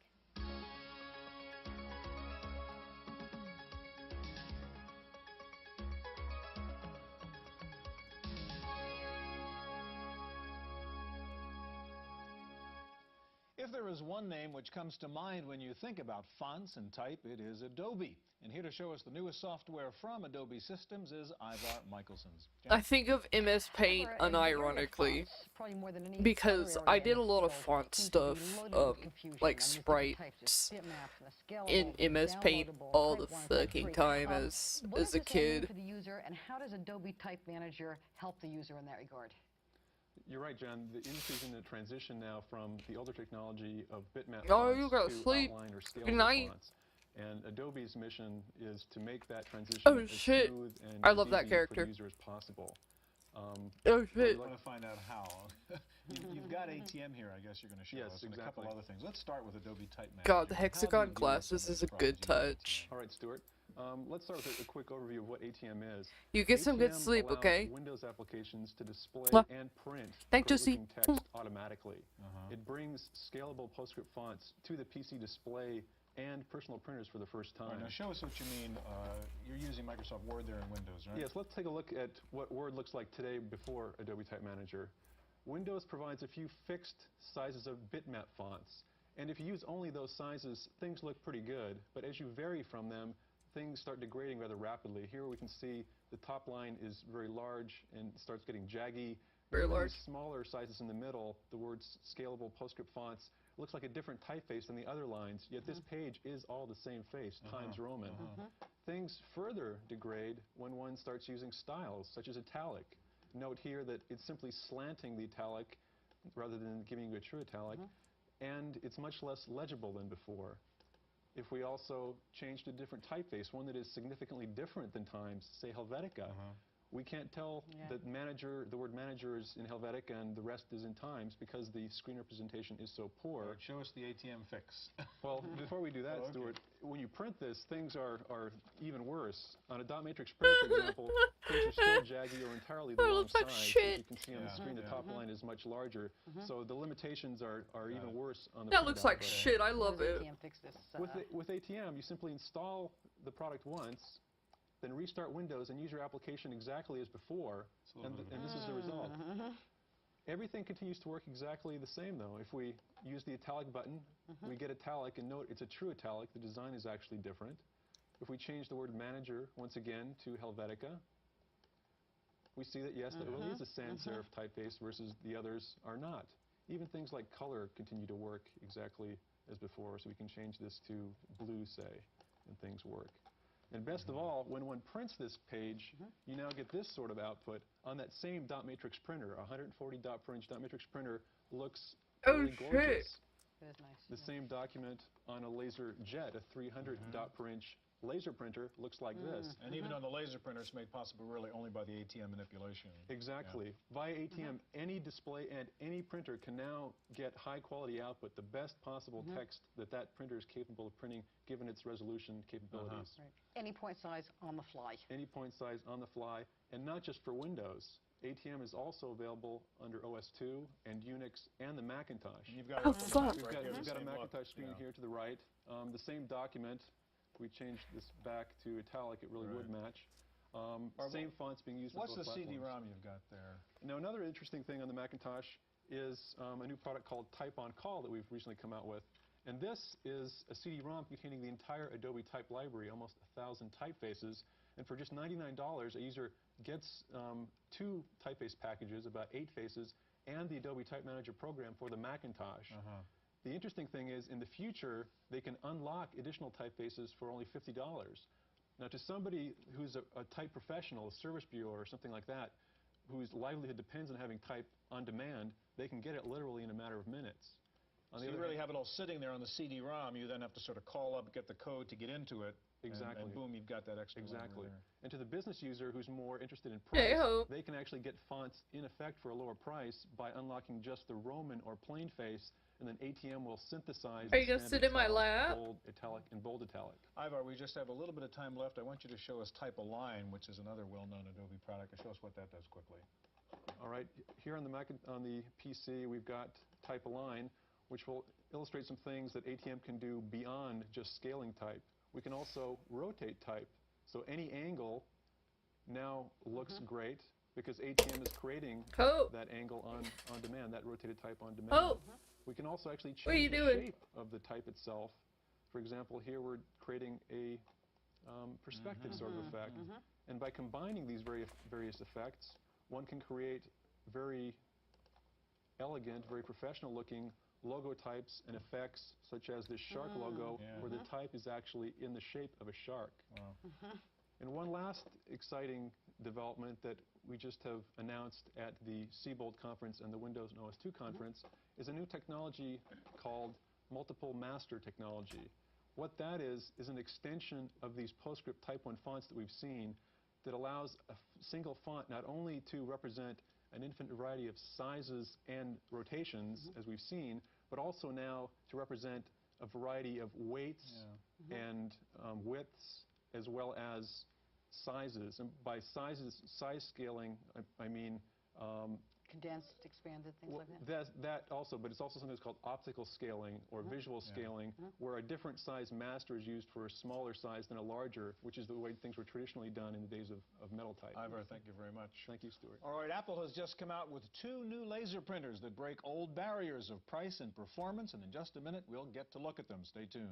If there is one name which comes to mind when you think about fonts and type, it is Adobe. And here to show us the newest software from Adobe Systems is Ivar Michelsons. I think of MS Paint unironically because I did a lot of font stuff, like sprites in MS Paint all the fucking time as a kid. For the user, and how does Adobe Type Manager help the user in that regard? You're right, John. The industry's in a transition now from the older technology of bitmap you gotta to sleep. outline or scale Good night. fonts. And Adobe's mission is to make that transition as shit. smooth and I love easy that character. for the user as possible. Oh shit. I want to find out how. You've got ATM here, I guess you're going to show us, and a couple other things. Let's start with Adobe Type Manager. God, the hexagon glasses is a good touch. All right, Stuart. Let's start with a quick overview of what ATM is. You get some good ATM sleep, allows okay? Windows applications to display Mwah. and print Thank great-looking Josie. text automatically. It brings scalable PostScript fonts to the PC display and personal printers for the first time. Right, now show us what you mean. You're using Microsoft Word there in Windows, right? Yes, let's take a look at what Word looks like today before Adobe Type Manager. Windows provides a few fixed sizes of bitmap fonts. And if you use only those sizes, things look pretty good. But as you vary from them, things start degrading rather rapidly. Here we can see the top line is very large and starts getting jaggy. Very Even large. these smaller sizes in the middle, the words scalable PostScript fonts, looks like a different typeface than the other lines, yet this page is all the same face, Times Roman. Things further degrade when one starts using styles, such as italic. Note here that it's simply slanting the italic rather than giving you a true italic, and it's much less legible than before. If we also change to a different typeface, one that is significantly different than Times, say Helvetica, we can't tell that the word manager is in Helvetica and the rest is in Times because the screen representation is so poor. Right, show us the ATM fix. Well, before we do that, Stuart, when you print this, things are even worse. On a dot matrix printer, for example, things are still jaggy or entirely the wrong size. As you can see on the screen, the top line is much larger. So the limitations are even worse on the That looks like shit. I love it. ATM fix this? With ATM, you simply install the product once, then restart Windows and use your application exactly as before, and this is the result. Everything continues to work exactly the same, though. If we use the italic button, we get italic, and note it's a true italic. The design is actually different. If we change the word manager, once again, to Helvetica, we see that, yes, that really is a sans serif typeface versus the others are not. Even things like color continue to work exactly as before, so we can change this to blue, say, and things work. And best of all, when one prints this page, you now get this sort of output on that same dot matrix printer. A 140 dot per inch dot matrix printer looks really gorgeous. That is nice. The same document on a laser jet, a 300 dot per inch laser printer, looks like this. And even on the laser printer, it's made possible really only by the ATM manipulation. Exactly. Via ATM, any display and any printer can now get high quality output, the best possible text that that printer is capable of printing given its resolution capabilities. Right. Any point size on the fly. Any point size on the fly, and not just for Windows. ATM is also available under OS2 and Unix and the Macintosh. You've got Oh, fuck. We've got a Macintosh screen here to the right. The same document. If we changed this back to italic, it really would match. Same fonts being used on both platforms. What's the CD-ROM you've got there? Now, another interesting thing on the Macintosh is a new product called Type on Call that we've recently come out with. And this is a CD-ROM containing the entire Adobe Type library, almost 1,000 typefaces. And for just $99, a user gets 2 typeface packages, about 8 faces, and the Adobe Type Manager program for the Macintosh. The interesting thing is, in the future, they can unlock additional typefaces for only $50. Now, to somebody who's a type professional, a service bureau or something like that, whose livelihood depends on having type on demand, they can get it literally in a matter of minutes. So you really have it all sitting there on the CD-ROM. You then have to sort of call up, get the code to get into it. Exactly. And boom, you've got that extra Exactly. there. And to the business user who's more interested in price, they can actually get fonts in effect for a lower price by unlocking just the Roman or plain face, and then ATM will synthesize. Are you going to sit in my lap? Bold italic and bold italic. Ivar, we just have a little bit of time left. I want you to show us Type Align, which is another well-known Adobe product, and show us what that does quickly. All right. Here on the PC, we've got Type Align, which will illustrate some things that ATM can do beyond just scaling type. We can also rotate type. So any angle now looks great because ATM is creating that angle on demand, that rotated type on demand. We can also actually change the shape of the type itself. For example, here we're creating a perspective sort of effect. And by combining these various effects, one can create very elegant, very professional looking logo types and effects, such as this shark logo, where the type is actually in the shape of a shark. And one last exciting development that we just have announced at the Seabold conference and the Windows and OS2 conference is a new technology called multiple master technology. What that is an extension of these PostScript Type 1 fonts that we've seen that allows a single font not only to represent an infinite variety of sizes and rotations, as we've seen, but also now to represent a variety of weights and widths as well as sizes. And by size scaling, I mean condensed, expanded, things like that? That also, but it's also something that's called optical scaling or visual scaling, where a different size master is used for a smaller size than a larger, which is the way things were traditionally done in the days of metal type. Ivor, thank you very much. Thank you, Stuart. All right, Apple has just come out with 2 new laser printers that break old barriers of price and performance, and in just a minute, we'll get to look at them. Stay tuned.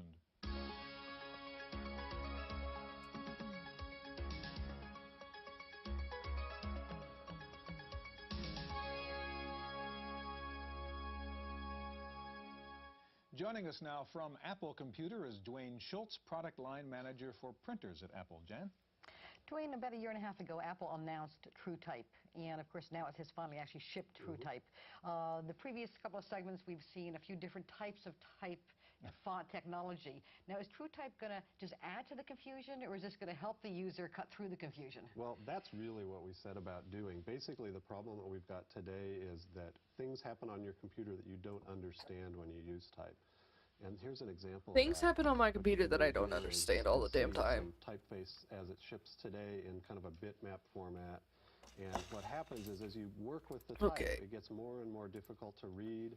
Joining us now from Apple Computer is Dwayne Schultz, Product Line Manager for Printers at Apple. Jan? Dwayne, about a year and a half ago, Apple announced TrueType, and of course now it has finally actually shipped TrueType. The previous couple of segments, we've seen a few different types of type and font technology. Now, is TrueType going to just add to the confusion, or is this going to help the user cut through the confusion? Well, that's really what we set about doing. Basically, the problem that we've got today is that things happen on your computer that you don't understand when you use type. And here's an example. Things happen on my computer that I don't understand all the damn time. Typeface as it ships today in kind of a bitmap format. And what happens is as you work with the type, it gets more and more difficult to read,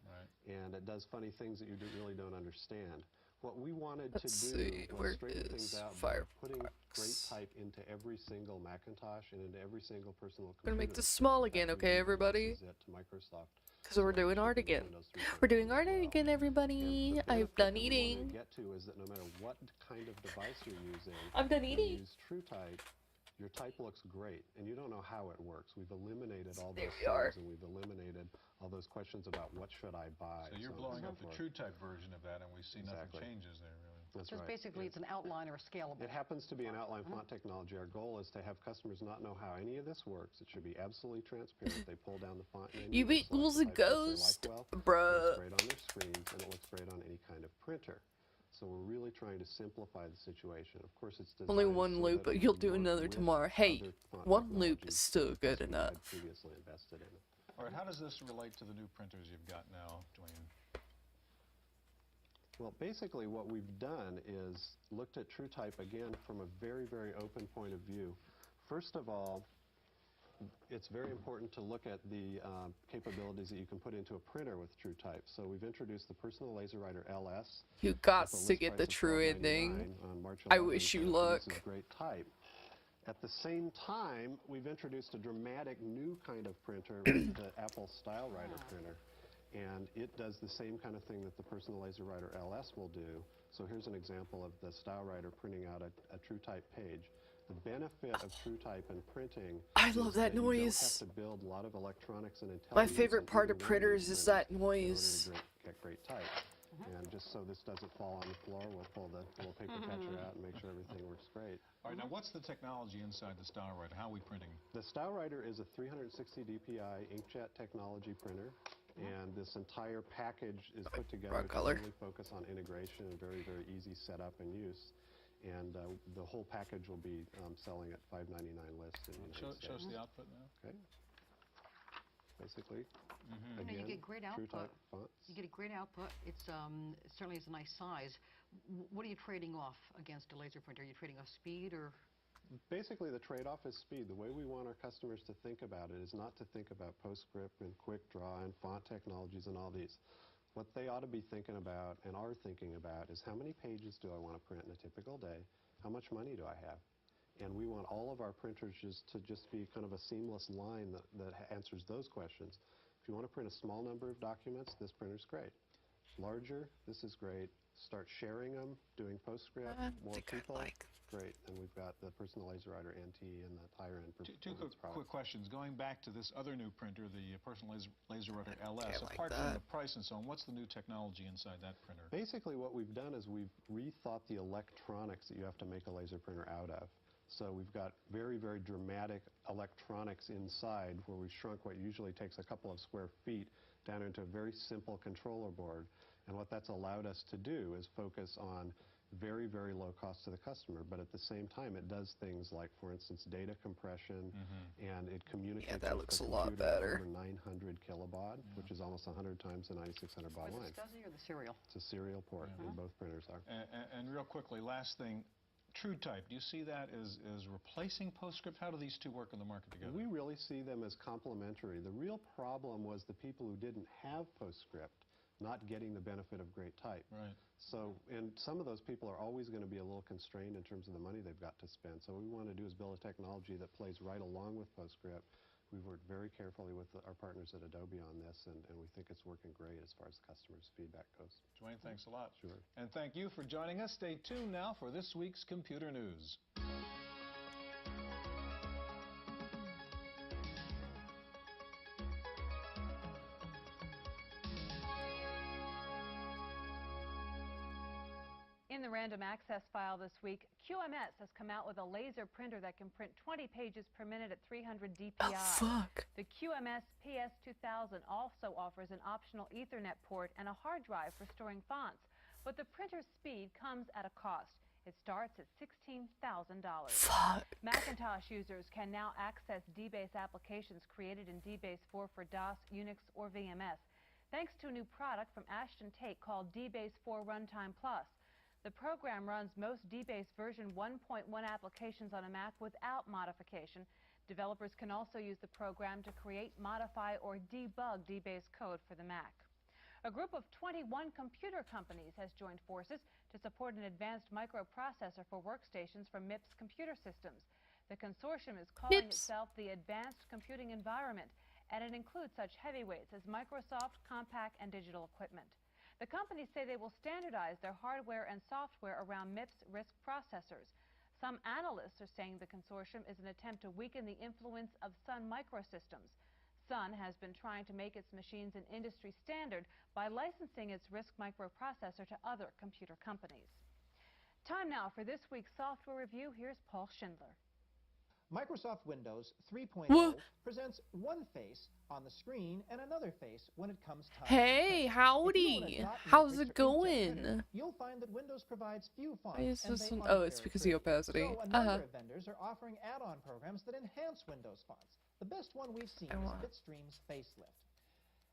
and it does funny things that you really don't understand. What we wanted to do was straighten things out by putting great type into every single Macintosh and into every single personal computer. I'm gonna make this small again, okay, everybody? To Microsoft. Because we're doing art again. We're doing art again, everybody. I've done eating. What get to is that no matter what kind of device you're using, I'm done eating. When you use TrueType, your type looks great, and you don't know how it works. We've eliminated all those things, and we've eliminated all those questions about what should I buy. So you're blowing up the TrueType version of that, and we see nothing changes there, really. That's right. Basically, it's an outline or a scalable. It happens to be an outline font technology. Our goal is to have customers not know how any of this works. It should be absolutely transparent. They pull down the font menu. You equals a ghost, bruh. It looks great on their screens, and it looks great on any kind of printer. So we're really trying to simplify the situation. Of course, it's only one loop, but you'll do another tomorrow. Hey, one loop is still good enough. Previously invested in it. All right, how does this relate to the new printers you've got now, Dwayne? Well, basically what we've done is looked at TrueType again from a very, very open point of view. First of all, it's very important to look at the capabilities that you can put into a printer with TrueType. So we've introduced the Personal LaserWriter LS. You got to get the true ending. I wish you luck. This is great type. At the same time, we've introduced a dramatic new kind of printer, the Apple StyleWriter printer. And it does the same kind of thing that the Personal LaserWriter LS will do. So here's an example of the StyleWriter printing out a TrueType page. The benefit of TrueType and printing I love that noise. You don't have to build a lot of electronics and intelligence. My favorite part of printers is that noise. Get great type. And just so this doesn't fall on the floor, we'll pull the little paper catcher out and make sure everything works great. All right, now what's the technology inside the StyleWriter? How are we printing? The StyleWriter is a 360 DPI inkjet technology printer. And this entire package is put together to really focus on integration and very, very easy setup and use. And the whole package will be selling at $5.99 list in the United States. Show us the output now. Okay. Basically, again, you get great output. TrueType fonts. You get a great output. It's certainly is a nice size. What are you trading off against a laser printer? Are you trading off speed or? Basically, the trade-off is speed. The way we want our customers to think about it is not to think about PostScript and Quick Draw and font technologies and all these. What they ought to be thinking about and are thinking about is how many pages do I want to print in a typical day? How much money do I have? And we want all of our printers to just be kind of a seamless line that answers those questions. If you want to print a small number of documents, this printer's great. Larger, this is great. Start sharing them, doing PostScript, more people. Great, and we've got the Personal LaserWriter NT and the higher end Two quick questions. Going back to this other new printer, the Personal LaserWriter LS, apart from the price and so on, what's the new technology inside that printer? Basically what we've done is we've rethought the electronics that you have to make a laser printer out of. So we've got very, very dramatic electronics inside where we've shrunk what usually takes a couple of square feet down into a very simple controller board. And what that's allowed us to do is focus on very, very low cost to the customer, but at the same time it does things like, for instance, data compression, and it communicates that with looks the a lot better. Over 900 kilobaud, which is almost 100 times the 9600 baud line. Is it SCSI or the serial? It's a serial port, and both printers are. And real quickly, last thing, TrueType, do you see that as replacing PostScript? How do these two work in the market together? We really see them as complementary. The real problem was the people who didn't have PostScript not getting the benefit of great type. Right. So, and some of those people are always going to be a little constrained in terms of the money they've got to spend. So what we want to do is build a technology that plays right along with PostScript. We've worked very carefully with our partners at Adobe on this, and we think it's working great as far as customers' feedback goes. Dwayne, thanks a lot. Sure. And thank you for joining us. Stay tuned now for this week's Computer News. In the random access file this week, QMS has come out with a laser printer that can print 20 pages per minute at 300 DPI. Oh, fuck. The QMS PS2000 also offers an optional Ethernet port and a hard drive for storing fonts, but the printer's speed comes at a cost. It starts at $16,000. Fuck. Macintosh users can now access DBase applications created in DBase 4 for DOS, Unix, or VMS, thanks to a new product from Ashton Tate called DBase 4 Runtime Plus. The program runs most DBase version 1.1 applications on a Mac without modification. Developers can also use the program to create, modify, or debug DBase code for the Mac. A group of 21 computer companies has joined forces to support an advanced microprocessor for workstations from MIPS Computer Systems. The consortium is calling itself the Advanced Computing Environment, and it includes such heavyweights as Microsoft, Compaq, and Digital Equipment. The companies say they will standardize their hardware and software around MIPS RISC processors. Some analysts are saying the consortium is an attempt to weaken the influence of Sun Microsystems. Sun has been trying to make its machines an industry standard by licensing its RISC microprocessor to other computer companies. Time now for this week's software review. Here's Paul Schindler. Microsoft Windows 3.0 presents one face on the screen and another face when it comes time. Hey, howdy. How's it going? You'll find that Windows provides few fonts. Why is this one? Oh, it's because of the opacity. So a number of vendors are offering add-on programs that enhance Windows fonts. The best one we've seen is Bitstream's Facelift.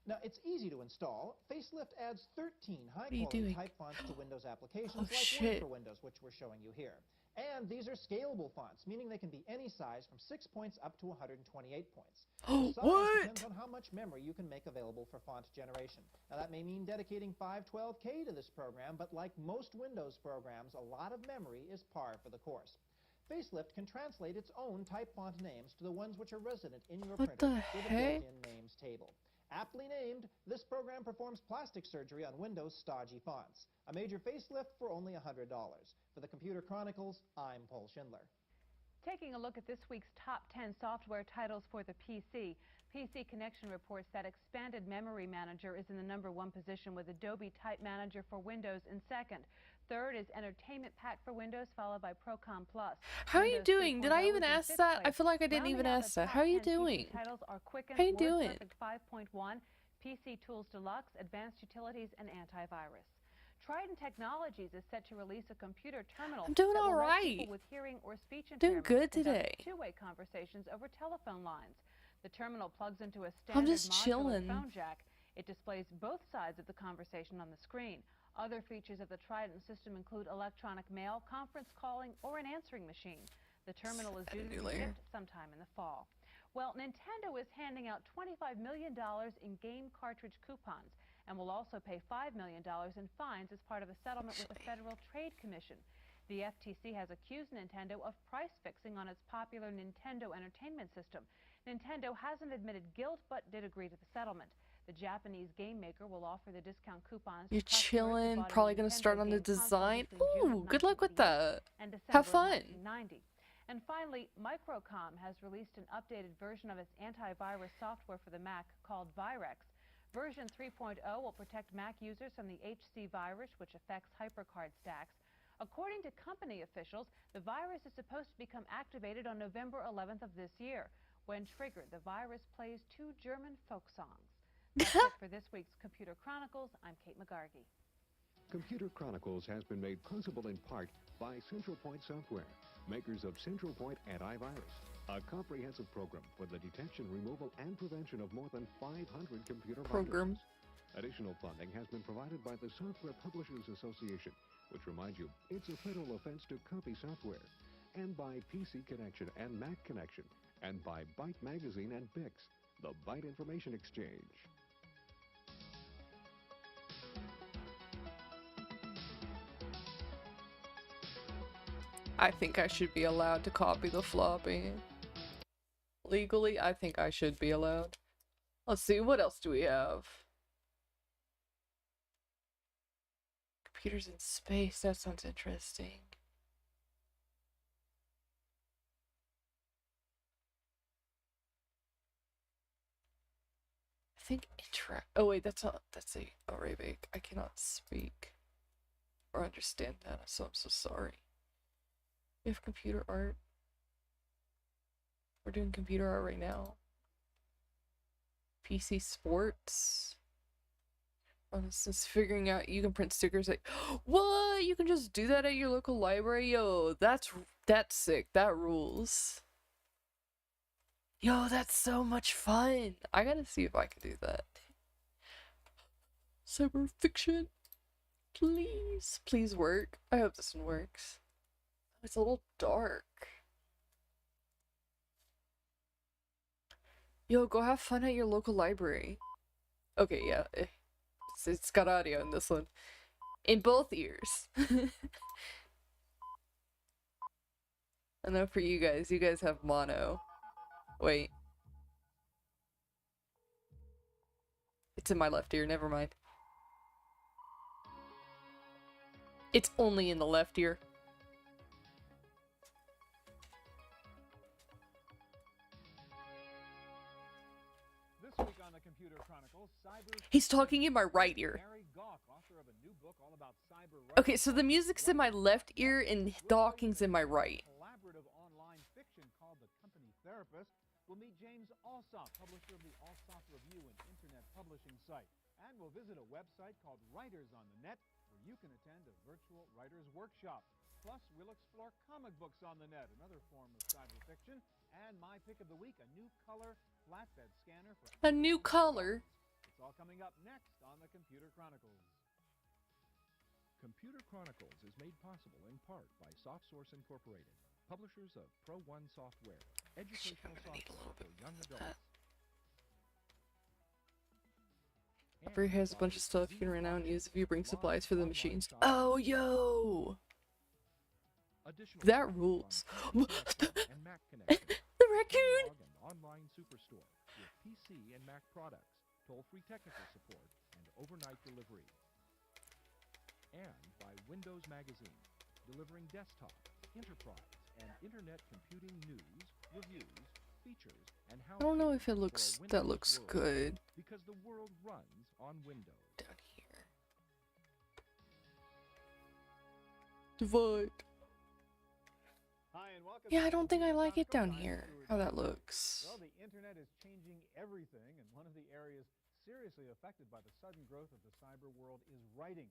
Now, it's easy to install. Facelift adds 13 high-quality type fonts to Windows applications like Word for Windows, which we're showing you here. And these are scalable fonts, meaning they can be any size from 6 points up to 128 points. The size depends on how much memory you can make available for font generation. Now, that may mean dedicating 512K to this program, but like most Windows programs, a lot of memory is par for the course. Facelift can translate its own type font names to the ones which are resident in your printer with a built-in names table. Aptly named, this program performs plastic surgery on Windows' stodgy fonts. A major facelift for only $100. For the Computer Chronicles, I'm Paul Schindler. Taking a look at this week's top 10 software titles for the PC, PC Connection reports that Expanded Memory Manager is in the #1 position with Adobe Type Manager for Windows in second. Third is Entertainment Pack for Windows, followed by Procom Plus. How are you doing? Did I even ask that? I feel like I didn't even ask that. How are you doing? Titles are Quicken, How you doing? WordPerfect 5.1, PC Tools Deluxe, Advanced Utilities, and Antivirus. Trident Technologies is set to release a computer terminal. I'm doing that will all let right. people with hearing or speech Doing impairments good conduct today. two-way conversations over telephone lines. The terminal plugs into a I'm standard just modular chilling. phone jack. It displays both sides of the conversation on the screen. Other features of the Trident system include electronic mail, conference calling, or an answering machine. The terminal is due to be shipped sometime in the fall. Well, Nintendo is handing out $25 million in game cartridge coupons and will also pay $5 million in fines as part of a settlement with the Federal Trade Commission. The FTC has accused Nintendo of price fixing on its popular Nintendo Entertainment System. Nintendo hasn't admitted guilt but did agree to the settlement. The Japanese game maker will offer the discount coupons. You're chilling, probably gonna start on the design. Ooh, good luck with that. Have fun. And finally, Microcom has released an updated version of its antivirus software for the Mac called Virex. Version 3.0 will protect Mac users from the HC virus, which affects HyperCard stacks. According to company officials, the virus is supposed to become activated on November 11th of this year. When triggered, the virus plays 2 German folk songs. That's it for this week's Computer Chronicles. I'm Kate McGargy. Computer Chronicles has been made possible in part by Central Point Software, makers of Central Point Antivirus, a comprehensive program for the detection, removal, and prevention of more than 500 computer viruses. Additional funding has been provided by the Software Publishers Association, which reminds you it's a federal offense to copy software, and by PC Connection and Mac Connection, and by Byte Magazine and Bix, the Byte Information Exchange. I think I should be allowed to copy the floppy. Legally, I think I should be allowed. Let's see, what else do we have? Computers in space, that sounds interesting. I think oh wait, that's a Arabic. I cannot speak or understand that, so I'm so sorry. We have computer art. We're doing computer art right now. PC sports. For instance, figuring out you can print stickers like what? You can just do that at your local library? Yo, that's sick. That rules. Yo, that's so much fun. I gotta see if I can do that. Cyber fiction. Please. Please work. I hope this one works. It's a little dark. Yo, go have fun at your local library. Okay, yeah. It's got audio in this one. In both ears. I know for you guys have mono. Wait. It's in my left ear, never mind. It's only in the left ear. This week on the Computer Chronicles, He's talking in my right ear. Okay, so the music's in my left ear and talking's in my right. Collaborative online fiction called The Company Therapist. We'll meet James Alsop, publisher of the Alsop Review, an internet publishing site. And we'll visit a website called Writers on the Net, where you can attend a virtual writer's workshop. Plus, we'll explore comic books on the net, another form of cyber fiction. And my pick of the week, a new color flatbed scanner for a new color. It's all coming up next on the Computer Chronicles. Computer Chronicles is made possible in part by SoftSource Incorporated, publishers of Pro One software, educational software for young adults. Every has a bunch of stuff you can rent out and use if you bring supplies for the machines. Oh, yo! That rules. The raccoon! An online superstore with PC and Mac products, toll-free technical support, and overnight delivery. And by Windows Magazine, delivering desktop, enterprise, and internet computing news, reviews, features, and how I don't know if it looks good. Because the world runs on Windows. Down here. Divide. Hi and welcome. Yeah, I don't think I like it down here, how that looks. Well, the internet is changing everything, and one of the areas seriously affected by the sudden growth of the cyber world is writing.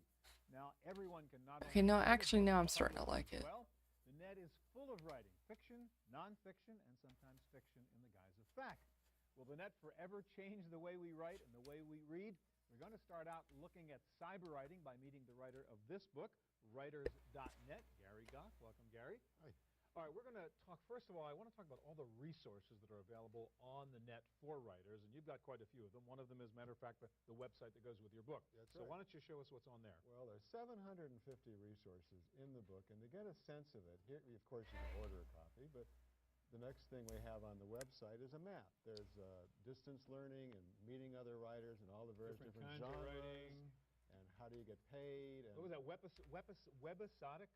Now, everyone can not Okay, no, actually now I'm starting to like it. Well, the net is full of writing, fiction, nonfiction, and sometimes fiction in the guise of fact. Will the net forever change the way we write and the way we read? We're going to start out looking at cyber writing by meeting the writer of this book, Writers.net, Gary Goff. Welcome, Gary. Hi. All right, we're going to talk, first of all, I want to talk about all the resources that are available on the net for writers, and you've got quite a few of them. One of them is, matter of fact, the website that goes with your book. That's so right. Why don't you show us what's on there? Well, there's 750 resources in the book, and to get a sense of it, here, of course, you can order a copy, but the next thing we have on the website is a map. There's distance learning and meeting other writers and all the various different kinds genres. of writing. And how do you get paid? And What was that, webisodic?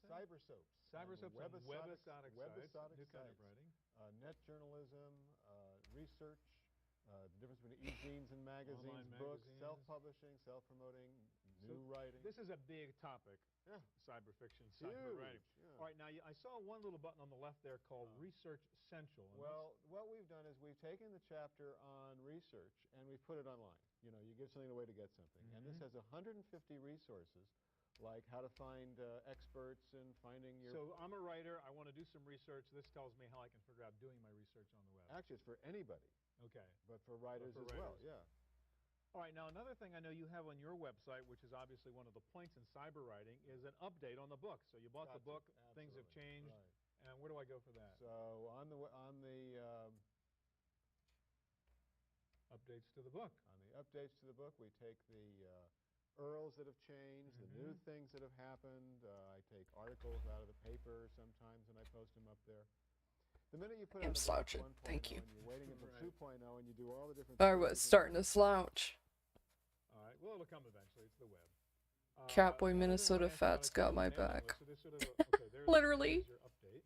Cyber soaps. Cyber soaps on webisodic sites, new kind of writing. Net journalism, research, the difference between e-zines and magazines, books, self-publishing, self-promoting, new writing. This is a big topic. Yeah. Cyber fiction, cyber writing. Yeah. All right, now I saw one little button on the left there called Research Central. Well, what we've done is we've taken the chapter on research and we've put it online. You know, you give something away to get something. And this has 150 resources, like how to find experts in finding your... So I'm a writer. I want to do some research. This tells me how I can figure out doing my research on the web. Actually, it's for anybody. Okay. But for writers as well, yeah. All right, now another thing I know you have on your website, which is obviously one of the points in cyber writing, is an update on the book. So you bought the book, things have changed, and where do I go for that? So on the updates to the book. On the updates to the book, we take the URLs that have changed, the new things that have happened. I take articles out of the paper sometimes, and I post them up there. The minute you put I'm out slouching. 1.0 Thank you. and you're waiting until 2.0 and you do all the different I was starting to slouch. All right, well, it'll come eventually. It's the web. Catboy Minnesota Fat's got my back. Literally. Your update.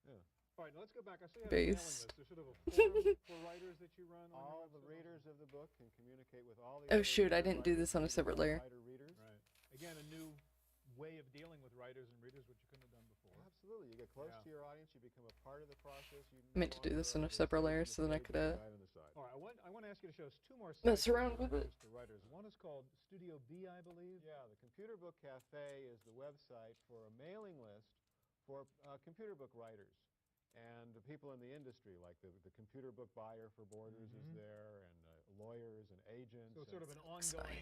Yeah. All right, now let's go back. I see you have a Base. mailing list. There's sort of a forum for writers that you run. All the readers of the book can communicate with all the Oh shoot, I didn't do this on a separate layer. Readers. Right. Again, a new way of dealing with writers and readers, which you couldn't have done before. Absolutely. You get close to your audience. You become a part of the process. I meant to do this on a separate layer so then I could All right, I want to ask you to show us two more mess sites around with it. to writers. One is called Studio B, I believe. Yeah, the Computer Book Cafe is the website for a mailing list for computer book writers. And the people in the industry, like the computer book buyer for Borders is there, and lawyers and agents. So it's sort of an ongoing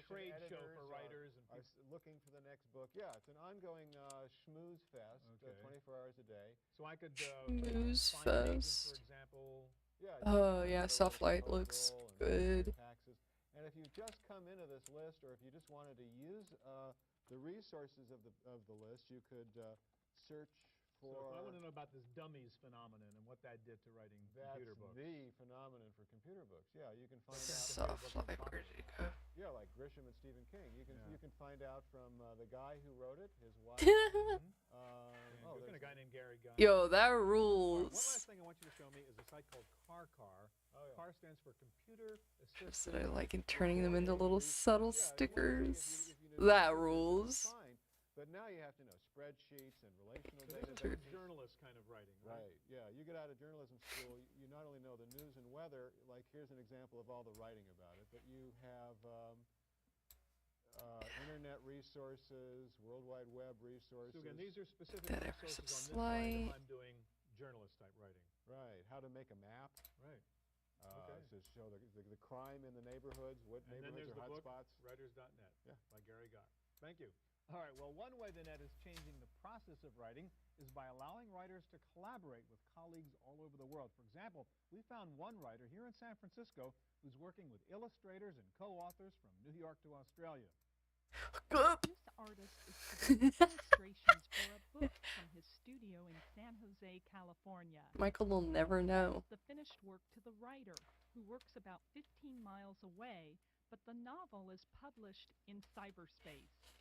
trade show for writers and are looking for the next book. Yeah, it's an ongoing schmooze fest, 24 hours a day. So I could Schmooze find an agent, fest. for example. Oh yeah, Soft Light looks good. Taxes. And if you just come into this list, or if you just wanted to use the resources of the list, you could search for. So if I want to know about this dummies phenomenon and what that did to writing computer books. That's the phenomenon for computer books. Yeah, you can find out. Soft Light, where did it go? Yeah, like Grisham and Stephen King. You can find out from the guy who wrote it, his wife. There's a guy named Gary Gunn. Yo, that rules. One last thing I want you to show me is a site called CAR. CAR stands for Computer Assisted. That I like in turning them into little subtle stickers. That rules. But now you have to know spreadsheets and relational So data. this is journalist kind of writing, right? Right, yeah. You get out of journalism school, you not only know the news and weather, like here's an example of all the writing about it, but you have internet resources, World Wide Web resources. So again, these are specific resources on this site if I'm doing journalist type writing. Right, how to make a map. Right. To show the crime in the neighborhoods, what And then neighborhoods there's are the book, hotspots. writers.net by Gary Gunn. Thank you. All right, well, one way the net is changing the process of writing is by allowing writers to collaborate with colleagues all over the world. For example, we found one writer here in San Francisco who's working with illustrators and co-authors from New York to Australia. This artist is producing illustrations for a book from his studio in San Jose, California. Michael will never know. The finished work to the writer, who works about 15 miles away, but the novel is published in cyberspace.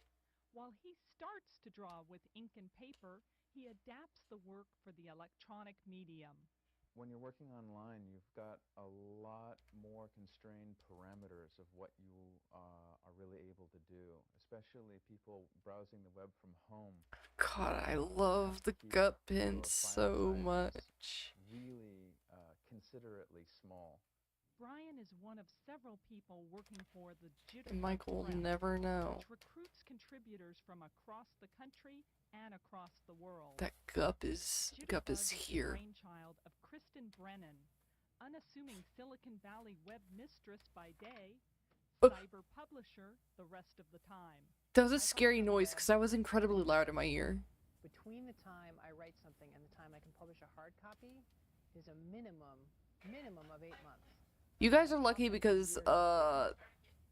While he starts to draw with ink and paper, he adapts the work for the electronic medium. When you're working online, you've got a lot more constrained parameters of what you are really able to do, especially people browsing the web from home. God, I love the gut pin so much. Really considerately small. Brian is one of several people working for the Jitterbug And Michael will Press, never know. which recruits contributors from across the country and across the world. That gup is The here. brainchild of Kristen Brennan, unassuming Silicon Valley web mistress by day, cyber publisher the rest of the time. That was a scary noise because that was incredibly loud in my ear. Between the time I write something and the time I can publish a hard copy is a minimum of 8 months. You guys are lucky because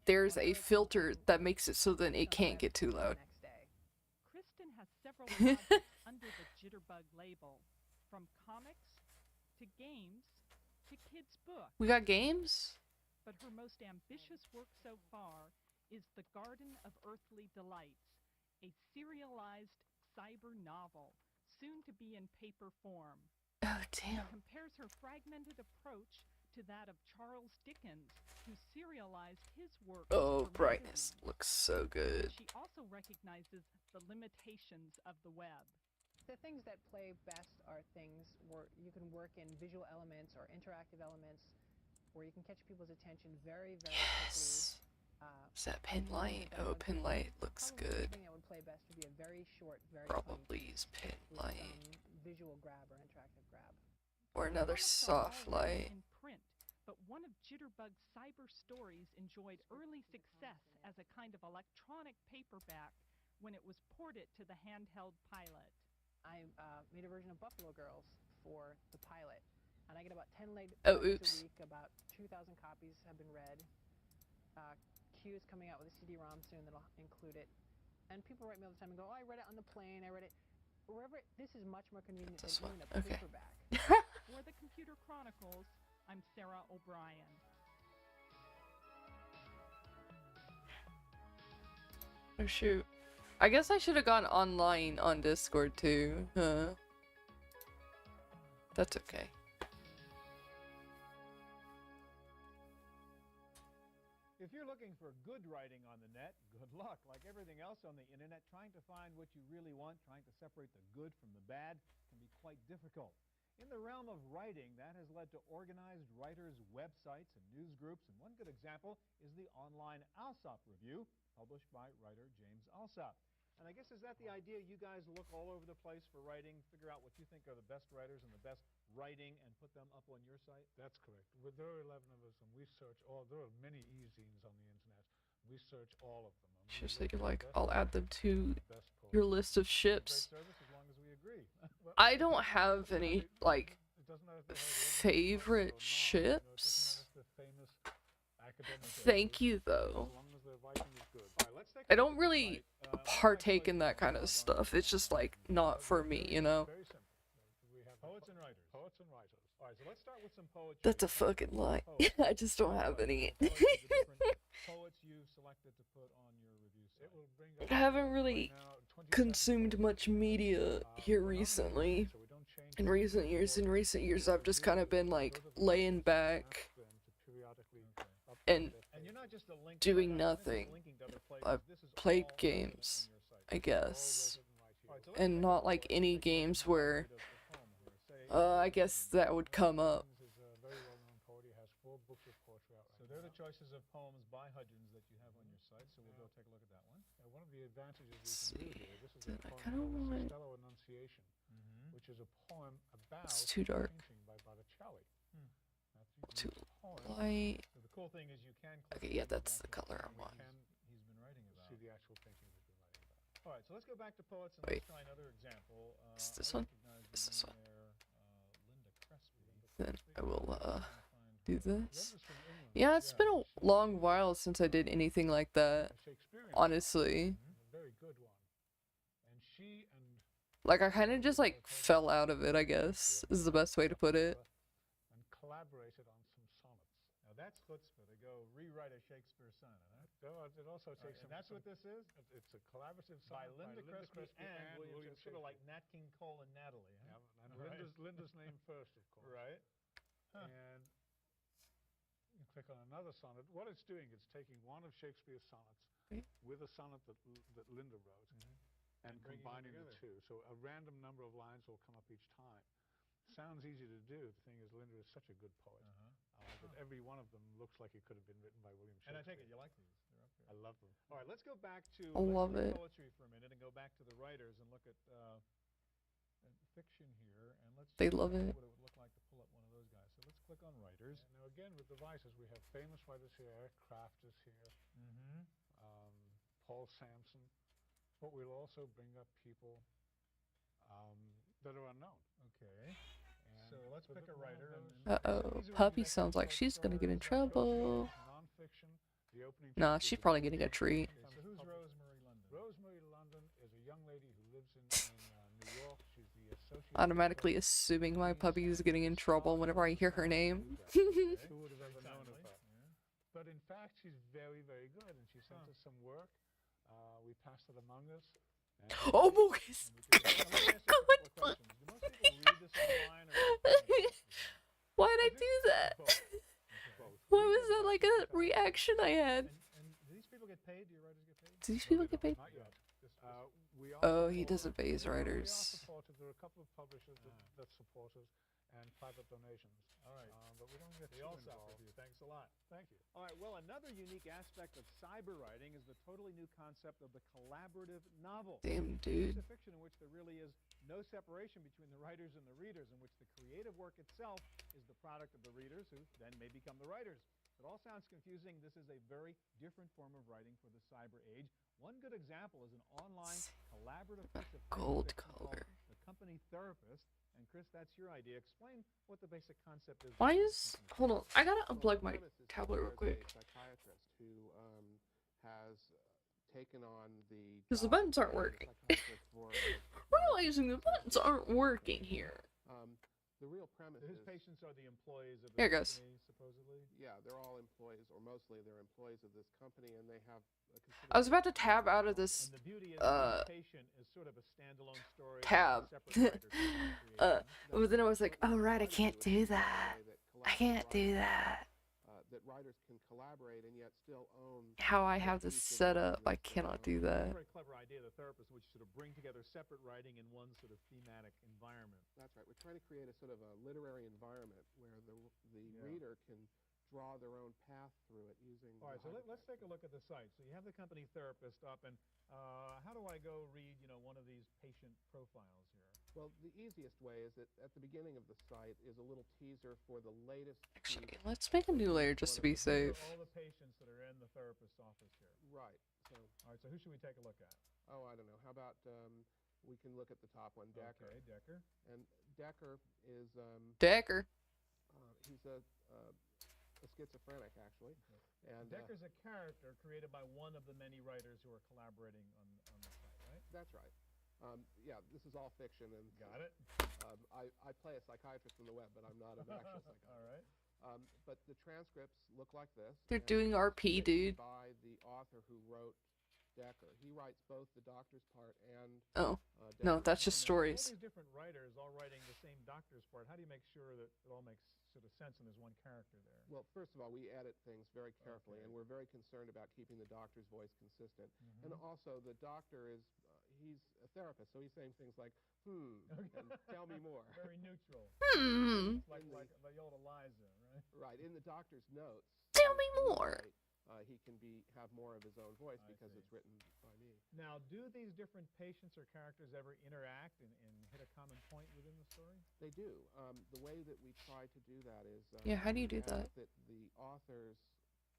there's a filter that makes it so that it can't get too loud. Kristen has several projects under the Jitterbug label, from comics to games to kids' books. We got games? But her most ambitious work so far is The Garden of Earthly Delights, a serialized cyber novel, soon to be in paper form. Oh, damn. It compares her fragmented approach to that of Charles Dickens, who serialized his work. Oh, for brightness magazines. looks so good. She also recognizes the limitations of the web. The things that play best are things where you can work in visual elements or interactive elements where you can catch people's attention very, very Yes. quickly. Is that pin light? Oh, pin light looks good. The thing that would play best would be a very short, very Probably is pin light. visual grab or interactive grab. Or another soft light. In print, but one of Jitterbug's cyber stories enjoyed early success as a kind of electronic paperback when it was ported to the handheld Pilot. I made a version of Buffalo Girls for the Pilot, and I get about 10 copies a week. About 2,000 copies have been read. Q is coming out with a CD-ROM soon that'll include it. And people write me all the time and go, oh, I read it on the plane, I read it wherever. This is much more convenient than doing a paperback. For the Computer Chronicles, I'm Sarah O'Brien. Oh shoot. I guess I should have gone online on Discord too, huh? That's okay. If you're looking for good writing on the net, good luck. Like everything else on the internet, trying to find what you really want, trying to separate the good from the bad, can be quite difficult. In the realm of writing, that has led to organized writers' websites and news groups, and one good example is the online Alsop Review, published by writer James Alsop. And I guess, is that the idea? You guys look all over the place for writing, figure out what you think are the best writers and the best writing, and put them up on your site? That's correct. There are 11 of us, and we search all. There are many e-zines on the internet. We search all of them. Just thinking like, I'll add them to your list of ships. Service as long as we agree. I don't have any, like, favorite ships. Thank you, though. I don't really partake in that kind of stuff. It's just, like, not for me, you know? Poets and writers. Poets and writers. All right, so let's start with some poetry. That's a fucking lie. I just don't have any. Poets you've selected to put on your review site. I haven't really consumed much media here recently. In recent years, I've just kind of been, like, laying back and doing nothing. I've played games, I guess. And not, like, any games where, I guess that would come up. So they're the choices of poems by Hudgens that you have on your site, so we'll go take a look at that one. One of the advantages we can do here, this is a I poem kind of called want Stellar Annunciation, which is a poem about It's too dark. painting by Botticelli. Too light. So the cool thing is you can click Okay, yeah, that's the color I want. he's been writing about. See the actual painting he's been writing about. All right, so let's go back to poets and Wait. let's try another example. Is this one? Is this one? Linda Crespi. Then I will, do this. Yeah, it's been a long while since I did anything like that. Honestly. Very good one. And she and Like, I kind of just, like, fell out of it, I guess, is the best way to put it. and collaborated on some sonnets. Now that's chutzpah to go rewrite a Shakespeare sonnet, huh? It also takes And that's what this is? It's a collaborative By sonnet Linda Crespi and William Shakespeare. Sort of like Nat King Cole and Natalie, huh? Yeah, and Right. Linda's name first, of course. Right. Huh. And you click on another sonnet. What it's doing, it's taking one of Shakespeare's sonnets with a sonnet that Linda wrote and bringing them combining the together. two. So a random number of lines will come up each time. Sounds easy to do. The thing is, Linda is such a good poet that every one of them looks like it could have been written by William Shakespeare. And I take it you like these. They're up here. I love them. All right, let's go back to I love let's leave it. poetry for a minute and go back to the writers and look at fiction here, and let's They see love what it. it would look like to pull up one of those guys. So let's click on writers. Now again, with devices, we have famous writers here. Eric Kraft is here. Paul Sampson. But we'll also bring up people that are unknown. Okay. So let's pick a writer. Uh-oh, Puppy sounds like she's gonna get in trouble. Non-fiction. The opening Nah, chapter she's is probably getting a treat. Okay, so who's Rosemary London? Rosemary London is a young lady who lives in New York. She's the associate. Automatically assuming my puppy is getting in trouble whenever I hear her name. Who would have ever known of her? But in fact, she's very, very good, and she sent us some work. We passed it among us. Oh, Marcus! Why'd I do that? Why was that like a reaction I had? And do these people get paid? Do your writers get paid? Do these people get paid? Not yet. Oh, he doesn't pay his writers. There are a couple of publishers that support us and private donations. All right. But we don't get The too Alsop involved. Review. Thanks a lot. Thank you. All right, well, another unique aspect of cyber writing is the totally new concept of the collaborative novel. Damn, It's dude. a fiction in which there really is no separation between the writers and the readers, in which the creative work itself is the product of the readers, who then may become the writers. If it all sounds confusing, this is a very different form of writing for the cyber age. One good example is an online collaborative piece of gold fiction color. called The Company Therapist. And Chris, that's your idea. Explain what the basic concept is. Why is... Hold on. I gotta unplug my tablet real quick. A psychiatrist who has taken on the... Because the buttons aren't working. Realizing the buttons aren't working here. The real premise His is... patients are the employees of the Here it goes. company, supposedly? Yeah, they're all employees, or mostly they're employees of this company, and they have... I was about to tab out of this, And the beauty is the patient is sort of a standalone story. tab. Separate writers But then I was like, oh right, I can't do that. I can't do that. That writers can collaborate and yet still own... How I have this set up, I cannot do that. It's a very clever idea, the therapist, which sort of bring together separate writing in one sort of thematic environment. That's right. We're trying to create a sort of a literary environment where the reader can draw their own path through it using... All right, so let's take a look at the site. So you have the Company Therapist up, and how do I go read, one of these patient profiles here? Well, the easiest way is that at the beginning of the site is a little teaser for the latest... Actually, let's make a new layer just to be safe. All the patients that are in the therapist's office here. Right. So. All right, so who should we take a look at? Oh, I don't know. How about we can look at the top one, Decker. Okay, Decker. And Decker is... Decker. He's a schizophrenic, actually. Okay. And Decker's a character created by one of the many writers who are collaborating on the site, right? That's right. Yeah, this is all fiction. And got it. I play a psychiatrist on the web, but I'm not an actual psychiatrist. All right. But the transcripts look like this. They're doing RP, dude. By the author who wrote Decker. He writes both the doctor's part and... Oh. No, that's just stories. All these different writers all writing the same doctor's part. How do you make sure that it all makes sort of sense and there's one character there? Well, first of all, we edit things very carefully, and we're very concerned about keeping the doctor's voice consistent. And also, the doctor is... he's a therapist, so he's saying things like, and tell me more. Very neutral. Like the old Eliza, right? Right. In the doctor's notes, tell me more. He can have more of his own voice because it's written by me. Now, do these different patients or characters ever interact and hit a common point within the story? They do. The way that we try to do that is... yeah, how do you do that? That the authors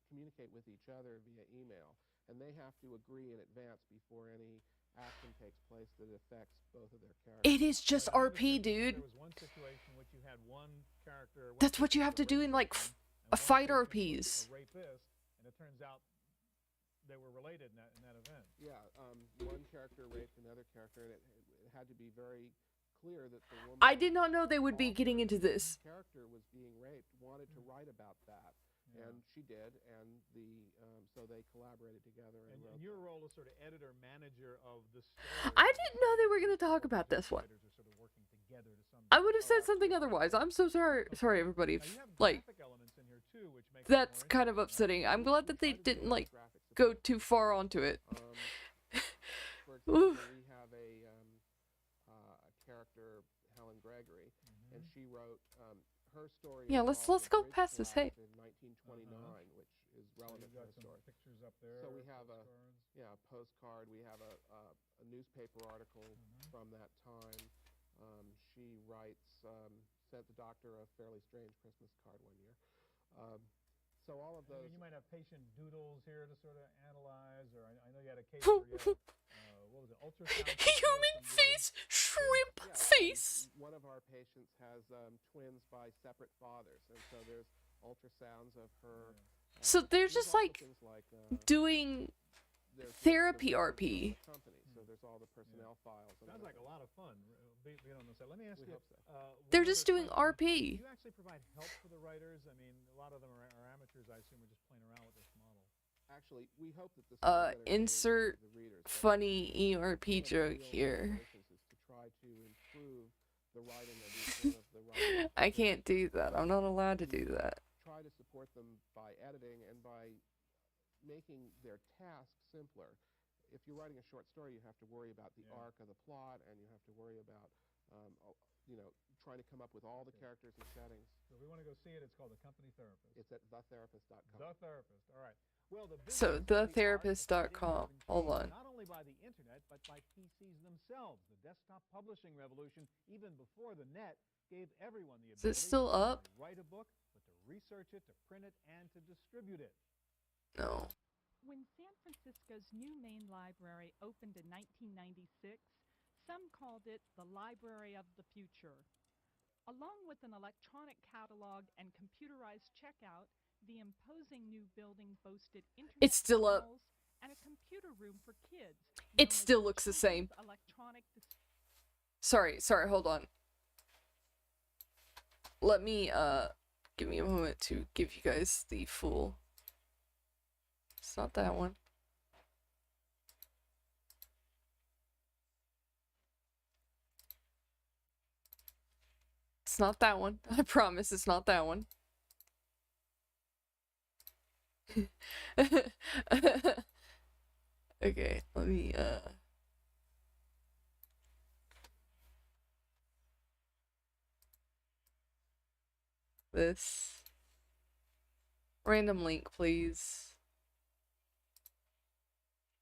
communicate with each other via email, and they have to agree in advance before any action takes place that affects both of their characters. It is just RP, dude. There was one situation in which you had one character... That's what you have to do in, like, fight RPs. A rapist, and it turns out they were related in that event. Yeah, one character raped another character, and it had to be very clear that the woman... I did not know they would be getting into this. The character was being raped, wanted to write about that. And she did, and so they collaborated together. And your role is sort of editor, manager of the story. I didn't know they were going to talk about this one. Sort of working together to some I would have said something otherwise. I'm so sorry. Sorry, everybody. Like, elements in here too, which makes that's kind of upsetting. I'm glad that they didn't, like, go too far onto it. For example, we have a character, Helen Gregory, and she wrote... her story. Yeah, let's go past this. Hey. In 1929, which is relevant to the story. Pictures up there. So we have a postcard. We have a newspaper article from that time. She writes, sent the doctor a fairly strange Christmas card one year. So all of those. You might have patient doodles here to sort of analyze, or I know you had a case where you had, what was it, ultrasound? Human face, shrimp face. One of our patients has twins by separate fathers, and so there's ultrasounds of her. So they're just like doing therapy RP. So there's all the personnel files. Sounds like a lot of fun. Being on the set. Let me ask you. They're just doing RP. Do you actually provide help for the writers? I mean, a lot of them are amateurs. I assume are just playing around with this model. Actually, we hope that this. Insert funny ERP joke here. Is to try to improve the writing of each one of the writers. I can't do that. I'm not allowed to do that. Try to support them by editing and by making their tasks simpler. If you're writing a short story, you have to worry about the arc of the plot, and you have to worry about, trying to come up with all the characters and settings. So if we want to go see it, it's called The Company Therapist. It's at thetherapist.com. The Therapist. All right. So, thetherapist.com. Hold on. Not only by the internet, but by PCs themselves. The desktop publishing revolution, even before the net, gave everyone the ability Is it still to up? write a book, but to research it, to print it, and to distribute it. No. When San Francisco's new main library opened in 1996, some called it the Library of the Future. Along with an electronic catalog and computerized checkout, the imposing new building boasted internet It's still up. terminals and a computer room for kids. It still looks the same. Sorry, hold on. Let me, give me a moment to give you guys the full. It's not that one. It's not that one. I promise it's not that one. Okay, let me, this. Random link, please.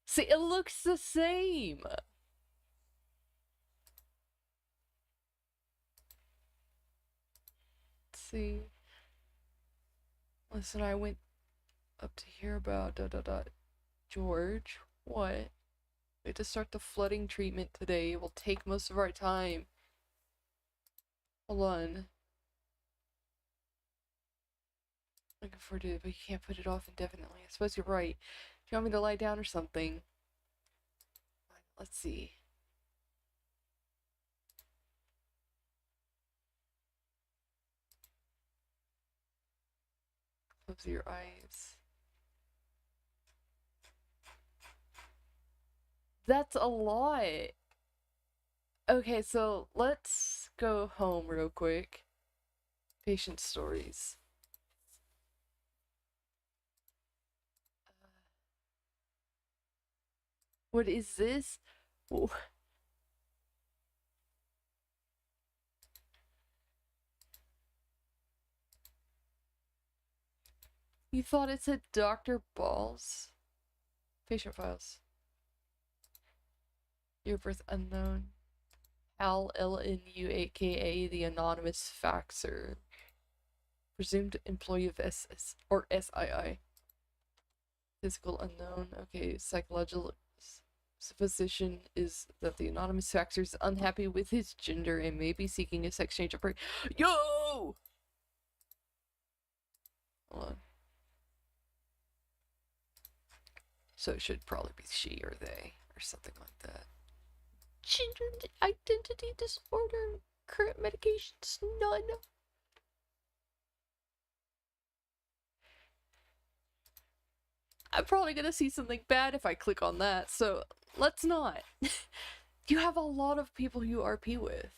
See, it looks the same! Let's see. Listen, I went up to hear about George. What? We have to start the flooding treatment today. It will take most of our time. Hold on. Looking forward to it, but you can't put it off indefinitely. I suppose you're right. Do you want me to lie down or something? Let's see. Close your eyes. That's a lot. Okay, so let's go home real quick. Patient stories. What is this? Ooh. You thought it said Dr. Balls? Patient files. Your birth unknown. Al LNU aka the anonymous faxer. Presumed employee of SS or SII. Physical unknown. Okay, psychological supposition is that the anonymous faxer is unhappy with his gender and may be seeking a sex change of Yo! Hold on. So it should probably be she or they or something like that. Gender identity disorder. Current medications, none. I'm probably gonna see something bad if I click on that, so let's not. You have a lot of people you RP with.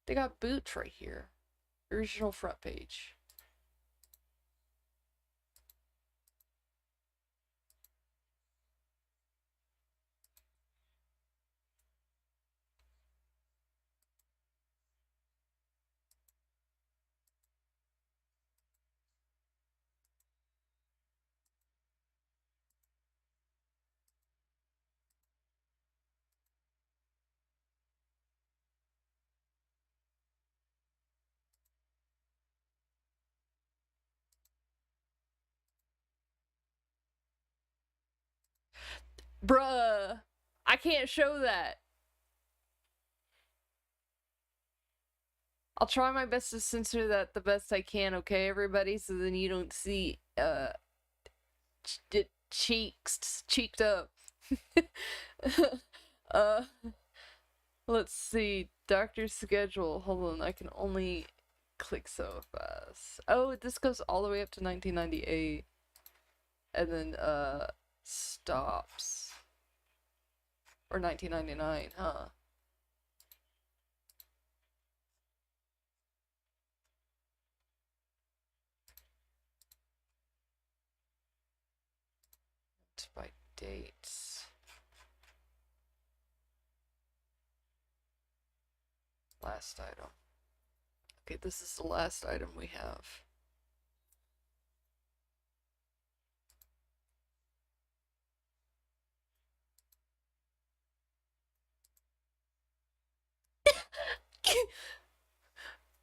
They got boots right here. Original front page. Bruh, I can't show that. I'll try my best to censor that the best I can, okay, everybody? So then you don't see, cheeked up. Let's see. Doctor's schedule. Hold on, I can only click so fast. Oh, this goes all the way up to 1998. And then, stops. Or 1999, huh? By dates. Last item. Okay, this is the last item we have.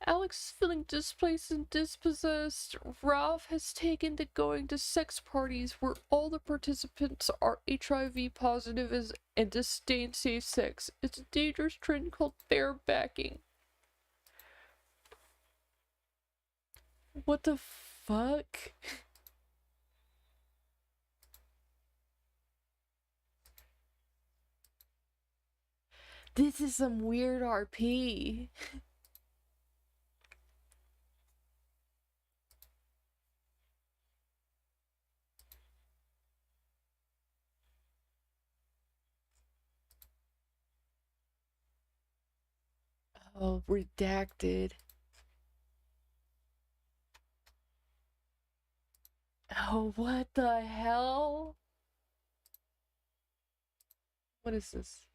Alex is feeling displaced and dispossessed. Ralph has taken to going to sex parties where all the participants are HIV positive and disdain safe sex. It's a dangerous trend called barebacking. What the fuck? This is some weird RP. Oh, redacted. Oh, what the hell? What is this?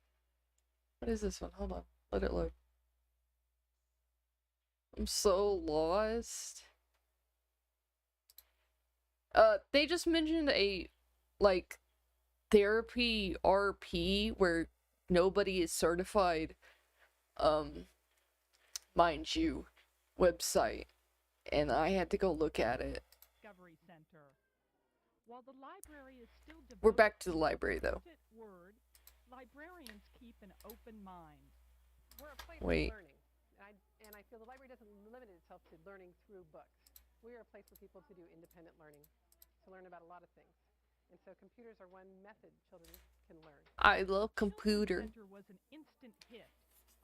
What is this one? Hold on. Let it load. I'm so lost. They just mentioned a, like, therapy RP where nobody is certified, mind you, website. And I had to go look at it. Discovery Center. While the library is still We're back to the library, though. Word, librarians keep an open mind. We're a place Wait. for learning, and I feel the library doesn't limit itself to learning through books. We are a place for people to do independent learning, to learn about a lot of things. And so computers are one method children can learn. I love computer. Center was an instant hit.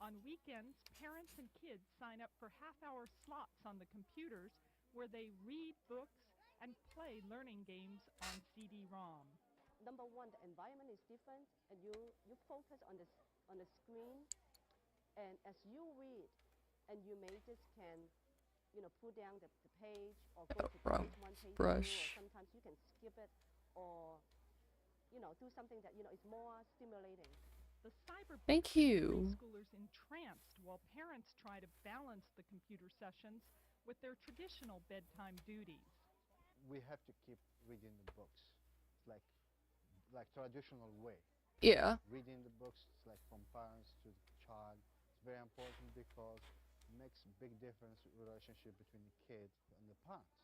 On weekends, parents and kids sign up for half-hour slots on the computers where they read books and play learning games on CD-ROM. Number one, the environment is different, and you focus on the screen, and as you read, and you may just can, pull down the page or go to page 1, page 2, or sometimes you can skip it, or do something that is more stimulating. The cyberpunk Thank you. Preschoolers entranced while parents try to balance the computer sessions with their traditional bedtime duties. We have to keep reading the books. It's like traditional way. Yeah. Reading the books, it's like from parents to the child. It's very important because it makes a big difference in the relationship between the kids and the parents.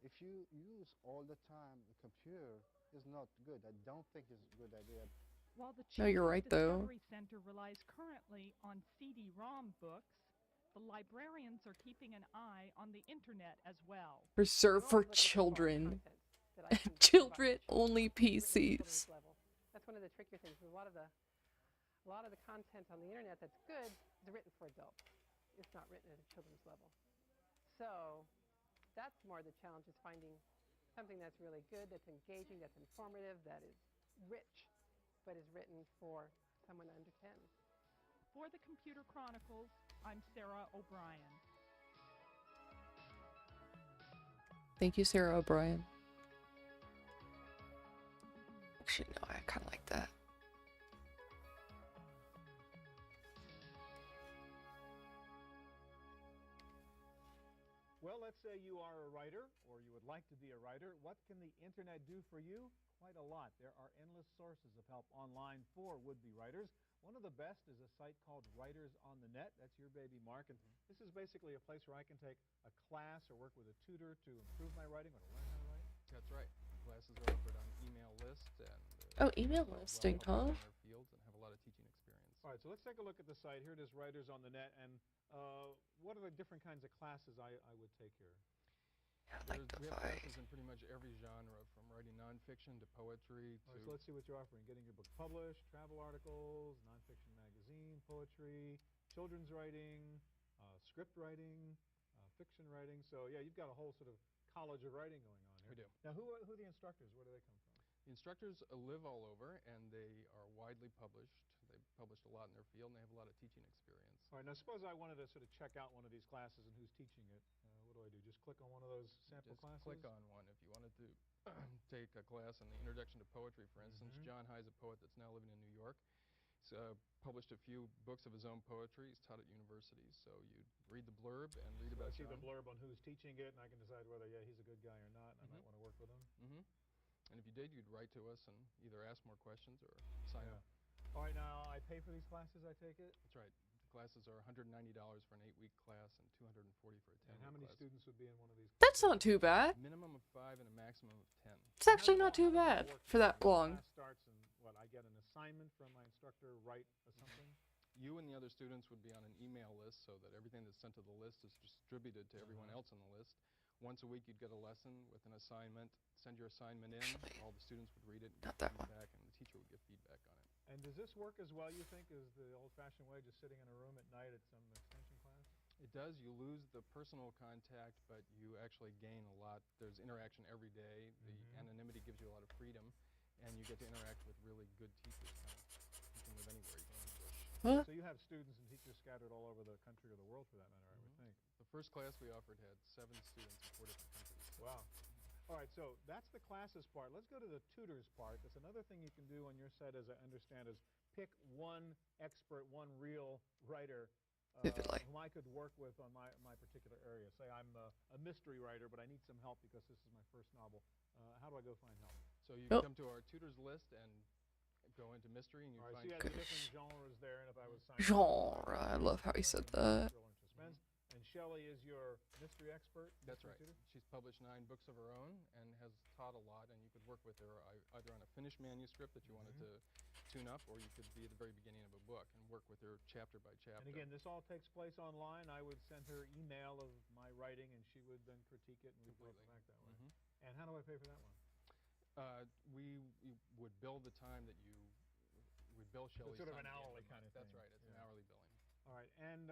If you use all the time the computer, it's not good. I don't think it's a good idea. While the No, you're right, though. Discovery Center relies currently on CD-ROM books, the librarians are keeping an eye on the internet as well. Reserved for children. Children-only PCs. That's one of the trickier things. A lot of the content on the internet that's good is written for adults. It's not written at a children's level. So that's more the challenge, is finding something that's really good, that's engaging, that's informative, that is rich, but is written for someone under 10. For the Computer Chronicles, I'm Sarah O'Brien. Thank you, Sarah O'Brien. Actually, no, I kind of like that. Well, let's say you are a writer, or you would like to be a writer. What can the internet do for you? Quite a lot. There are endless sources of help online for would-be writers. One of the best is a site called Writers on the Net. That's your baby, Mark. And this is basically a place where I can take a class or work with a tutor to improve my writing or to learn how to write. That's right. Classes are offered on email list and email listing, huh? In their fields and have a lot of teaching experience. All right, so let's take a look at the site. Here it is, Writers on the Net. And what are the different kinds of classes I would take here? We have classes in pretty much every genre, from writing nonfiction to poetry to... All right, so let's see what you're offering. Getting your book published, travel articles, nonfiction magazine, poetry, children's writing, script writing, fiction writing. So, yeah, you've got a whole sort of college of writing going on here. We do. Now, who are the instructors? Where do they come from? The instructors live all over, and they are widely published. They've published a lot in their field, and they have a lot of teaching experience. All right, now suppose I wanted to sort of check out one of these classes and who's teaching it. What do I do? Just click on one of those sample classes? Click on one. If you wanted to take a class on the Introduction to Poetry, for instance, John Hai's a poet that's now living in New York. He's published a few books of his own poetry. He's taught at universities. So you read the blurb and read about John. I see the blurb on who's teaching it, and I can decide whether, yeah, he's a good guy or not, and I might want to work with him. And if you did, you'd write to us and either ask more questions or sign up. All right, now I pay for these classes, I take it? That's right. Classes are $190 for an 8-week class and $240 for a 10-week class. And how many students would be in one of these? That's not too bad. Minimum of 5 and a maximum of 10. It's actually not too bad for that long. Class starts and what? I get an assignment from my instructor, write something. You and the other students would be on an email list so that everything that's sent to the list is distributed to everyone else on the list. Once a week, you'd get a lesson with an assignment. Send your assignment in. All the students would read it and give feedback, and the teacher would give feedback on it. And does this work as well, you think, as the old-fashioned way, just sitting in a room at night at some extension class? It does. You lose the personal contact, but you actually gain a lot. There's interaction every day. The anonymity gives you a lot of freedom, and you get to interact with really good teachers. You can live anywhere. You can live in the bush. Huh? So you have students and teachers scattered all over the country or the world, for that matter, I would think. The first class we offered had 7 students in 4 different countries. Wow. All right, so that's the classes part. Let's go to the tutors part. That's another thing you can do on your site, as I understand, is pick one expert, one real writer whom I could work with on my particular area. Say I'm a mystery writer, but I need some help because this is my first novel. How do I go find help? So you come to our tutors list and go into mystery, and you find... So you have the different genres there, and if I was signing Genre. I love how he said that. And Shelley is your mystery expert? That's right. She's published 9 books of her own and has taught a lot, and you could work with her either on a finished manuscript that you wanted to tune up, or you could be at the very beginning of a book and work with her chapter by chapter. And again, this all takes place online. I would send her email of my writing, and she would then critique it, and we'd go back that way. And how do I pay for that one? We would bill the time that you would bill Shelley's It's sort of time an at the end hourly the kind of month. thing. That's right. It's an hourly billing. All right, and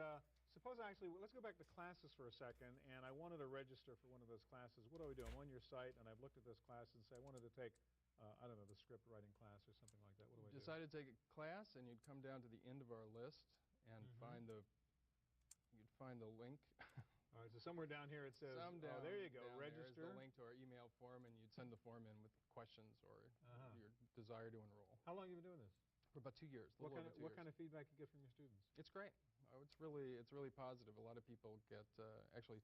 suppose actually, let's go back to classes for a second, and I wanted to register for one of those classes. What do I do? I'm on your site, and I've looked at this class and say I wanted to take, I don't know, the script writing class or something like that. What do I do? Decided to take a class, and you'd come down to the end of our list and find the link. All right, so somewhere down here it says, oh, there you go, register. There's the link to our email form, and you'd send the form in with questions or your desire to enroll. How long have you been doing this? For about 2 years. What kind of feedback you get from your students? It's great. It's really positive. A lot of people get actually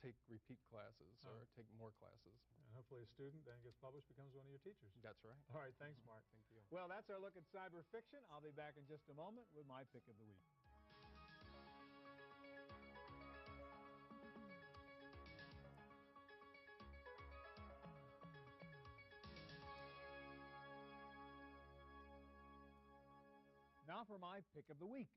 take repeat classes or take more classes. And hopefully a student then gets published, becomes one of your teachers. That's right. All right, thanks, Mark. Thank you. Well, that's our look at cyber fiction. I'll be back in just a moment with my pick of the week. Now for my pick of the week.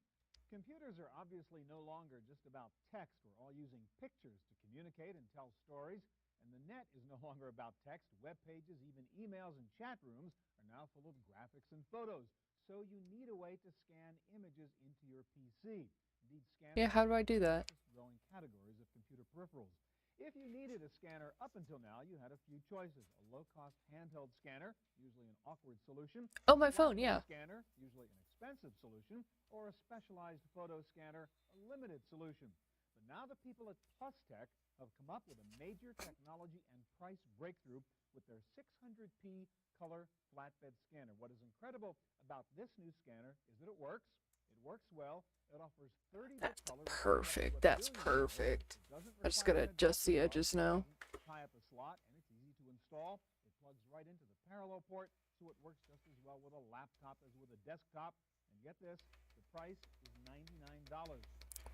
Computers are obviously no longer just about text. We're all using pictures to communicate and tell stories. And the net is no longer about text. Web pages, even emails and chat rooms are now full of graphics and photos. So you need a way to scan images into your PC. Indeed, scanners how do I do that? growing categories of computer peripherals. If you needed a scanner up until now, you had a few choices. A low-cost handheld scanner, usually an awkward solution. Oh, my phone, yeah. Scanner, usually an expensive solution. Or a specialized photo scanner, a limited solution. But now the people at PlusTech have come up with a major technology and price breakthrough with their 600p color flatbed scanner. What is incredible about this new scanner is that it works. It works well. It offers 30-bit color. Perfect. That's perfect. I'm just gonna adjust the edges now. Tie up a slot, and it's easy to install. It plugs right into the parallel port, so it works just as well with a laptop as with a desktop. And get this, the price is $99.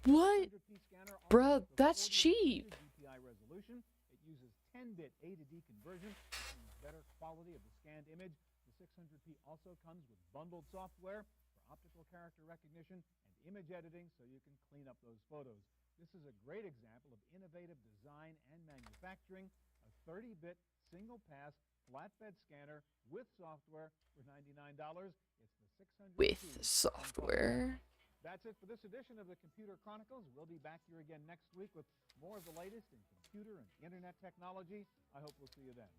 What? Bruh, that's cheap. DPI resolution. It uses 10-bit A to D conversion, which means better quality of the scanned image. The 600p also comes with bundled software for optical character recognition and image editing, so you can clean up those photos. This is a great example of innovative design and manufacturing. A 30-bit single-pass flatbed scanner with software for $99. It's the 600 With software. That's it for this edition of the Computer Chronicles. We'll be back here again next week with more of the latest in computer and internet technology. I hope we'll see you then.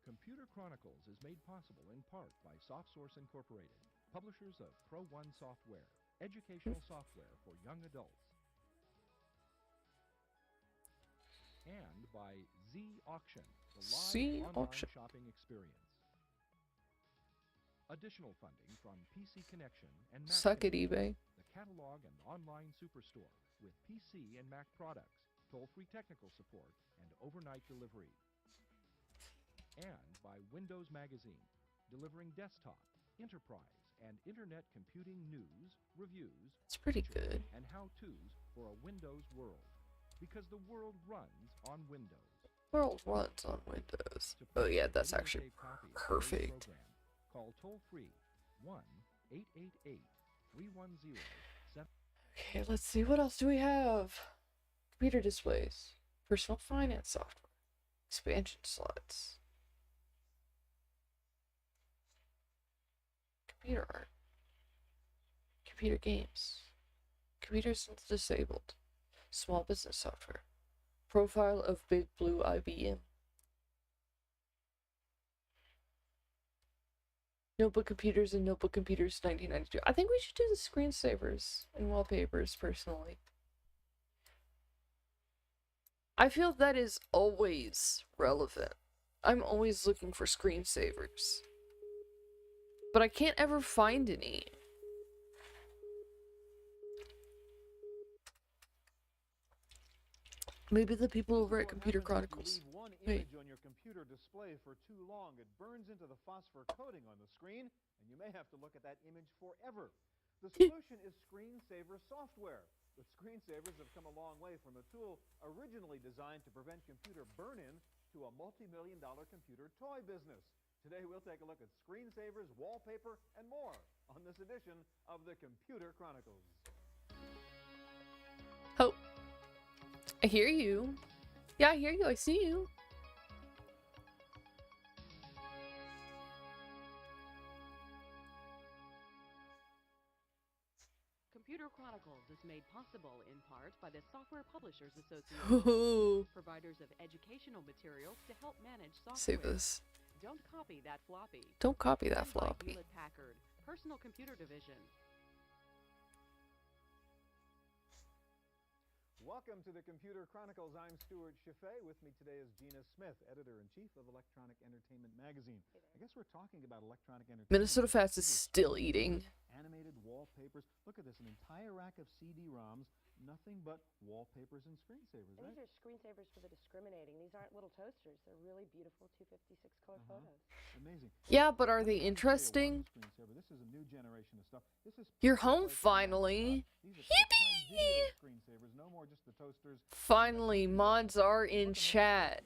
Computer Chronicles is made possible in part by SoftSource Incorporated, publishers of Pro1 software, educational software for young adults, and by Z Auction, the live online shopping experience. Additional funding from PC Connection and Mac Suck it, Connection, eBay. the catalog and online superstore with PC and Mac products, toll-free technical support, and overnight delivery. And by Windows Magazine, delivering desktop, enterprise, and internet computing news, reviews, it's pretty features, good, and how-tos for a Windows world. Because the world runs on Windows. World runs on Windows. Oh yeah, that's actually perfect. Call toll-free 1-888-310-7. Okay, let's see, what else do we have? Computer displays, personal finance software, expansion slots, computer art, computer games, computers disabled, small business software, profile of Big Blue IBM, notebook computers and notebook computers 1992. I think we should do the screensavers and wallpapers personally. I feel that is always relevant. I'm always looking for screensavers, but I can't ever find any. Maybe the people over at Computer Chronicles. If you leave one Wait. image on your computer display for too long, it burns into the phosphor coating on the screen, and you may have to look at that image forever. The solution is screensaver software. The screensavers have come a long way from a tool originally designed to prevent computer burn-in to a multi-million-dollar computer toy business. Today we'll take a look at screensavers, wallpaper, and more on this edition of the Computer Chronicles. Oh. I hear you. Yeah, I hear you. I see you. Computer Chronicles is made possible in part by the Software Publishers Association, Ooh. providers of educational materials to help manage software. Save this. Don't copy that floppy. Don't copy that And by floppy. Hewlett-Packard, Personal Computer Division. Welcome to the Computer Chronicles. I'm Stuart Chaffee. With me today is Gina Smith, editor-in-chief of Electronic Entertainment Magazine. I guess we're talking about electronic entertainment. Minnesota Fats is still eating. Animated wallpapers. Look at this, an entire rack of CD-ROMs, nothing but wallpapers and screensavers, right? These are screensavers for the discriminating. These aren't little toasters. They're really beautiful 256 color photos. Amazing. Yeah, but are they interesting? This is a new generation of stuff. This is You're home finally. Yippee! Screensavers, no more just the toasters. Finally, mods are in chat.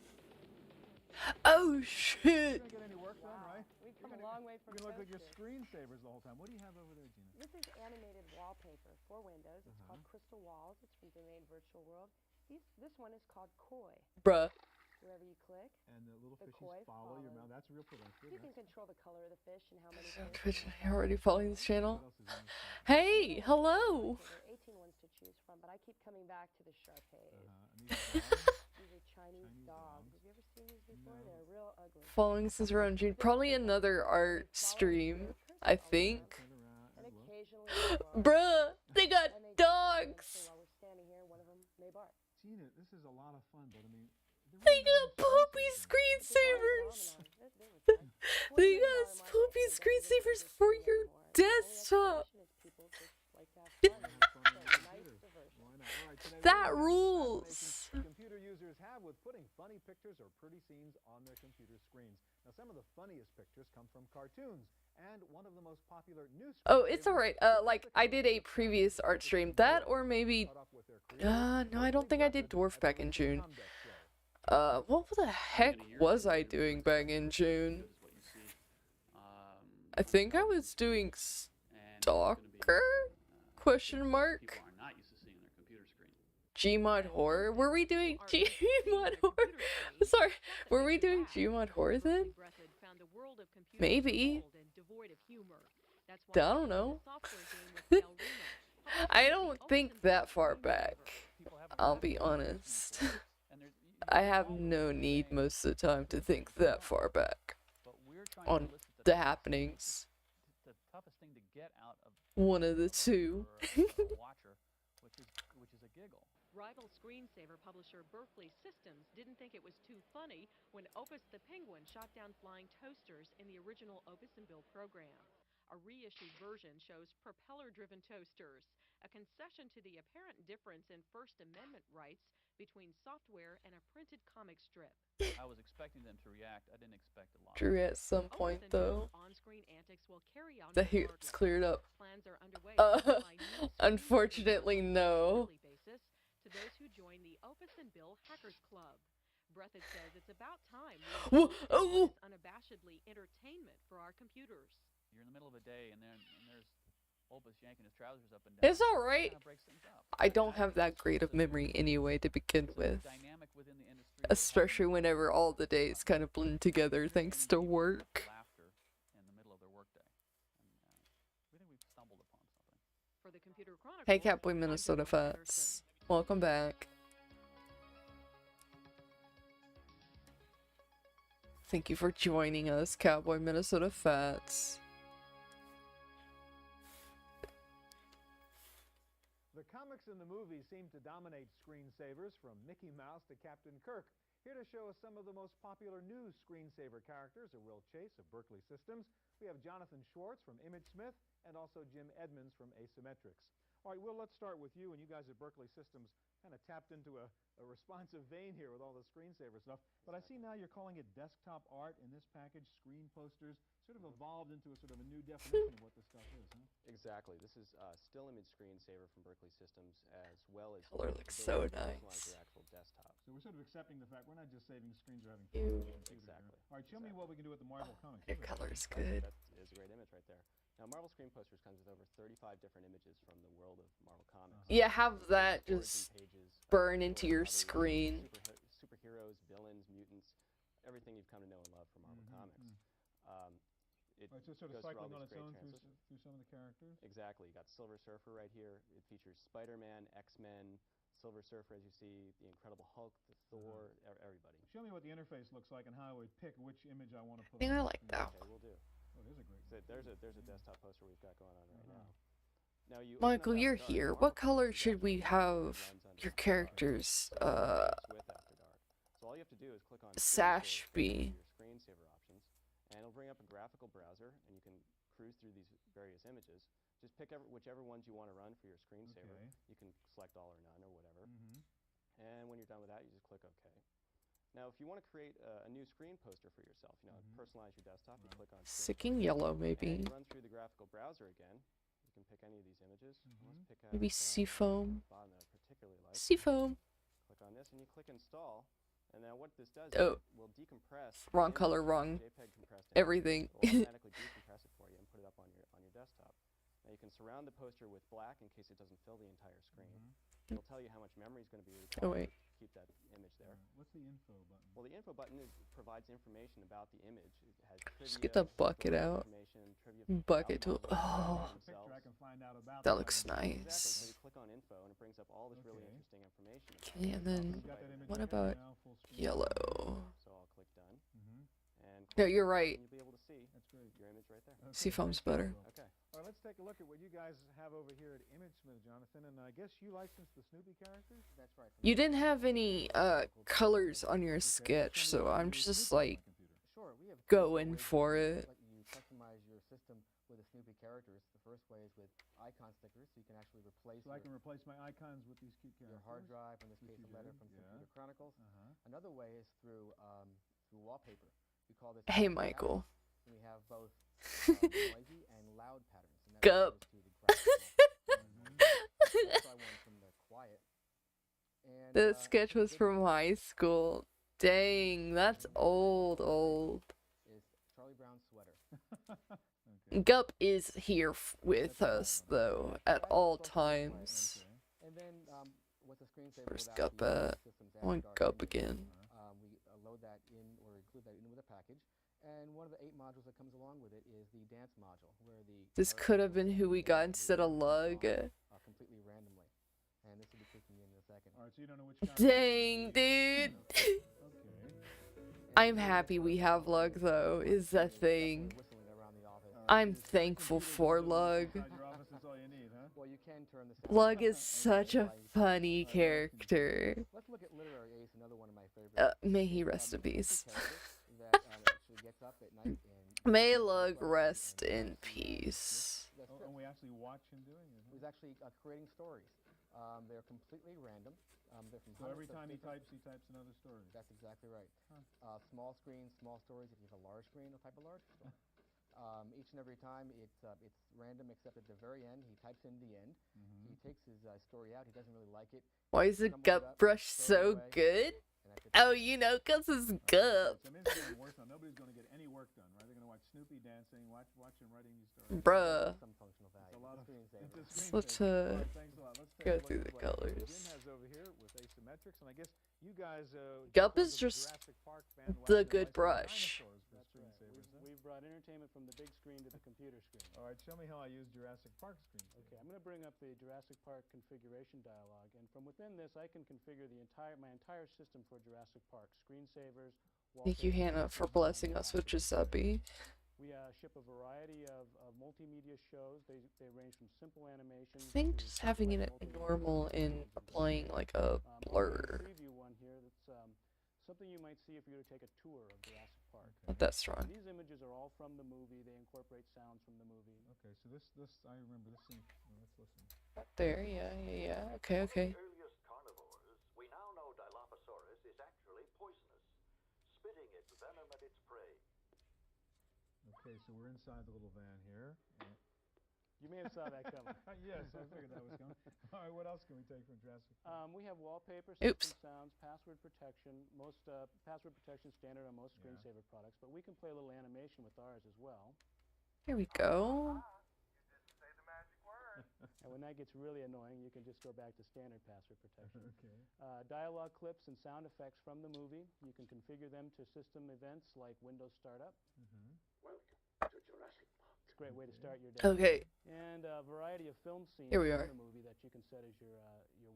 Oh shit! Get any work done, right? We've come a long way from You look like your toasters. screensavers the whole time. What do you have over there, Gina? This is animated wallpaper for Windows. It's called Crystal Walls. It's from Domain Virtual World. This one is called Koi. Bruh. Wherever you click, and the little fishes koi follow your mouth. That's real productive. You can control the color of the fish and how many Twitch, you're already following this channel? Hey, hello! There are 18 ones to choose from, but I keep coming back to the Sharpays. These are Chinese dogs. Have you ever seen these before? They're real ugly. Following since around June. Probably another art stream, I think. And occasionally Bruh, they got dogs! while we're standing here, one of them may bark. Gina, this is a lot of fun, but I mean, they got poopy screensavers! They got poopy screensavers for your desktop! That rules! Computer users have with putting funny pictures or pretty scenes on their computer screens. Now, some of the funniest pictures come from cartoons, and one of the most popular new. Oh, it's alright. Like, I did a previous art stream. That, or maybe... no, I don't think I did Dwarf back in June. What the heck was I doing back in June? I think I was doing Stalker? Question mark? Gmod Horror? Were we doing Gmod Horror? Sorry, were we doing Gmod Horror then? Maybe. I don't know. I don't think that far back. I'll be honest. I have no need most of the time to think that far back on the happenings. The toughest thing to get out of one of the two. watcher, which is a giggle. Rival screensaver publisher Berkeley Systems didn't think it was too funny when Opus the Penguin shot down flying toasters in the original Opus and Bill program. A reissued version shows propeller-driven toasters, a concession to the apparent difference in First Amendment rights between software and a printed comic strip. I was expecting them to react. I didn't expect a lot. True at some point, though. On-screen antics will carry on The hair's regardless. cleared up. Plans are underway to supply new Unfortunately, no. basis to those who join the Opus and Bill Hackers Club. Breathitt says it's about time we is unabashedly entertainment for our computers. You're in the middle of a day, and there's Opus yanking his trousers up and down. It's all right. Kind of breaks things up. I don't have that great of memory anyway to begin with. Dynamic within the industry. Especially whenever all the days kind of blend together thanks to work. Laughter in the middle of their workday. And we think we've stumbled upon something. For the Computer Chronicles, Hey, Catboy Minnesota Fats. Welcome back. Thank you for joining us, Cowboy Minnesota Fats. The comics and the movies seem to dominate screensavers, from Mickey Mouse to Captain Kirk. Here to show us some of the most popular new screensaver characters are Will Chase of Berkeley Systems. We have Jonathan Schwartz from ImageSmith, and also Jim Edmonds from Asymmetrics. All right, Will, let's start with you. And you guys at Berkeley Systems kind of tapped into a responsive vein here with all the screensaver stuff. But I see now you're calling it desktop art in this package, screen posters, sort of evolved into a sort of a new definition of what this stuff is, huh? Exactly. This is still image screensaver from Berkeley Systems, as well as color looks so nice. Your actual desktop. So we're sort of accepting the fact we're not just saving screens or having Exactly. All right, show me what we can do with the Marvel comics. Your color's good. That is a great image right there. Now, Marvel Screen Posters comes with over 35 different images from the world of Marvel Comics. Yeah, have that just burn into your screen. Superheroes, villains, mutants, everything you've come to know and love from Marvel Comics. Right, so sort of cycling on its own through some of the characters? Exactly. You got Silver Surfer right here. It features Spider-Man, X-Men, Silver Surfer, as you see, the Incredible Hulk, the Thor, everybody. Show me what the interface looks like and how I would pick which image I want to put I think on. I like that Okay, we'll do. Oh, it is a great So there's a desktop poster we've got going on right now. Now you Michael, you're here. What color should we have your characters? So all you have to do is click on Sash be. your screensaver options, and it'll bring up a graphical browser, and you can cruise through these various images. Just pick whichever ones you want to run for your screensaver. Okay. You can select all or none or whatever. And when you're done with that, you just click OK. Now, if you want to create a new screen poster for yourself, personalize your desktop, you click on Sicking yellow, maybe. and run through the graphical browser again. You can pick any of these images. Let's pick out Maybe Seafoam. bottom that I particularly like. Seafoam. Click on this, and you click install. And now what this does Oh. is it will decompress. Wrong color, wrong. JPEG compressed everything. It will automatically decompress it for you and put it up on your desktop. Now you can surround the poster with black in case it doesn't fill the entire screen. It'll tell you how much memory is going to be required. Oh, wait. To keep that image there. What's the info button? Well, the info button provides information about the image. It has trivia, Just get the bucket out. Bucket to. Oh. That looks nice. Exactly. So you click on info and it brings up all this really interesting information. Okay, and then what about yellow? So I'll click done. And No, you're right. you'll be able to see your image right there. Seafoam's better. Okay. All right, let's take a look at what you guys have over here at ImageSmith, Jonathan. And I guess you licensed the Snoopy characters? That's right. You didn't have any colors on your sketch, so I'm just like going for it. You customize your system with the Snoopy characters. The first way is with icon stickers, so you can actually replace. So I can replace my icons with these cute characters. Your hard drive, in this case, a letter from Computer Chronicles. Another way is through wallpaper. We call this. Hey, Michael. And we have both noisy and loud patterns. And that Gup. The sketch was from high school. Dang, that's old. Is Charlie Brown's sweater. Gup is here with us, though, at all times. And then, what's the screensaver? Where's Gup at? I want Gup again. We load that in, or include that in with a package. And one of the 8 modules that comes along with it is the dance module, where the This could have been who we got instead of Lug. completely randomly. And this will be kicking in a second. All right, so you don't know which Dang, dude. I'm happy we have Lug, though, is the thing. I'm thankful for Lug. Well, you can turn this Lug is such a funny character. Let's look at Literary Ace, another one of my favorites. May he rest in peace. That actually gets up at night and May Lug rest in peace. And we actually watch him doing it. He's actually creating stories. They're completely random. They're from So every hundreds of time different- he types another story. That's exactly right. Small screen, small stories. If you have a large screen, he'll type a large story. Each and every time it's random, except at the very end he types in the end. He takes his story out. He doesn't really like it. Why is the gut brush so good? Oh, you know, 'cause it's gut. Nobody's going to get any work done, right? They're going to watch Snoopy dancing, watch him writing these stories. Bruh. Some functional value. It's a lot of Let's go through the colors. Jim has over here with asymmetrics, and I guess you guys. Gup is just the good brush. That's right. We've brought entertainment from the big screen to the computer screen. All right, show me how I use Jurassic Park screen. Okay, I'm going to bring up the Jurassic Park configuration dialog, and from within this, I can configure my entire system for Jurassic Park. Screensavers. Thank you, Hannah, for blessing us with Giuseppe. We ship a variety of multimedia shows. They range from simple animation. I think just having it at normal and applying like a blur. Preview one here that's something you might see if you were to take a tour of Jurassic Park. Not that strong. These images are all from the movie. They incorporate sounds from the movie. Okay, so this I remember this scene. Well, let's listen. There, yeah. Okay. Earliest carnivores, we now know Dilophosaurus is actually poisonous, spitting its venom at its prey. Okay, so we're inside the little van here. You may have saw that coming. Yes, I figured that was coming. All right, what else can we take from Jurassic Park? We have wallpaper, system sounds, password protection. Most password protection standard on most screensaver products, but we can play a little animation with ours as well. Here we go. And when that gets really annoying, you can just go back to standard password protection. Okay. Dialogue clips and sound effects from the movie. You can configure them to system events like Windows Startup. Welcome to Jurassic Park. It's a great way to start your day. Okay. And a variety of film scenes Here we are. from the movie that you can set as your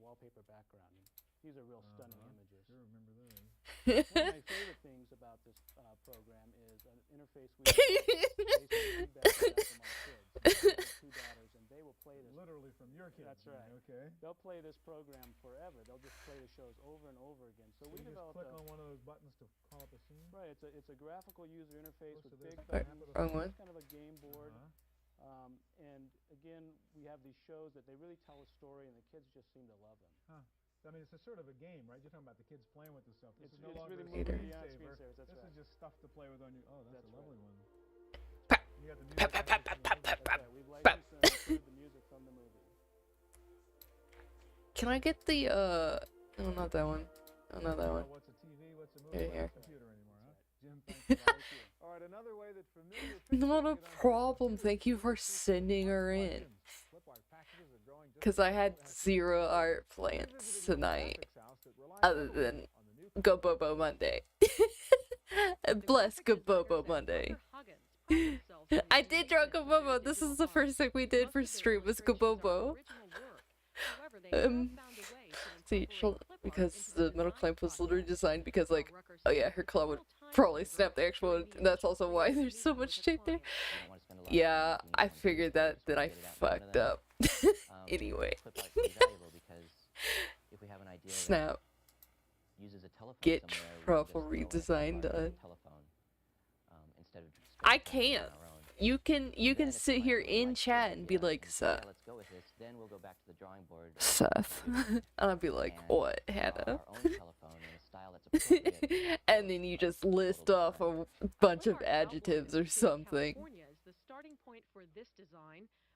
wallpaper background. These are real stunning images. Sure, remember those. One of my favorite things about this program is an interface we have based on feedback we got from our kids. I have two daughters, and they will play this. Literally from your kids. That's right. Okay. They'll play this program forever. They'll just play the shows over and over again. So we you just developed click on one of those buttons to call up a scene? Right. It's a graphical user interface with big buttons. Wrong one. It's kind of a game board. And again, we have these shows that they really tell a story, and the kids just seem to love them. Huh. I mean, it's a sort of a game, right? You're talking about the kids playing with this stuff. This is no it's longer really a moving beyond screensaver. screensavers. That's This right. is just stuff to play with on your. Oh, that's a lovely one. You got the music. That's right. We've licensed and included the music from the movie. Can I get the oh, not that one. Oh, not that one. What's a TV? What's a movie? Here. What's a computer anymore, huh? Jim, thanks a lot. All right, another way that familiar Not a problem. Thank you for sending her in. Because I had zero art plans tonight. Other than Go Bobo Monday. Bless Go Bobo Monday. I did draw Go Bobo. This is the first thing we did for stream was Go Bobo. See, because the metal clamp was literally designed because, like, oh yeah, her claw would probably snap the actual one, and that's also why there's so much tape there. Yeah, I figured that, then I fucked up. Anyway. Snap. Get truffle redesign done. I can't. You can sit here in chat and be like, Seth. Seth. And I'll be like, what, Hannah? And then you just list off a bunch of adjectives or something.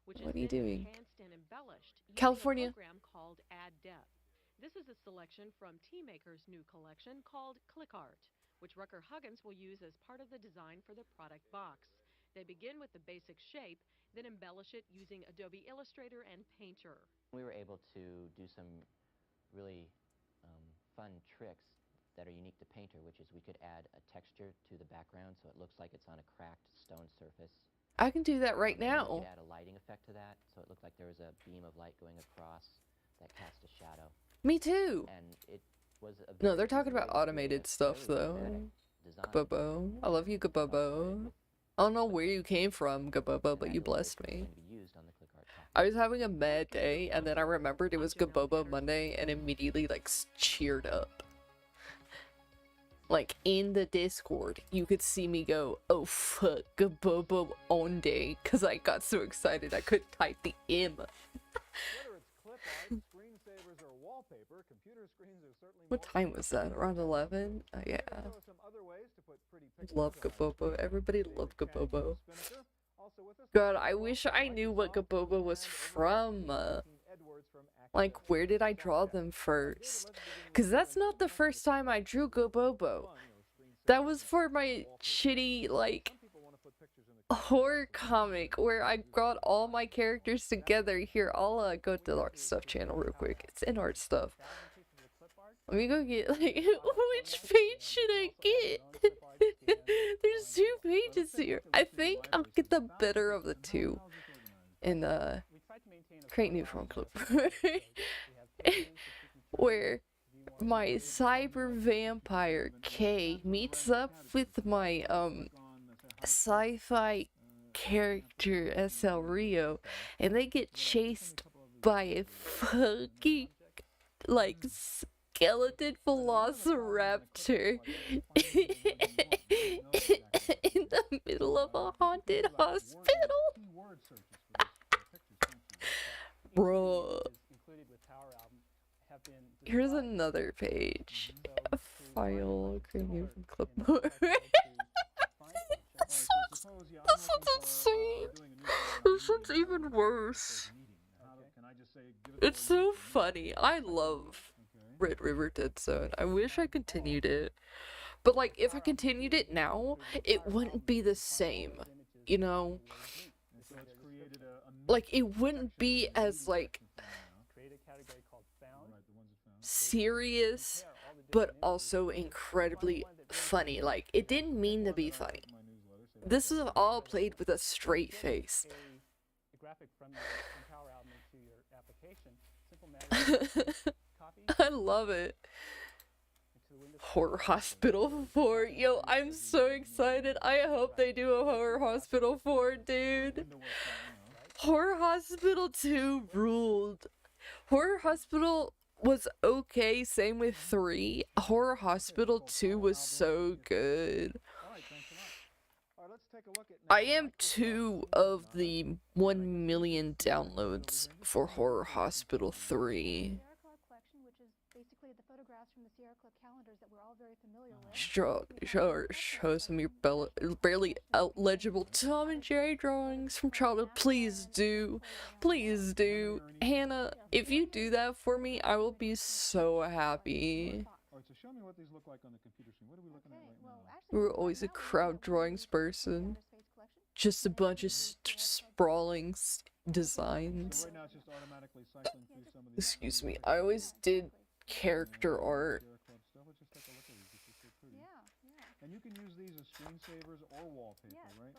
What are you doing? California. Called Add Depth. This is a selection from T-Maker's new collection called ClickArt, which Rucker Huggins will use as part of the design for the product box. They begin with the basic shape, then embellish it using Adobe Illustrator and Painter. We were able to do some really fun tricks that are unique to Painter, which is we could add a texture to the background so it looks like it's on a cracked stone surface. I can do that right We now. could add a lighting effect to that, so it looked like there was a beam of light going across that cast a shadow. Me too. And it was a No, they're talking about automated stuff though. Gabobo. I love you, Gabobo. I don't know where you came from, Gabobo, but you blessed me. I was having a mad day, and then I remembered it was Gabobo Monday, and immediately, like, cheered up. Like, in the Discord, you could see me go, oh fuck, Gabobo on day, because I got so excited I couldn't type the M. What time was that? Around 11? Yeah. Love Gabobo. Everybody loved Gabobo. God, I wish I knew what Gaboba was from. Like, where did I draw them first? Because that's not the first time I drew Gabobo. That was for my shitty, like, horror comic where I got all my characters together. Here, I'll go to the Art Stuff channel real quick. It's in Art Stuff. Let me go get, like, which page should I get? There's 2 pages here. I think I'll get the better of the 2 and create new from clip where my cyber vampire K meets up with my sci-fi character SL Rio, and they get chased by a fucking like skeleton velociraptor in the middle of a haunted hospital. Bro. Here's another page. A file, create new from clipboard. This one's insane. This one's even worse. It's so funny. I love Red River Dead Zone. I wish I continued it. But like, if I continued it now, it wouldn't be the same. You know? Like, it wouldn't be as like serious, but also incredibly funny. Like, it didn't mean to be funny. This is all played with a straight face. I love it. Horror Hospital 4. Yo, I'm so excited. I hope they do a Horror Hospital 4, dude. Horror Hospital 2 ruled. Horror Hospital was okay, same with 3. Horror Hospital 2 was so good. I am 2 of the 1 million downloads for Horror Hospital 3. Show some of your barely legible Tom and Jerry drawings from childhood. Please do. Please do. Hannah, if you do that for me, I will be so happy. Alright, so show me what these look like on the computer screen. What are we looking at right now? We were always a crowd drawings person. Just a bunch of sprawling designs. So right now it's just automatically cycling through some of these. Excuse me, I always did character art. Let's just take a look at these. This is so pretty. And you can use these as screensavers or wallpaper, right?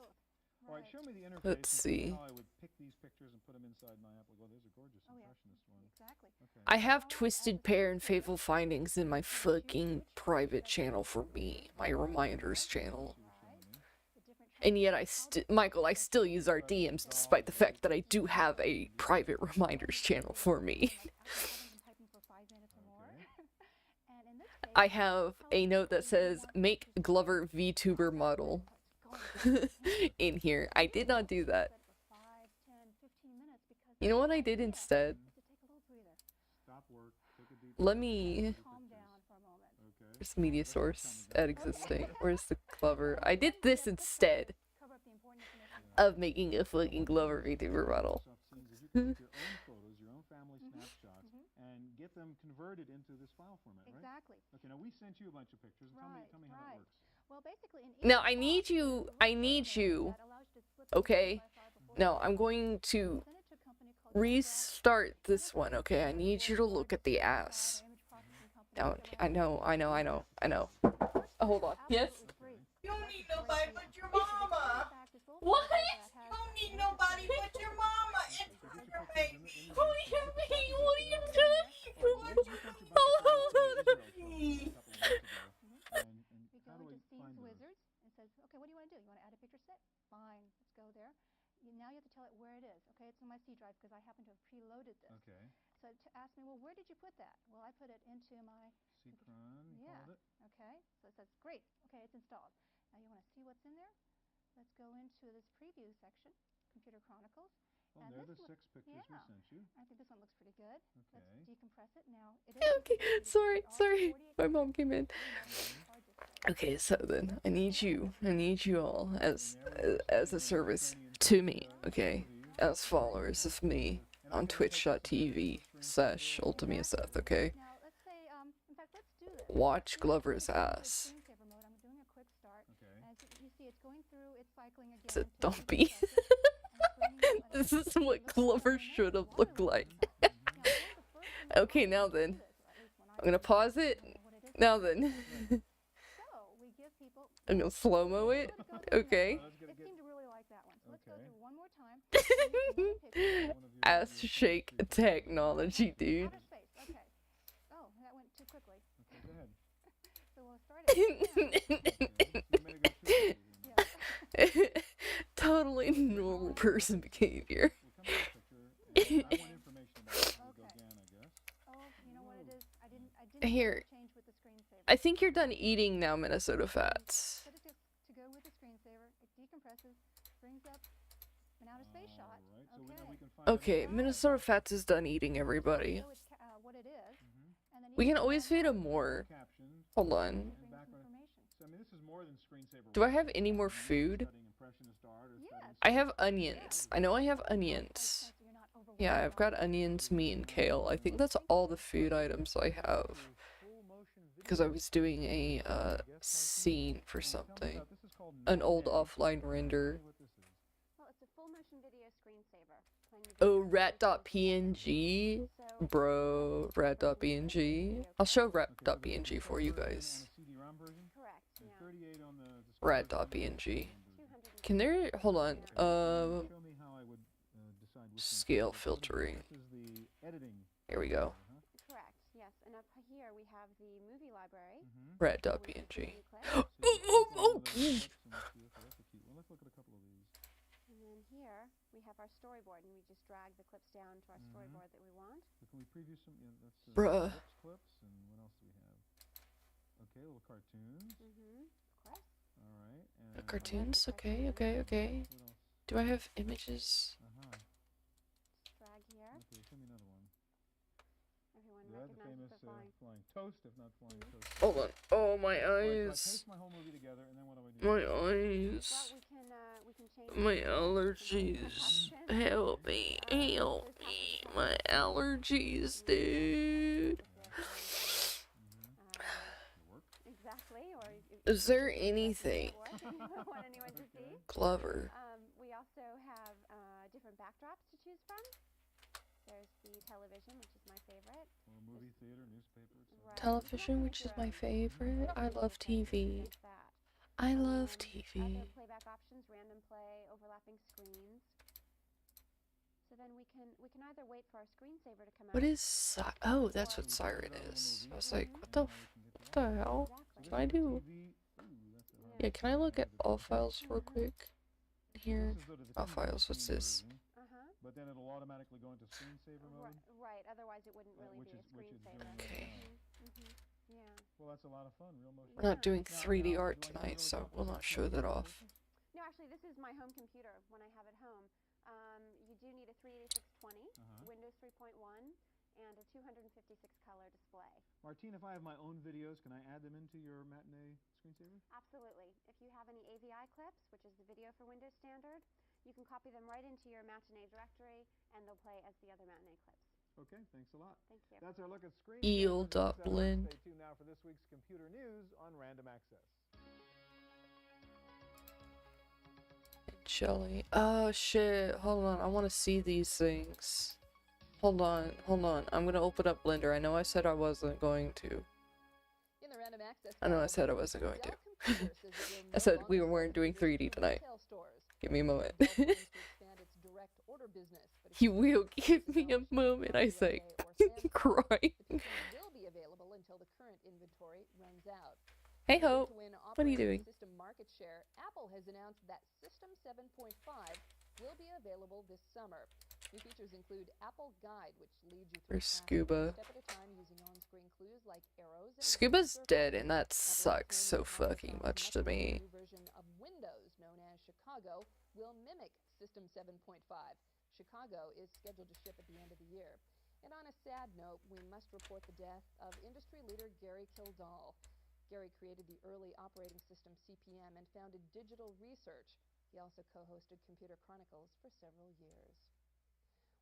Alright, show me the interface. Let's see. How I would pick these pictures and put them inside my app. Well, there's a gorgeous impressionist one. Exactly. Okay. I have Twisted Pair and Fateful Findings in my fucking private channel for me, my reminders channel. And yet Michael, I still use our DMs despite the fact that I do have a private reminders channel for me. I have a note that says, make Glover VTuber model in here. I did not do that. You know what I did instead? Let me... Where's media source at existing? Where's the Glover? I did this instead of making a fucking Glover VTuber model. Your own photos, your own family snapshots, and get them converted into this file format, right? Exactly. Okay, now we sent you a bunch of pictures. Tell me how that works. Well, basically, Now I need you, okay? Now I'm going to restart this one, okay? I need you to look at the ass. No, I know. Oh, hold on. Yes? You don't need nobody but your mama. What? You don't need nobody but your mama and your baby. What do you mean? What are you doing? We go into Scenes Wizards and says, okay, what do you want to do? You want to add a picture set? Fine, let's go there. Now you have to tell it where it is. Okay, it's in my C drive because I happen to have preloaded this. Okay. So to ask me, well, where did you put that? Well, I put it into my... C-Cron, you called it? Okay, so it says, great, okay, it's installed. Now you want to see what's in there? Let's go into this preview section, Computer Chronicles. Oh, and they're the this 6 pictures we sent you. I think this one looks pretty good. Okay. Let's decompress it now. It is Okay, sorry. My mom came in. Okay, so then I need you all as a service to me, okay, as followers of me on twitch.tv/ultimaSeth, okay? Watch Glover's ass. So don't be. This is what Glover should have looked like. Okay, now then. I'm gonna pause it. Now then. I'm gonna slow-mo it. Okay. Ass shake technology, dude. Totally normal person behavior. Here. I think you're done eating now, Minnesota Fats. Okay, Minnesota Fats is done eating, everybody. We can always feed him more. Hold on. Do I have any more food? I have onions. I know I have onions. Yeah, I've got onions, meat, and kale. I think that's all the food items I have. Because I was doing a scene for something. An old offline render. Oh, rat.png? Bro, rat.png? I'll show rat.png for you guys. Rat.png. Can there... Hold on. Scale filtering. Here we go. Rat.png. Oh! And then here we have our storyboard, and we just drag the clips down to our storyboard that we want. So can we preview some? Yeah, that's Bruh. clips, and what else do we have? Okay, little cartoons. Of course. All right. And Cartoons? Okay. Do I have images? Just drag here. Okay, send me another one. Everyone Yeah, the recognizes famous the flying toast, if not flying toast. Hold on. Oh, my Alright, eyes. so I paste my whole movie together, and then what do I do? My eyes. Well, we can change My allergies. Help me. Help me. My allergies, dude. Exactly. Or Is there anything? want anyone to see? Glover. We also have different backdrops to choose from. There's the television, which is my favorite. Or movie theater, newspaper. Right. Television, which is my favorite. I love TV. I love TV. Other playback options, random play, overlapping screens. So then we can either wait for our screensaver to come out. What is oh, that's what Siren is. I was like, what the hell? What can I do? Yeah, can I look at all files real quick? Here. All files, what's this? But then it'll automatically go into screensaver mode. Right. Otherwise, it wouldn't really be a screensaver. Okay. Yeah. Well, that's a lot of fun. Real motion. We're not doing 3D art tonight, so we'll not show that off. No, actually, this is my home computer when I have it home. You do need a 38620, Windows 3.1, and a 256 color display. Martine, if I have my own videos, can I add them into your matinee screensaver? Absolutely. If you have any AVI clips, which is the video for Windows Standard, you can copy them right into your matinee directory, and they'll play as the other matinee clips. Okay, thanks a lot. Thank you. That's our look at screen. Eel.blend. Stay tuned now for this week's computer news on Random Access. Jelly. Oh shit. Hold on. I want to see these things. Hold on. I'm gonna open up Blender. I know I said I wasn't going to. I know I said I wasn't going to. I said we weren't doing 3D tonight. Give me a moment. You will give me a moment, I say. Cry. Hey ho. What are you doing? System market share, Apple has announced that System 7.5 will be available this summer. New features include Apple Guide, which leads you through Scuba. step at a time using on-screen clues like arrows. Scuba's dead, and that sucks so fucking much to me. A new version of Windows, known as Chicago, will mimic System 7.5. Chicago is scheduled to ship at the end of the year. And on a sad note, we must report the death of industry leader Gary Kildall. Gary created the early operating system CP/M and founded Digital Research, He also co-hosted Computer Chronicles for several years.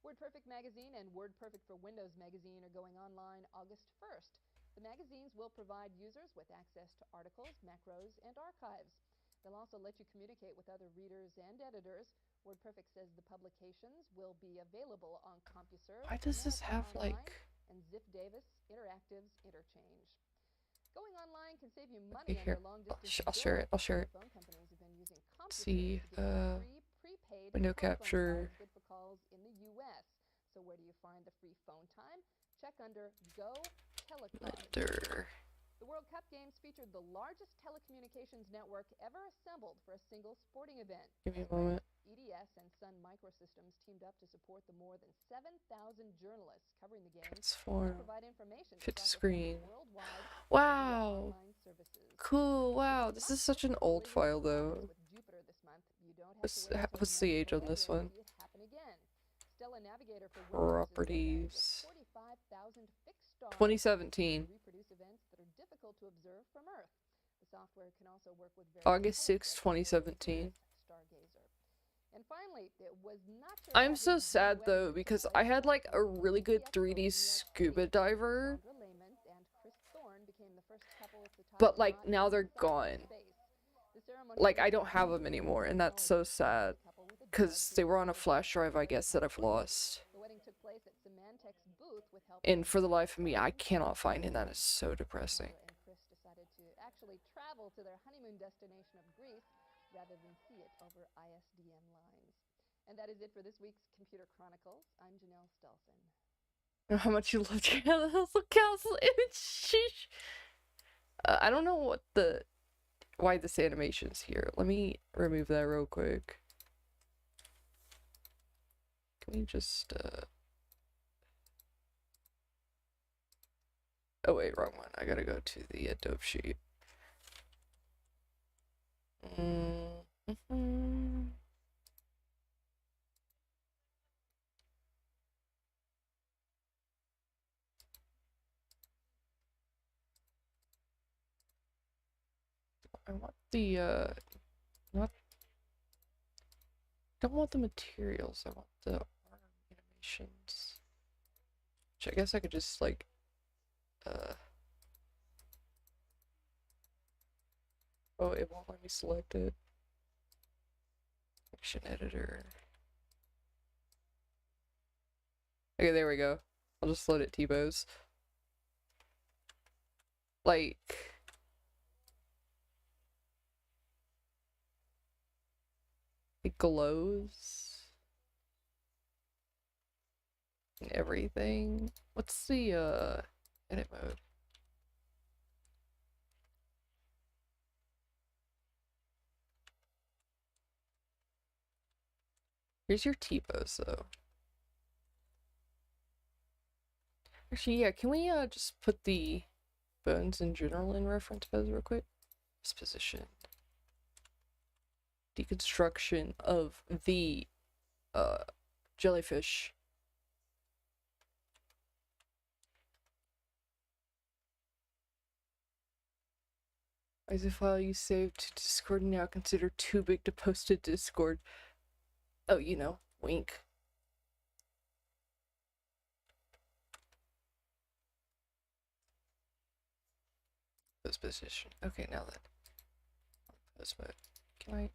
WordPerfect Magazine and WordPerfect for Windows Magazine are going online August 1st. The magazines will provide users with access to articles, macros, and archives. They'll also let you communicate with other readers and editors. WordPerfect says the publications will be available on CompuServe, Why does this America have Online, like... and Ziff Davis Interactive's Interchange. Going online can save you Okay, money on here. your long-distance I'll share it. I'll share it. Phone companies have been using Let's CompuServe see. to give you free prepaid Window telephone capture. cards good for calls in the U.S. So where do you find the free phone time? Check under Go Telecom. Blender. The World Cup Games featured the largest telecommunications network ever assembled for a single sporting event. Give me a moment. EDS and Sun Microsystems teamed up to support the more than 7,000 journalists covering the games Transform. to provide information Fit to across screen. worldwide Wow. online services. Cool. Wow. This is such an old file though. With Jupiter this month, you don't have to wait until What's the age on this one? see it happen again. Stella Navigator for Windows Properties. 45,000 fixed stars 2017. to reproduce events that are difficult to observe from Earth. The software can also work with August 6, 2017. Stargazer. And finally, it was not your I'm so sad though because I had like a really good 3D scuba diver, Sandra Lehman and Chris Thorne became the first couple at the top but like now they're gone. The ceremony Like I don't have them anymore, and that's so sad because they were on a flash drive, I guess, that I've lost. The wedding took place at Symantec's booth with help And for the life of me, I cannot find it. That is so depressing. and Chris decided to actually travel to their honeymoon destination of Greece rather than see it over ISDN lines. And that is it for this week's Computer Chronicles. I'm Janelle Stelson. How much you love the Hustle Council image. Sheesh. I don't know why this animation's here. Let me remove that real quick. Can we just oh wait, wrong one. I gotta go to the dope sheet. I want the don't want the materials, I want the arm animations. Which I guess I could just like oh, it won't let me select it. Action editor. Okay, there we go. I'll just let it T-pose. Like it glows and everything. What's the edit mode? Here's your T-pose though. Actually, yeah, can we just put the bones in general in reference pose real quick? Disposition. Deconstruction of the jellyfish. As a file you saved to Discord now considered too big to post to Discord. Oh, you know, wink. Position. Okay, now then. Pose mode. Can I?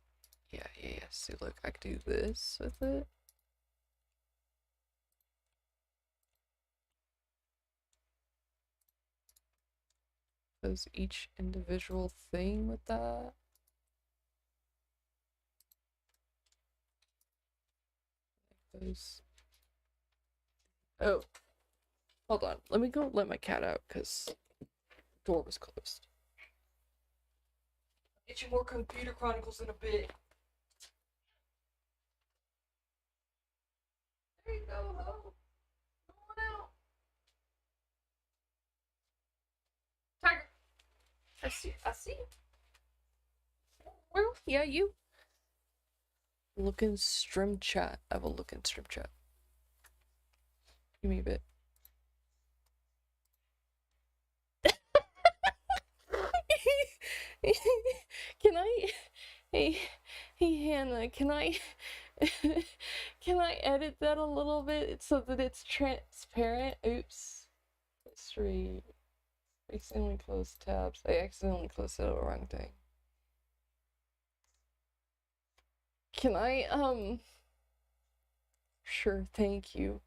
Yeah. See, look, I could do this with it. Does each individual thing with that? Oh, hold on. Let me go let my cat out because the door was closed. Get you more Computer Chronicles in a bit. There you go, ho. Come on out. Tiger. I see. Well, yeah, you. Look in stream chat. I will look in stream chat. Give me a bit. Can I? Hey, Hey Hannah, can I can I edit that a little bit so that it's transparent? Oops. History. Accidentally closed tabs. I accidentally closed the wrong thing. Can I sure, thank you.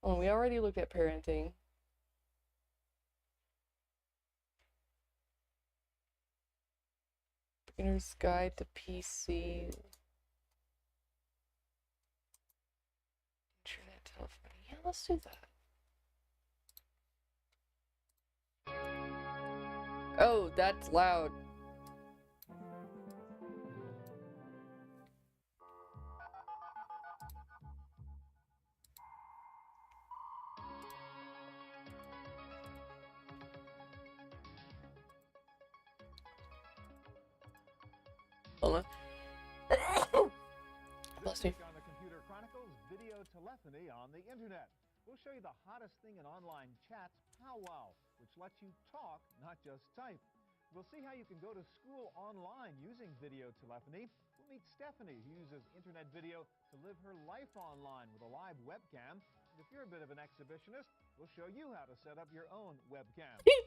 Oh, we already looked at parenting. Beginner's Guide to PC. Internet telephony. Yeah, let's do that. Oh, that's loud. Hold on. This week on the Computer Chronicles, video telephony on the internet. We'll show you the hottest thing in online chats, powwow, which lets you talk, not just type. We'll see how you can go to school online using video telephony. We'll meet Stephanie, who uses internet video to live her life online with a live webcam. And if you're a bit of an exhibitionist, we'll show you how to set up your own webcam. Then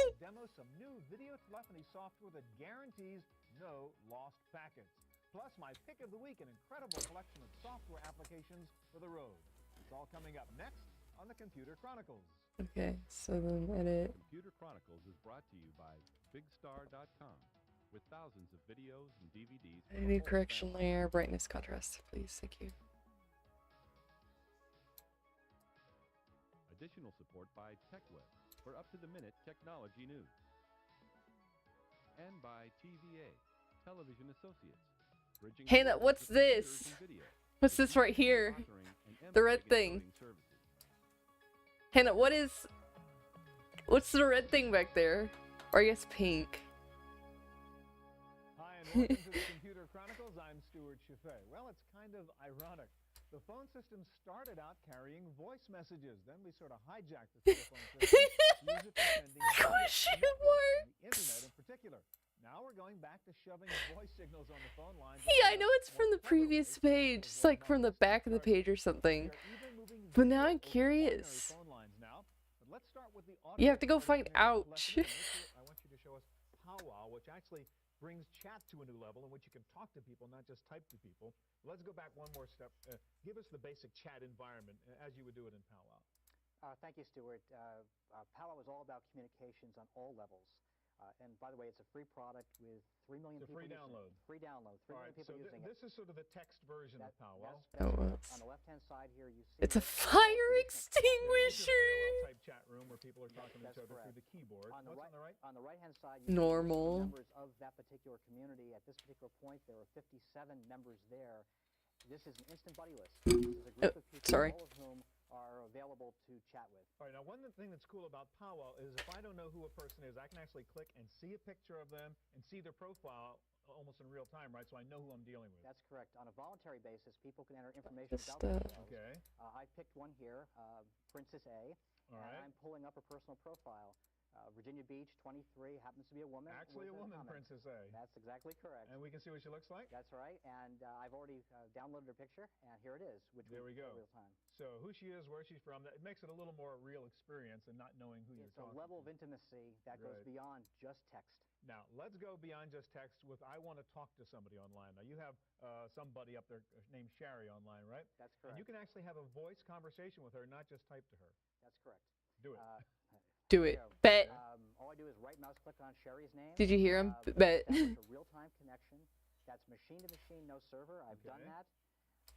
we'll demo some new video telephony software that guarantees no lost packets. Plus, my pick of the week, an incredible collection of software applications for the road. It's all coming up next on the Computer Chronicles. Okay, so then edit. Computer Chronicles is brought to you by BigStar.com with thousands of videos and DVDs. Edit correction layer, brightness contrast, please, thank you. Additional support by TechWeb for up-to-the-minute technology news. And by TVA, Television Associates. Hannah, what's this? What's this right here? The red thing. Hannah, what's the red thing back there? Or I guess pink. Hi, and welcome to the Computer Chronicles. I'm Stuart Chaffee. Well, it's kind of ironic. The phone system started out carrying voice messages. Then we sort of hijacked the telephone system to use it for sending the internet in particular. Now we're going back to shoving voice signals on the phone lines. Yeah, I know it's from the previous page. It's like from the back of the page or something. But now I'm curious. You have to go find ouch. I want you to show us powwow, which actually brings chat to a new level in which you can talk to people, not just type to people. Let's go back one more step. Give us the basic chat environment as you would do it in powwow. Thank you, Stuart. Powwow is all about communications on all levels. And by the way, it's a free product with 3 million people free using download. Free download. 3 million people using This is sort of the text version of powwow. On the left-hand side here, you see... It's a fire extinguisher! Type chat room where people are talking to each other through the keyboard. On the right? On the right-hand side, you normal. See the members of that particular community. At this particular point, there are 57 members there. This is an instant buddy list. This is a group of people, all of whom are available to chat with. All right, now one thing that's cool about powwow is if I don't know who a person is, I can actually click and see a picture of them and see their profile almost in real time, right? So I know who I'm dealing with. That's correct. On a voluntary basis, people can enter information about themselves. Okay. I picked one here, Princess A, and I'm pulling up her personal profile. Virginia Beach, 23, happens to be a woman. Actually a woman, Princess A. That's exactly correct. And we can see what she looks like? That's right, and I've already downloaded her picture, and here it is, which there we go. Real time. So who she is, where she's from, it makes it a little more real experience and not knowing who you're talking to. It's a level of intimacy that goes beyond just text. Now, let's go beyond just text with I want to talk to somebody online. Now, you have somebody up there named Sherry online, right? That's correct. And you can actually have a voice conversation with her, not just type to her. That's correct. Do it. Do it. Bet. All I do is right mouse click on Sherry's name. Did you hear him? Bet. That's a real-time connection. That's machine to machine, no server. I've done that.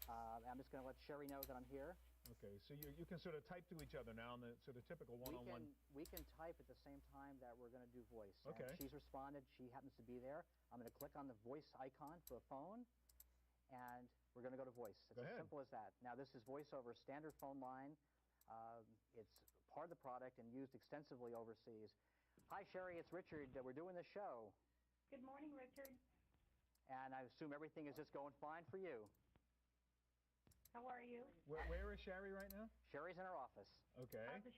I'm just going to let Sherry know that I'm here. Okay, so you can sort of type to each other now in the sort of typical one-on-one. We can type at the same time that we're going to do voice. Okay. And she's responded. She happens to be there. I'm going to click on the voice icon for a phone, and we're going to go to voice. It's as simple as that. Now, this is voice over standard phone line. It's part of the product and used extensively overseas. Hi, Sherry, it's Richard. We're doing the show. Good morning, Richard. And I assume everything is just going fine for you. How are you? Where is Sherry right now? Sherry's in her office. Okay. How's the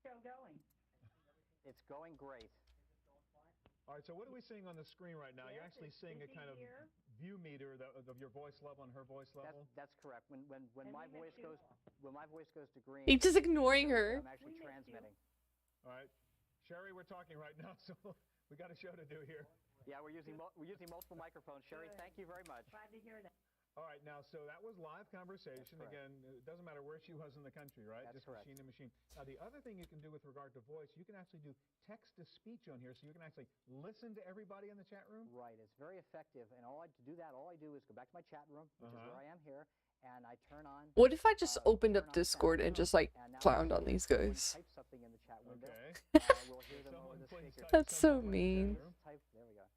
show going? It's going great. All right, so what are we seeing on the screen right now? You're actually seeing a kind of view meter of your voice level and her voice level? That's correct. When my voice goes to green, He's just ignoring her. I'm actually transmitting. All right. Sherry, we're talking right now, so we got a show to do here. Yeah, we're using multiple microphones. Sherry, thank you very much. Glad to hear that. All right, now, so that was live conversation. Again, it doesn't matter where she was in the country, right? That's just correct. Machine to machine. Now, the other thing you can do with regard to voice, you can actually do text-to-speech on here, so you can actually listen to everybody in the chat room? Right, it's very effective. And all I do is go back to my chat room, which is where I am here, and I turn on... What if I just opened up Discord and just like clowned on these guys? Type something in the chat window. Okay. We'll hear them over the speaker. That's so mean. There we go.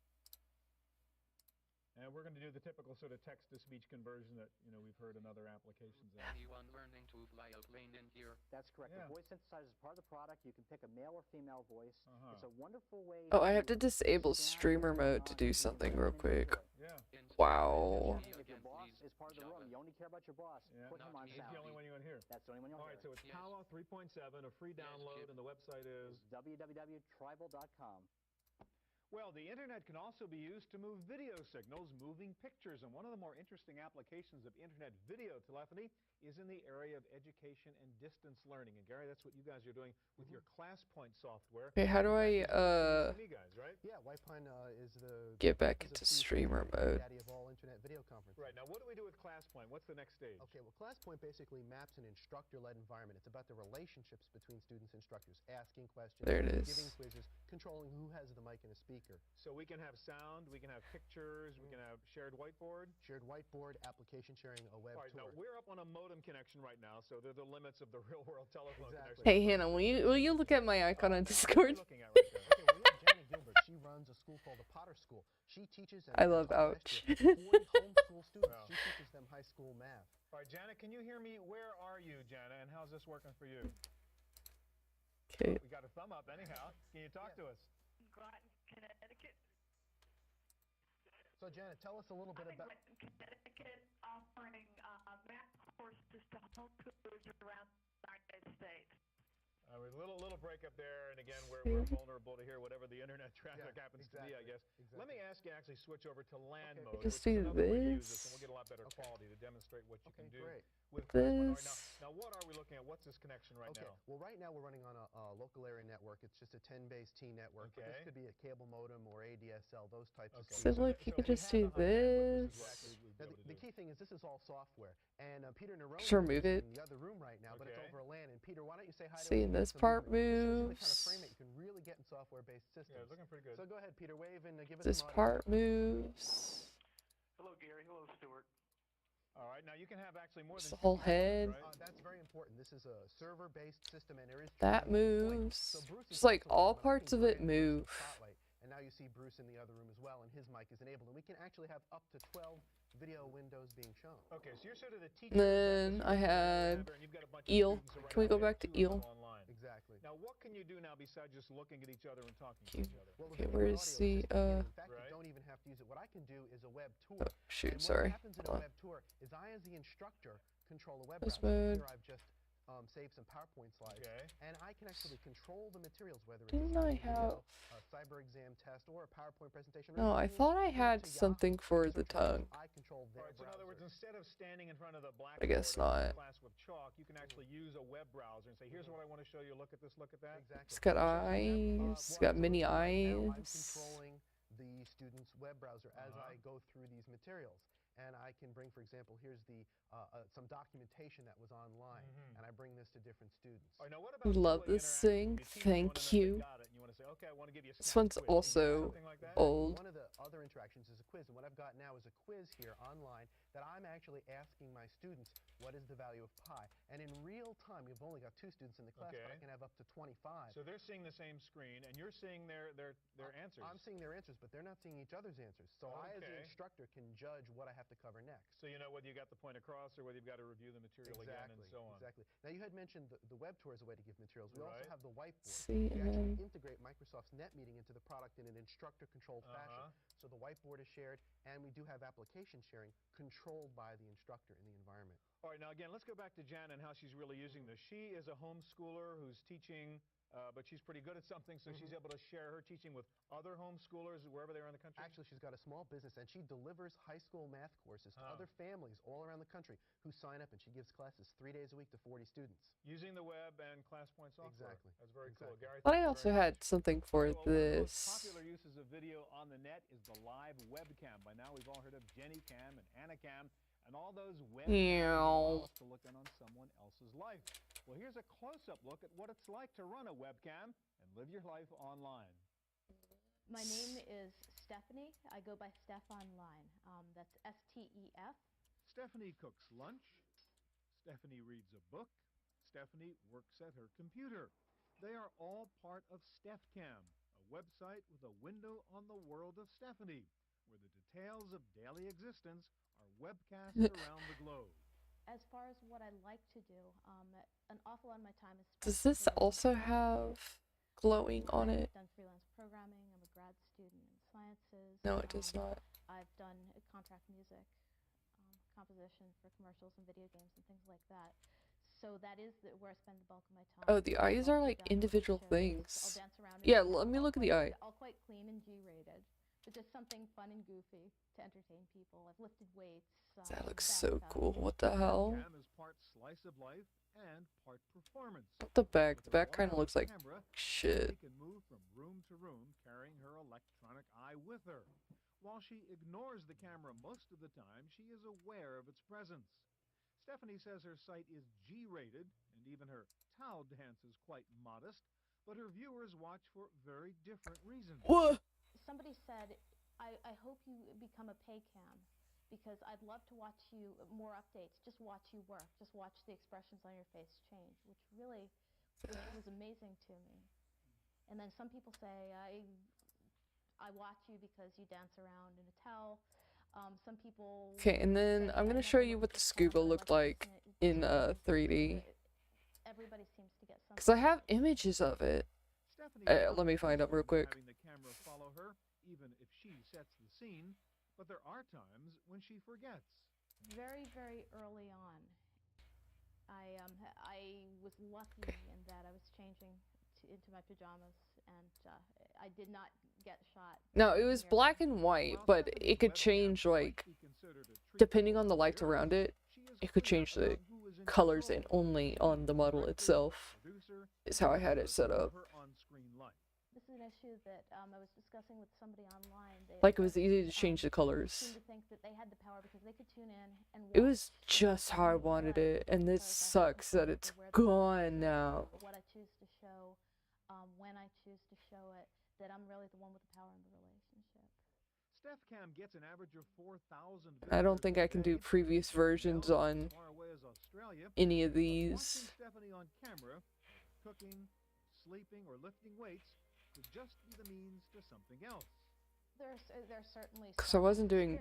And we're going to do the typical sort of text-to-speech conversion that, we've heard in other applications. Anyone learning to fly a plane in here? That's correct. Yeah. The voice synthesizer is part of the product. You can pick a male or female voice. It's a wonderful way Oh, I have to disable streamer mode to do something real quick. Yeah. Wow. If your boss is part of the room, you only care about your boss. Yeah. Put him on He's sound. the only one you want to hear. That's the only one you'll All hear. right, so it's Powwow 3.7, a free download, and the website is... www.tribal.com. Well, the internet can also be used to move video signals, moving pictures, and one of the more interesting applications of internet video telephony is in the area of education and distance learning. And Gary, that's what you guys are doing with your ClassPoint software. Okay, how do I Me guys, right? Yeah, Whitepine is the get back into streamer mode? daddy of all internet video conferencing. Right, now what do we do with ClassPoint? What's the next stage? Okay, well, ClassPoint basically maps an instructor-led environment. It's about the relationships between students and instructors, asking questions, There it is. giving quizzes, controlling who has the mic and a speaker. So we can have sound, we can have pictures, we can have shared whiteboard. Shared whiteboard, application sharing, a web All right, tour. now we're up on a modem connection right now, so they're the limits of the real-world telephone connection. Hey Hannah, will you look at my icon on Discord? Okay, well, we have Janet Gilbert. She runs a school called the Potter School. She teaches and I love taught ouch. last year 40 homeschool students. She teaches them high school math. All right, Janet, can you hear me? Where are you, Janet, and how's this working for you? Okay. We got a thumb up anyhow. Can you talk to us? Groton, Connecticut. So, Janet, tell us a little bit about... Connecticut offering math courses to homeschoolers around the United States. We're a little break up there, and again, we're vulnerable to hear whatever the internet traffic happens to be, I guess. Let me ask you to actually switch over to LAN mode. Just which is do another way to use this. and we'll get a lot better quality to demonstrate what you can do great. with This. Now, what are we looking at? What's this connection right now? Well, right now we're running on a local area network. It's just a 10-base T network. But this could be a cable modem or ADSL, those types of So things. look, you could just do this. Now, the key thing is this is all software. And Peter Nerone Just remove is it. in the other room right now, but it's over a LAN. And Peter, why don't you say hi to See, us and and this give us a part movement? This is the kind of moves. frame that you can really get in software-based systems. Yeah, it's looking pretty good. So go ahead, Peter, wave and give us This some audio. part moves. Hello, Gary. Hello, Stuart. All right, now you can have actually more It's than the whole two modems, head. right? That's very important. This is a server-based system, and there is That moves. Just like all parts of it move. Spotlight. And now you see Bruce in the other room as well, and his mic is enabled. And we can actually have up to 12 video windows being shown. Okay, so you're sort of the teacher. Then I had Eel. Can we go back to Eel? Exactly. Now, what can you do now besides just looking at each other and talking to each other? Well, Okay, where is the in fact, you don't even have to use it. What I can do is a web tour. Oh, shoot, and sorry. What happens in Hold a on. web tour is I, as the instructor, control a web This browser. mode. Here I've just saved some PowerPoint slides. Okay. And I can actually control the materials, whether it's Didn't I have... a cyber exam test or a PowerPoint presentation. No, I thought I had something for the tongue. I control their All right, so in other words, instead of standing in front of the I guess blackboard not. class with chalk, you can actually use a web browser and say, here's what I want to show you, look at this, look at that. Exactly. It's got eyes. It's got mini Now I'm eyes. controlling the student's web browser as I go through these materials. And I can bring, for example, here's the some documentation that was online, and I bring this to different students. All right, now what about Love this thing. Thank you. You want to say, okay, I want to give you a This snap one's quiz. also Something like that? old. One of the other interactions is a quiz, and what I've got now is a quiz here online that I'm actually asking my students, what is the value of pi? And in real time, we've only got 2 students in the class, but I can have up to 25. So they're seeing the same screen, and you're seeing their answers. I'm seeing their answers, but they're not seeing each other's answers. So I, as the Okay. instructor, can judge what I have to cover next. So you know whether you got the point across or whether you've got to review the material again and so on. Exactly. Now, you had mentioned the web tour as a way to give materials. We also have the whiteboard. See, we and actually then- integrate Microsoft's NetMeeting into the product in an instructor-controlled fashion. So the whiteboard is shared, and we do have application sharing controlled by the instructor in the environment. All right, now again, let's go back to Jan and how she's really using this. She is a homeschooler who's teaching but she's pretty good at something, so she's able to share her teaching with other homeschoolers wherever they are in the country? Actually, she's got a small business, and she delivers high school math courses to other families all around the country who sign up, and she gives classes 3 days a week to 40 students. Using the web and ClassPoint software. Exactly. That's very cool. Gary, But I also had something for one of the most this. popular uses of video on the net is the live webcam. By now, we've all heard of JennyCam and AnnaCam, and all those webcams allow us to look in on someone else's life. Well, here's a close-up look at what it's like to run a webcam and live your life online. My name is Stephanie. I go by Steph online. That's S-T-E-F. Stephanie cooks lunch. Stephanie reads a book. Stephanie works at her computer. They are all part of StephCam, a website with a window on the world of Stephanie, where the details of daily existence are webcast around the globe. As far as what I like to do, an awful lot of my time is spent. Does this also have glowing on it? I've done freelance programming. I'm a grad student in sciences. No, it does not. I've done contract music, composition for commercials and video games and things like that. So that is where I spend the bulk of my time. Oh, the eyes are like individual things. I'll dance around. Yeah, let me look at the eye. All quite clean and G-rated, but just something fun and goofy to entertain people. I've lifted weights. That looks so cool. What the hell? Cam is part slice of life and part performance. What the back? The back kind of looks like shit. She can move from room to room, carrying her electronic eye with her. While she ignores the camera most of the time, she is aware of its presence. Stephanie says her site is G-rated, and even her towel dance is quite modest, but her viewers watch for very different reasons. What? Somebody said, I hope you become a pay cam, because I'd love to watch you, more updates, just watch you work, just watch the expressions on your face change, which really was amazing to me. And then some people say, I watch you because you dance around in a towel. Some people... Okay, and then I'm going to show you what the scuba looked like in 3D. Everybody seems to get something. Because I have images of it. Let me find out real quick. Having the camera follow her, even if she sets the scene, but there are times when she forgets. Very, very early on, I was lucky in that I was changing into my pajamas, and I did not get shot. No, it was black and white, but it could change, like, depending on the lights around it, it could change the colors and only on the model itself, is how I had it set up. This is an issue that I was discussing with somebody online. Like, it was easy to change the colors. Seemed to think that they had the power because they could tune in and It was just how I wanted it, and this sucks that it's gone now. What I choose to show, when I choose to show it, that I'm really the one with the power in the relationship. StephCam gets an average of 4,000. I don't think I can do previous versions on any of these. Stephanie on camera, cooking, sleeping, or lifting weights would just be the means to something else. There's certainly. Because I wasn't doing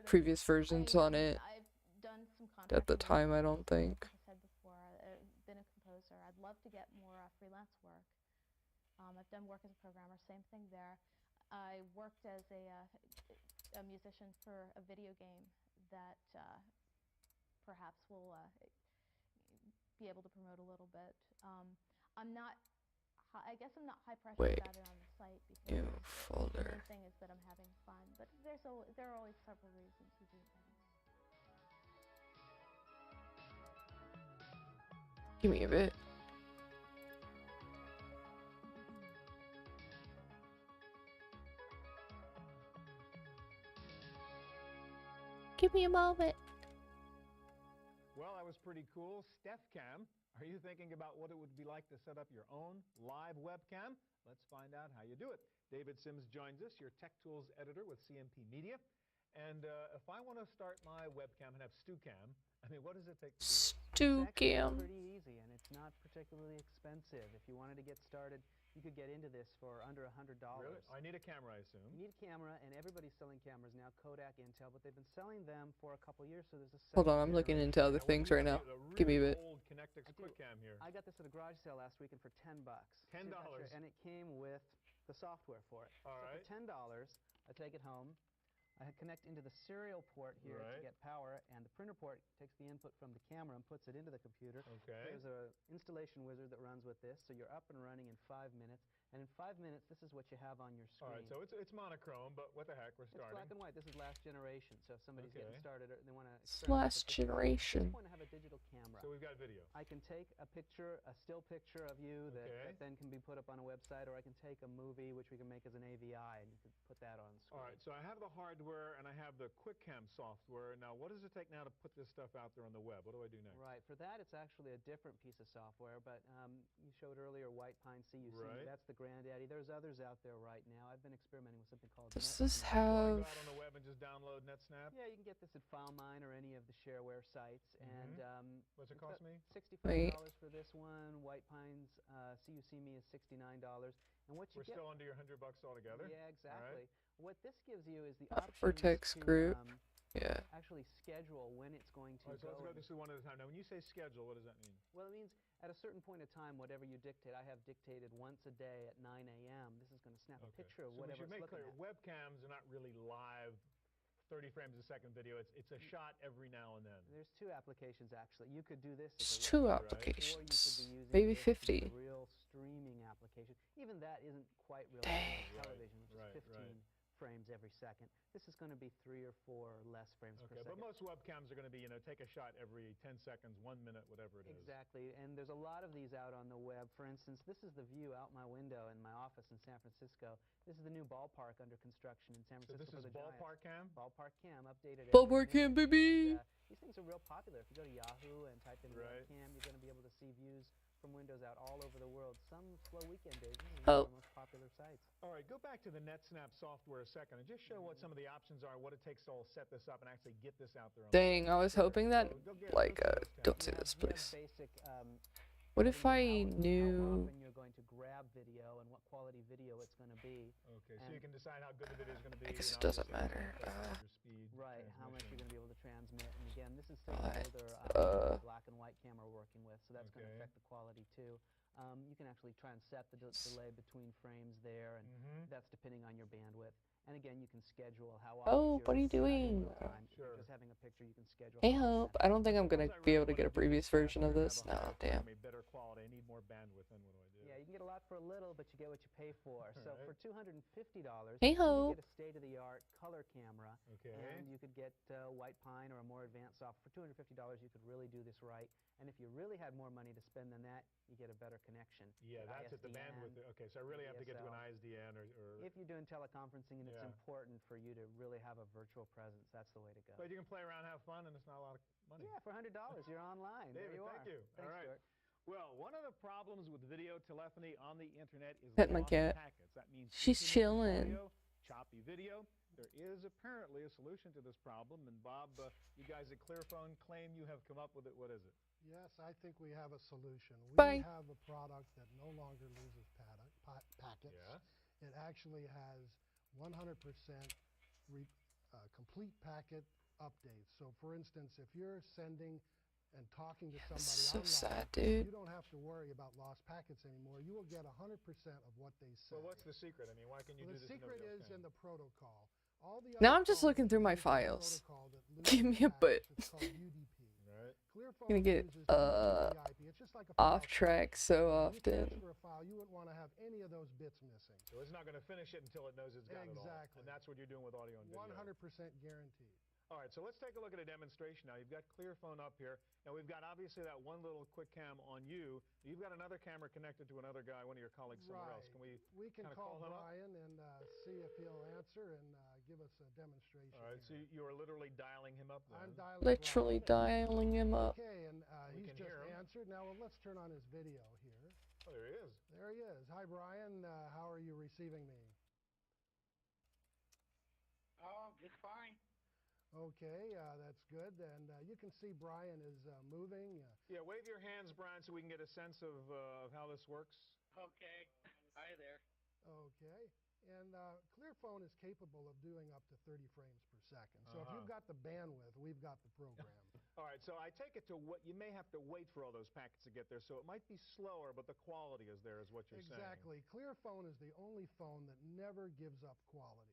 previous versions on it I've done some at the time, I don't think. Like I said before, I've been a composer. I'd love to get more freelance work. I've done work as a programmer, same thing there. I worked as a musician for a video game that perhaps will be able to promote a little bit. I'm not, I guess I'm not high pressure about it on the site because the main thing is that I'm having fun. But there are always several reasons to do things. Give me a bit. Give me a moment. Well, that was pretty cool. StephCam, are you thinking about what it would be like to set up your own live webcam? Let's find out how you do it. David Sims joins us, your Tech Tools editor with CMP Media. And if I want to start my webcam and have StuCam, I mean, what does it take to do it? It's StuCam. pretty easy, and it's not particularly expensive. If you wanted to get started, you could get into this for under $100. Really? I need a camera, I assume. You need a camera, and everybody's selling cameras now, Kodak, Intel, but they've been selling them for a couple years, so there's a Hold on, I'm looking into other things right now. Give me a bit. Old Connectix QuickCam here. I got this at a garage sale last weekend for $10. $10. And it came with the software for it. All right. So for $10, I take it home. connect into the serial port here to Right. get power, and the printer port takes the input from the camera and puts it into the computer. Okay. There's an installation wizard that runs with this, so you're up and running in 5 minutes. And in 5 minutes, this is what you have on your screen. All right, so it's monochrome, but what the heck, we're starting. It's black and white. This is last generation, so if somebody's getting started or they want to Last generation. I just want to have a digital camera. So we've got video. I can take a picture, a still picture of you that then can be put up on a website, or I can take a movie, which we can make as an AVI, and you can put that on screen. All right, so I have the hardware and I have the QuickCam software. Now, what does it take now to put this stuff out there on the web? What do I do next? Right, for that it's actually a different piece of software, but you showed earlier White Pine CUC. Right. That's the granddaddy. There's others out there right now. I've been experimenting with something called Does NetSnap. this have... Go out on the web and just download NetSnap? Yeah, you can get this at FileMine or any of the shareware sites. And what's it cost me? $65 for this one. White Pine's CUC Me is $69. And what you We're still under your $100 altogether? Yeah, exactly. Right. What this gives you is the Vertex option group. to Yeah. actually schedule when it's going to All right, so go. let's go through one at a time. Now, when you say schedule, what does that mean? Well, it means at a certain point of time, whatever you dictate, I have dictated once a day at 9 a.m. This is going to snap a picture of So we whatever should it's make looking clear, at. webcams are not really live 30 frames a second video. It's a shot every now and then. There's two applications, actually. You could do this as It's a two website, applications. or you could be using Maybe this as 50. a real streaming application. Even that isn't quite real Dang. television, which is 15 frames every second. This is going to be 3 or 4 less frames per second. But most webcams are going to be, take a shot every 10 seconds, 1 minute, whatever it is. Exactly, and there's a lot of these out on the web. For instance, this is the view out my window in my office in San Francisco. This is the new ballpark under construction in San Francisco. So this is Ballpark Cam? Ballpark Cam, updated. Ballpark Cam, baby! These things are real popular. If you go to Yahoo and type in webcam, you're going to be able to see views from windows out all over the world. Some slow weekend days, this is one of the most popular sites. All right, go back to the NetSnap software a second and just show what some of the options are, what it takes to all set this up and actually get this out there. Dang, I was hoping that, like, don't say this, please. What if I knew... How often you're going to grab video and what quality video it's going to be. Okay, so you can decide how good the video is going to be. I guess it doesn't matter. Right, how much you're going to be able to transmit. And again, this is still an older black and white camera we're working with, so that's going to affect the quality too. You can actually try and set the delay between frames there, and that's depending on your bandwidth. And again, you can schedule how often. Oh, what are you doing? Just having a picture, you can schedule. Hey, Hope. I don't think I'm going to be able to get a previous version of this. No, damn. Better quality. I need more bandwidth. Then what do I do? Yeah, you can get a lot for a little, but you get what you pay for. So for $250, hey, you get a state-of-the-art color camera, and you could get White Pine or a more advanced software. For $250, you could really do this right. And if you really had more money to spend than that, you get a better connection. Yeah, that's at the bandwidth. Okay, so I really have to get to an ISDN or... If you're doing teleconferencing and it's important for you to really have a virtual presence, that's the way to go. But you can play around, have fun, and it's not a lot of money. Yeah, for $100, you're online. David, there you are. Thank you. Thanks, all right. Stuart. Well, one of the problems with video telephony on the internet is Pet my lost cat. packets. That means she's chilling. Audio, choppy video. There is apparently a solution to this problem, and Bob, you guys at Clearphone claim you have come up with it. What is it? Yes, I think we have a solution. We have a product that no longer loses packets. Yeah. It actually has 100% complete packet updates. So, for instance, if you're sending and talking to somebody so online, sad, dude. you don't have to worry about lost packets anymore. You will get 100% of what they say. Well, what's the secret? I mean, why can you do this? The secret is in the protocol. All the now I'm just looking through my files. Give me a bit. I'm gonna get off track so often. For a file, you wouldn't want to have any of those bits missing. So it's not going to finish it until it knows it's got it all. Exactly. And that's what you're doing with audio and video. 100% guaranteed. All right, so let's take a look at a demonstration now. You've got Clearphone up here. Now, we've got obviously that one little quick cam on you. You've got another camera connected to another guy, one of your colleagues somewhere else. Can we can call him Brian and see if he'll answer and give us a demonstration. All right, so you are literally dialing him up then. I'm dialing literally dialing him up. Okay, and he's just answered. Now, let's turn on his video here. Oh, there he is. There he is. Hi, Brian. How are you receiving me? Oh, just fine. Okay, that's good. And you can see Brian is moving. Yeah, wave your hands, Brian, so we can get a sense of how this works. Okay. Hi there. Okay. And Clearphone is capable of doing up to 30 frames per second. So if you've got the bandwidth, we've got the program. All right, so I take it to what you may have to wait for all those packets to get there. So it might be slower, but the quality is there, is what you're saying. Exactly. Clearphone is the only phone that never gives up quality.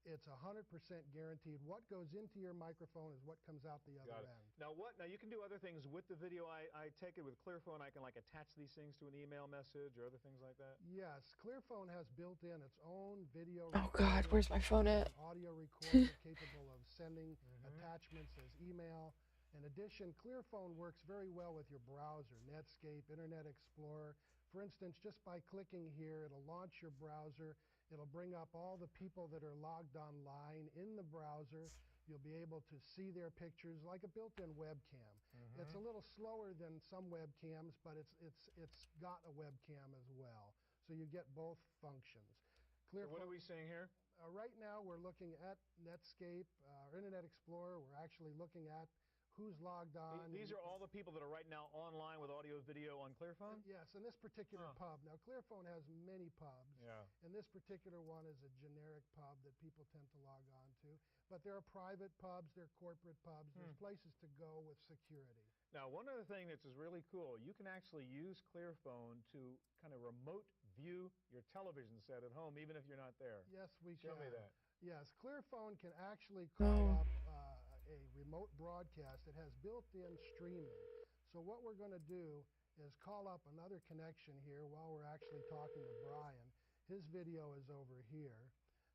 It's 100% guaranteed. What goes into your microphone is what comes out the other end. Now you can do other things with the video. I take it with Clearphone, I can like attach these things to an email message or other things like that? Yes, Clearphone has built in its own video Oh God, where's my phone at? audio recorder capable of sending attachments as email. In addition, Clearphone works very well with your browser, Netscape, Internet Explorer. For instance, just by clicking here, it'll launch your browser. It'll bring up all the people that are logged online in the browser. You'll be able to see their pictures like a built-in webcam. It's a little slower than some webcams, but it's got a webcam as well. So you get both functions. So what are we seeing here? Right now we're looking at Netscape, Internet Explorer. We're actually looking at who's logged on. These are all the people that are right now online with audio video on Clearphone? Yes, in this particular pub. Now, Clearphone has many pubs. Yeah. And this particular one is a generic pub that people tend to log on to. But there are private pubs, there are corporate pubs. There's places to go with security. Now, one other thing that's really cool, you can actually use Clearphone to kind of remote view your television set at home, even if you're not there. Yes, we can. Show me that. Yes, Clearphone can actually call up a remote broadcast. It has built-in streaming. So what we're going to do is call up another connection here while we're actually talking to Brian. His video is over here.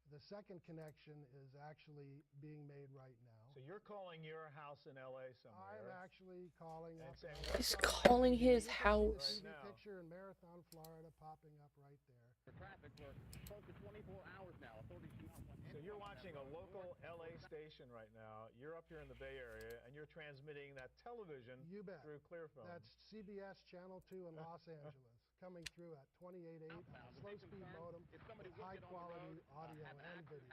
The second connection is actually being made right now. So you're calling your house in LA somewhere. I'm actually calling up. He's calling his house. TV picture in Marathon, Florida, popping up right there. For traffic, we're close to 24 hours now. Authorities do not want So you're watching a local LA station right now. You're up here in the Bay Area, and you're transmitting that television through Clearphone. That's CBS Channel 2 in Los Angeles, coming through at 28.8 slow-speed modem with high-quality audio and video.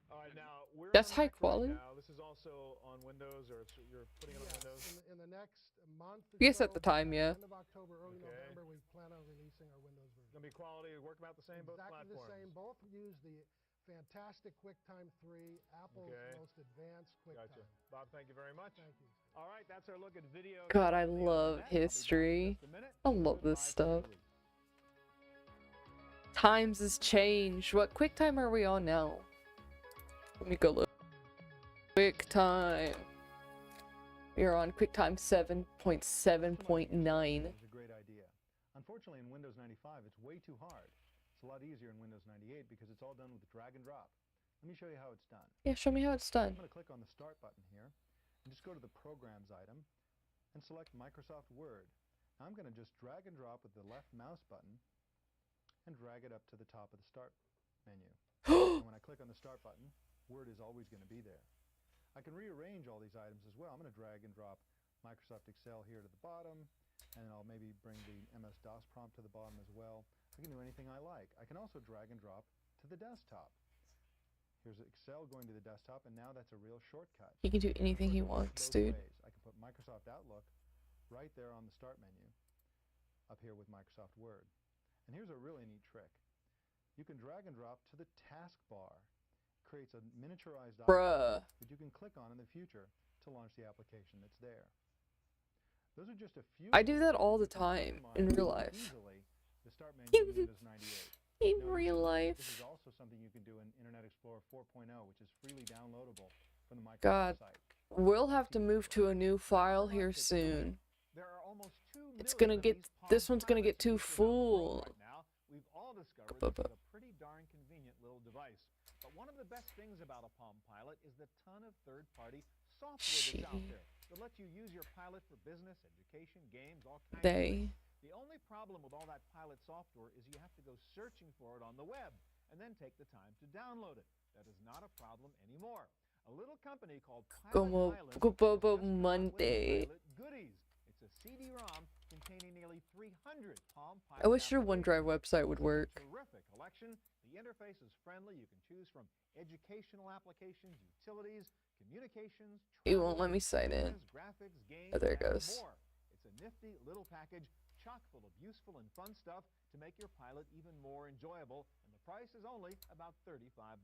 All right, now we're That's high quality. now. This is also on Windows, or you're putting it on Windows? In the next month or Yes, so, at the time, yeah. end of October, early November, we plan on releasing our Windows version. Going to be quality, work about the same, both Exactly platforms? the same. Both use the fantastic QuickTime 3, Apple's most advanced QuickTime. Gotcha. Bob, thank you very much. Thank you. All right, that's our look at video. God, I love history. I love this stuff. Times has changed. What QuickTime are we on now? Let me go look. QuickTime. We are on QuickTime 7.7.9. It's a great idea. Unfortunately, in Windows 95, it's way too hard. It's a lot easier in Windows 98 because it's all done with drag and drop. Let me show you how it's done. Yeah, show me how it's done. I'm going to click on the Start button here and just go to the Programs item and select Microsoft Word. Now I'm going to just drag and drop with the left mouse button and drag it up to the top of the Start menu. And when I click on the Start button, Word is always going to be there. I can rearrange all these items as well. I'm going to drag and drop Microsoft Excel here to the bottom, and I'll maybe bring the MS-DOS prompt to the bottom as well. I can do anything I like. I can also drag and drop to the desktop. Here's Excel going to the desktop, and now that's a real shortcut. He can do anything he wants, dude. I can put Microsoft Outlook right there on the Start menu up here with Microsoft Word. And here's a really neat trick. You can drag and drop to the taskbar. Creates a miniaturized icon that you can click on in the future to launch the application that's there. Those are just a few. I do that all the time in real life. Easily, the Start menu in Windows 98. In real life. This is also something you can do in Internet Explorer 4.0, which is freely downloadable from the Microsoft site. We'll have to move to a new file here soon. It's gonna get, this one's gonna get too full. Now, we've all discovered this is a pretty darn convenient little device. But one of the best things about a Palm Pilot is the ton of third-party software that's out there that lets you use your Pilot for business, education, games, all kinds of things. The only problem with all that Pilot software is you have to go searching for it on the web and then take the time to download it. That is not a problem anymore. A little company called Pilot Monday. Goodies. It's a CD-ROM containing nearly 300 Palm Pilot. I wish your OneDrive website would work. Terrific collection. The interface is friendly. You can choose from educational applications, utilities, communications, It won't let me sign in. graphics, games, Oh, there it and goes. more. It's a nifty little package chock full of useful and fun stuff to make your Pilot even more enjoyable, and the price is only about $35.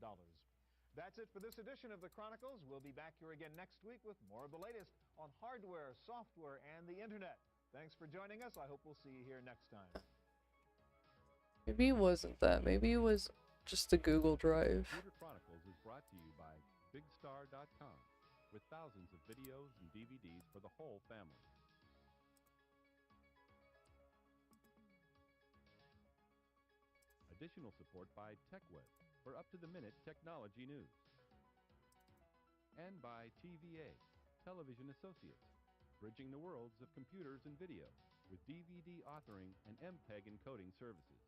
That's it for this edition of the Chronicles. We'll be back here again next week with more of the latest on hardware, software, and the internet. Thanks for joining us. I hope we'll see you here next time. Maybe it wasn't that. Maybe it was just the Google Drive. Computer Chronicles is brought to you by BigStar.com, with thousands of videos and DVDs for the whole family. Additional support by TechWeb for up-to-the-minute technology news. And by TVA, Television Associates, bridging the worlds of computers and video with DVD authoring and MPEG encoding services.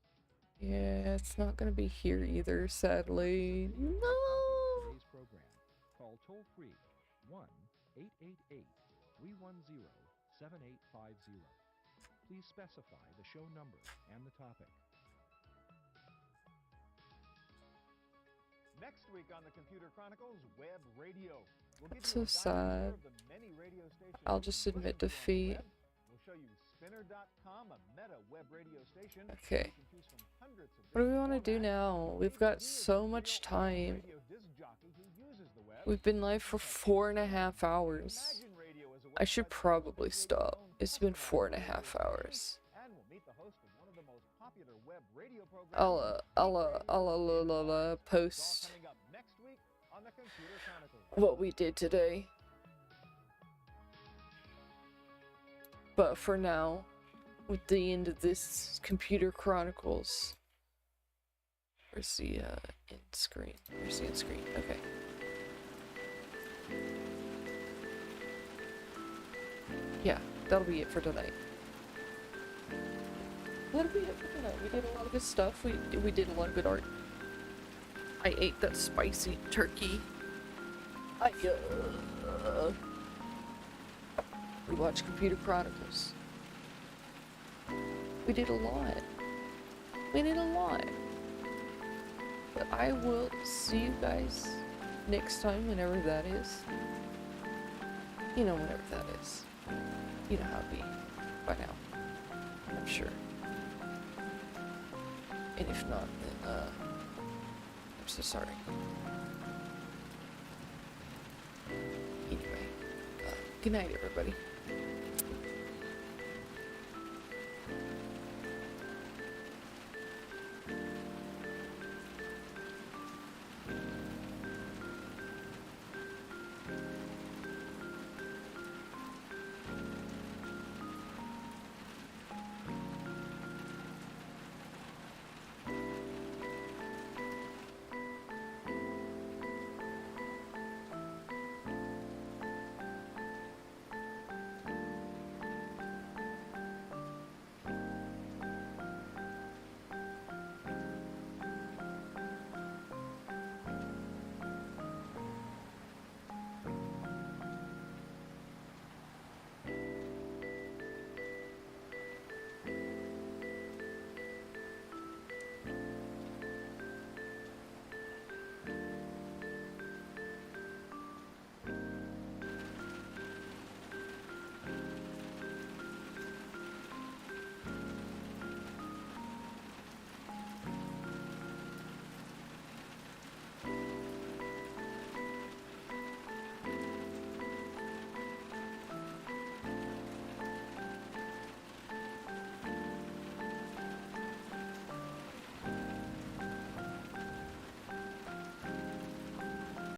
Yeah, it's not gonna be here either, sadly. No! Today's program. Call toll-free 1-888-310-7850. Please specify the show number and the topic. Next week on the Computer Chronicles Web Radio. We'll give That's you so a dynamic tour sad. of the many radio stations I'll you just can admit listen to on the defeat. web. We'll show you spinner.com, a meta web radio station. Okay. You can choose from hundreds of What do we different want to do formats. now? We've got so much time. Radio disc jockey who uses the web. We've been live for 4.5 hours. I should probably stop. It's been 4.5 hours. And we'll meet the host of one of the most popular web radio programs. I'll post Coming up next week on the Computer Chronicles. what we did today. But for now, with the end of this Computer Chronicles, where's the end screen? Where's the end screen? Okay. Yeah, that'll be it for tonight. That'll be it for tonight. We did a lot of good stuff. We did a lot of good art. I ate that spicy turkey. We watched Computer Chronicles. We did a lot. We did a lot. But I will see you guys next time, whenever that is. You know, whenever that is. You know how it be by now, I'm sure. And if not, then, I'm so sorry. Anyway, good night, everybody.